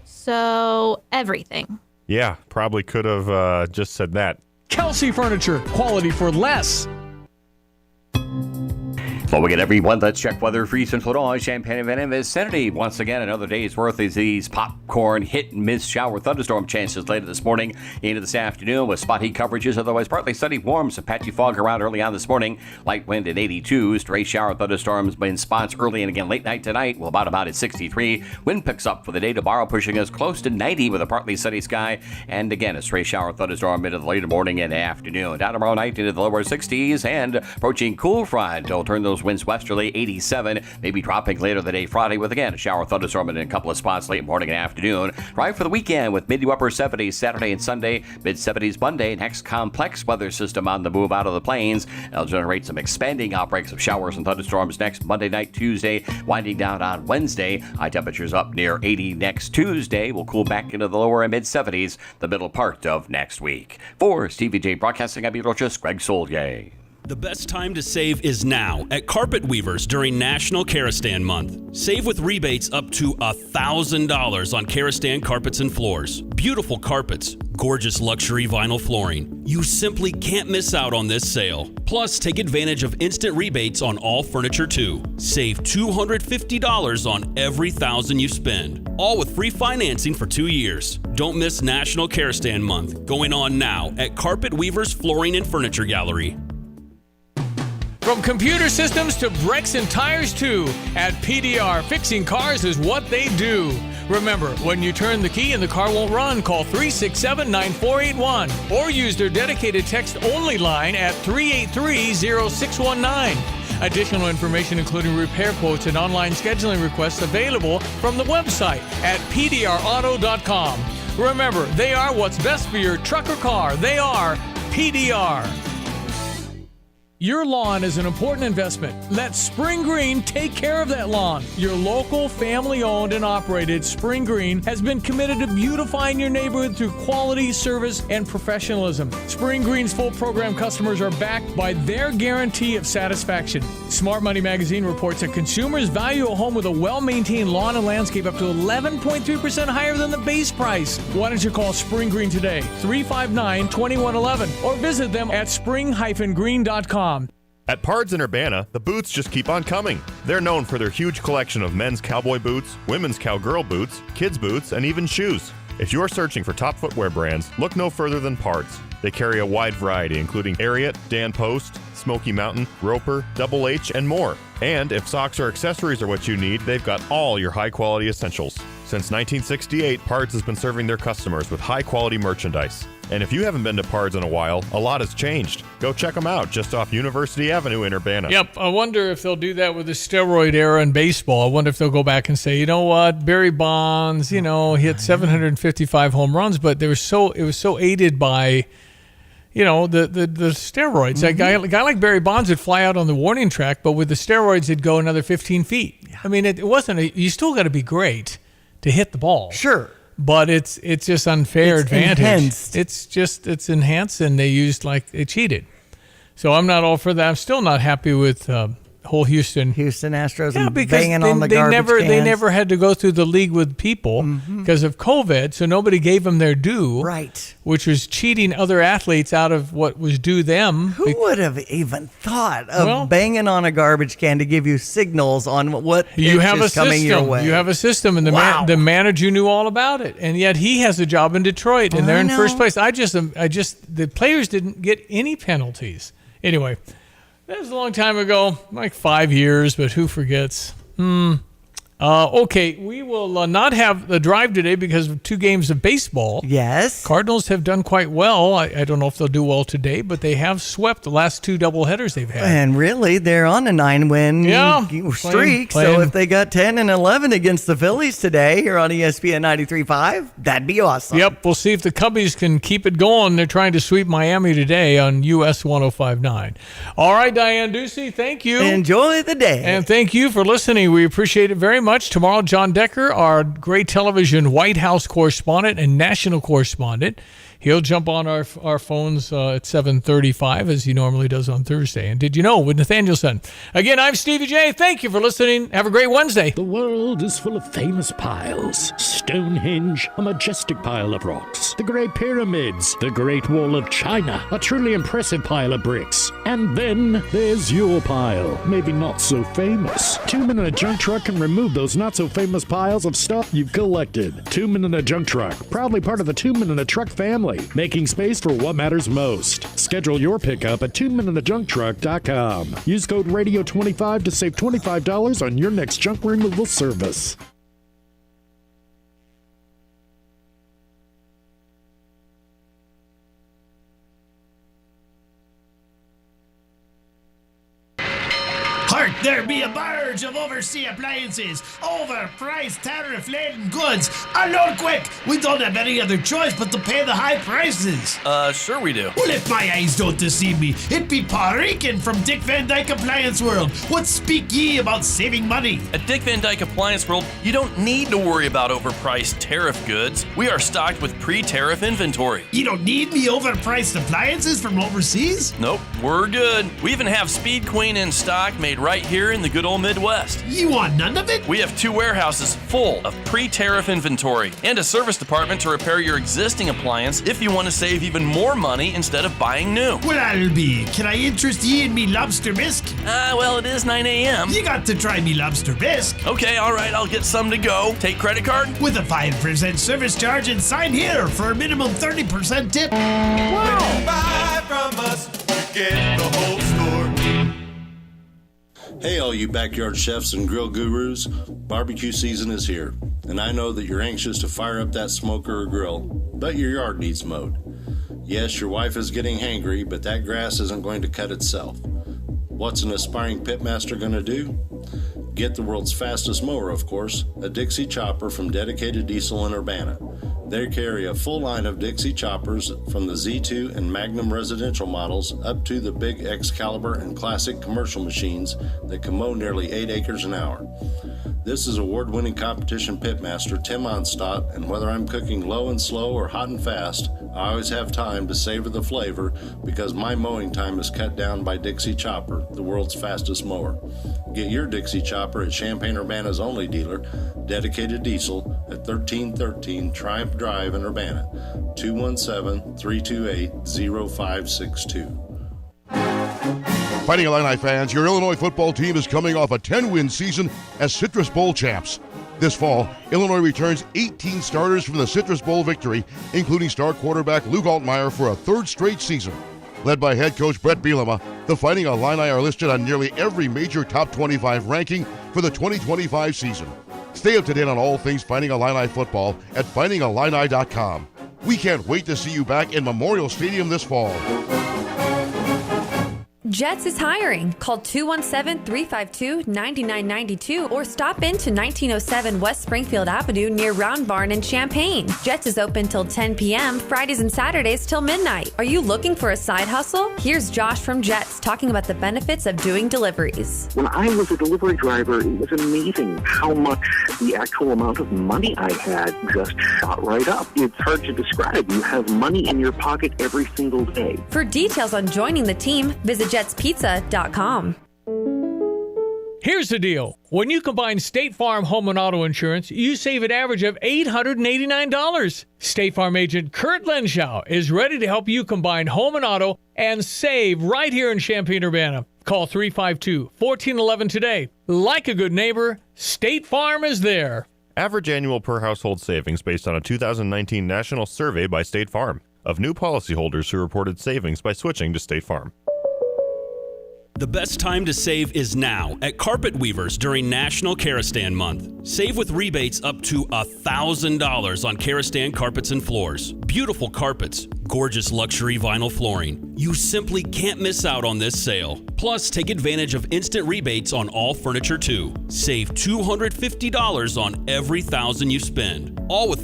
So, everything. Yeah, probably could have just said that. Kelsey Furniture, quality for less. Well, we get everyone. Let's check weather for Eastern Illinois, Champaign and vicinity. Once again, another day's worth of these popcorn hit and miss shower thunderstorm chances later this morning into this afternoon with spotty coverages. Otherwise, partly sunny, warm, some patchy fog around early on this morning. Light wind at 82. Stray shower thunderstorms in spots early and again late night tonight. We'll bottom out at 63. Wind picks up for the day tomorrow, pushing us close to 90 with a partly sunny sky. And again, a stray shower thunderstorm into the later morning and afternoon. Down tomorrow night into the lower 60s and approaching cool front. It'll turn those winds westerly, 87, maybe dropping later the day Friday with again a shower thunderstorm in a couple of spots late morning and afternoon. Right for the weekend with mid to upper 70s Saturday and Sunday, mid 70s Monday. Next complex weather system on the move out of the plains. It'll generate some expanding outbreaks of showers and thunderstorms next Monday night, Tuesday, winding down on Wednesday. High temperatures up near 80 next Tuesday. We'll cool back into the lower and mid 70s the middle part of next week. For Stevie J Broadcasting, I'm meteorologist Greg Solier. The best time to save is now at Carpet Weavers during National Karastan Month. Save with rebates up to $1,000 on Karastan carpets and floors. Beautiful carpets, gorgeous luxury vinyl flooring. You simply can't miss out on this sale. Plus, take advantage of instant rebates on all furniture too. Save $250 on every $1,000 you spend. All with free financing for 2 years. Don't miss National Karastan Month, going on now at Carpet Weavers Flooring and Furniture Gallery. From computer systems to brakes and tires too, at PDR, fixing cars is what they do. Remember, when you turn the key and the car won't run, call 367-9481 or use their dedicated text-only line at 383-0619. Additional information including repair quotes and online scheduling requests available from the website at pdrauto.com. Remember, they are what's best for your truck or car. They are PDR. Your lawn is an important investment. Let Spring Green take care of that lawn. Your local, family-owned and operated Spring Green has been committed to beautifying your neighborhood through quality, service, and professionalism. Spring Green's full program customers are backed by their guarantee of satisfaction. Smart Money Magazine reports that consumers value a home with a well-maintained lawn and landscape up to 11.3% higher than the base price. Why don't you call Spring Green today, 359-2111, or visit them at spring-green.com. At Pards in Urbana, the boots just keep on coming. They're known for their huge collection of men's cowboy boots, women's cowgirl boots, kids' boots, and even shoes. If you're searching for top footwear brands, look no further than Pards. They carry a wide variety, including Ariat, Dan Post, Smoky Mountain, Roper, Double H, and more. And if socks or accessories are what you need, they've got all your high-quality essentials. Since 1968, Pards has been serving their customers with high-quality merchandise. And if you haven't been to Pards in a while, a lot has changed. Go check them out just off University Avenue in Urbana. Yep, I wonder if they'll do that with the steroid era in baseball. I wonder if they'll go back and say, you know what, Barry Bonds, he hit 755 home runs, but it was so aided by, the steroids. Mm-hmm. A guy like Barry Bonds would fly out on the warning track, but with the steroids, it'd go another 15 feet. Yeah. I mean, it wasn't you still got to be great to hit the ball. Sure. But it's just unfair advantage. Enhanced. It's enhanced, and they cheated. So I'm not all for that. I'm still not happy with whole Houston Astros. Yeah, and because banging on the garbage cans. They never had to go through the league with people because of COVID. So nobody gave them their due, right? Which was cheating other athletes out of what was due them. Who would have even thought of banging on a garbage can to give you signals on what you have is coming your way? You have a system, and the manager knew all about it, and yet he has a job in Detroit, and they're in first place. The players didn't get any penalties. Anyway, that was a long time ago, like 5 years, but who forgets? Okay, we will not have the drive today because of 2 games of baseball. Yes. Cardinals have done quite well. I don't know if they'll do well today, but they have swept the last 2 doubleheaders they've had. And really, they're on a 9-win streak. So if they got 10 and 11 against the Phillies today here on ESPN 93.5, that'd be awesome. Yep, we'll see if the Cubbies can keep it going. They're trying to sweep Miami today on US 105.9. All right, Diane Ducey, thank you. Enjoy the day. And thank you for listening. We appreciate it very much. Tomorrow, John Decker, our great television White House correspondent and national correspondent, he'll jump on our phones at 7:35 as he normally does on Thursday. And did you know with Nathanielson? Again, I'm Stevie J. Thank you for listening. Have a great Wednesday. The world is full of famous piles. Stonehenge, a majestic pile of rocks. The Great Pyramids, the Great Wall of China, a truly impressive pile of bricks. And then there's your pile, maybe not so famous. 2 Men in a Junk Truck can remove those not so famous piles of stuff you've collected. 2 Men in a Junk Truck, proudly part of the 2 Men in a Truck family, making space for what matters most. Schedule your pickup at 2meninthejuncktruck.com. Use code RADIO25 to save $25 on your next junk removal service. Hark, there be a barge of overseas appliances, overpriced tariff-laden goods. Unload quick! We don't have any other choice but to pay the high prices. Sure we do. Well, if my eyes don't deceive me, it be Paul Rican from Dick Van Dyke Appliance World. What speak ye about saving money? At Dick Van Dyke Appliance World, you don't need to worry about overpriced tariff goods. We are stocked with pre-tariff inventory. You don't need me overpriced appliances from overseas? Nope, we're good. We even have Speed Queen in stock made right here in the good old Midwest. You want none of it? We have 2 warehouses full of pre-tariff inventory and a service department to repair your existing appliance if you want to save even more money instead of buying new. Well, I'll be. Can I interest ye in me lobster bisque? Well, it is 9 a.m. You got to try me lobster bisque. Okay, all right, I'll get some to go. Take credit card? With a 5% service charge and sign here for a minimum 30% tip. Wow. When you buy from us, you get the whole store. Hey, all you backyard chefs and grill gurus, barbecue season is here, and I know that you're anxious to fire up that smoker or grill, but your yard needs mowed. Yes, your wife is getting hangry, but that grass isn't going to cut itself. What's an aspiring pitmaster going to do? Get the world's fastest mower, of course, a Dixie chopper from Dedicated Diesel in Urbana. They carry a full line of Dixie choppers from the Z2 and Magnum residential models up to the big Excalibur and classic commercial machines that can mow nearly 8 acres an hour. This is award-winning competition pitmaster Tim Onstadt, and whether I'm cooking low and slow or hot and fast, I always have time to savor the flavor because my mowing time is cut down by Dixie Chopper, the world's fastest mower. Get your Dixie Chopper at Champaign-Urbana's only dealer, Dedicated Diesel, at 1313 Triumph Drive in Urbana, 217-328-0562. Fighting Illini fans, your Illinois football team is coming off a 10-win season as Citrus Bowl champs. This fall, Illinois returns 18 starters from the Citrus Bowl victory, including star quarterback Luke Altmaier for a third straight season. Led by head coach Brett Bielema, the Fighting Illini are listed on nearly every major top 25 ranking for the 2025 season. Stay up to date on all things Fighting Illini football at fightingillini.com. We can't wait to see you back in Memorial Stadium this fall. Jets is hiring. Call 217-352-9992 or stop into 1907 West Springfield Avenue near Round Barn in Champaign. Jets is open till 10 p.m., Fridays and Saturdays till midnight. Are you looking for a side hustle? Here's Josh from Jets talking about the benefits of doing deliveries. When I was a delivery driver, it was amazing how much the actual amount of money I had just shot right up. It's hard to describe. You have money in your pocket every single day. For details on joining the team, visit jetspizza.com. Here's the deal. When you combine State Farm home and auto insurance, you save an average of $889. State Farm agent Kurt Lenschow is ready to help you combine home and auto and save right here in Champaign-Urbana. Call 352-1411 today. Like a good neighbor, State Farm is there. Average annual per household savings based on a 2019 national survey by State Farm of new policyholders who reported savings by switching to State Farm. The best time to save is now at Carpet Weavers during National Karastan Month. Save with rebates up to $1,000 on Karastan carpets and floors. Beautiful carpets, gorgeous luxury vinyl flooring. You simply can't miss out on this sale. Plus, take advantage of instant rebates on all furniture too. Save $250 on every $1,000 you spend. All with free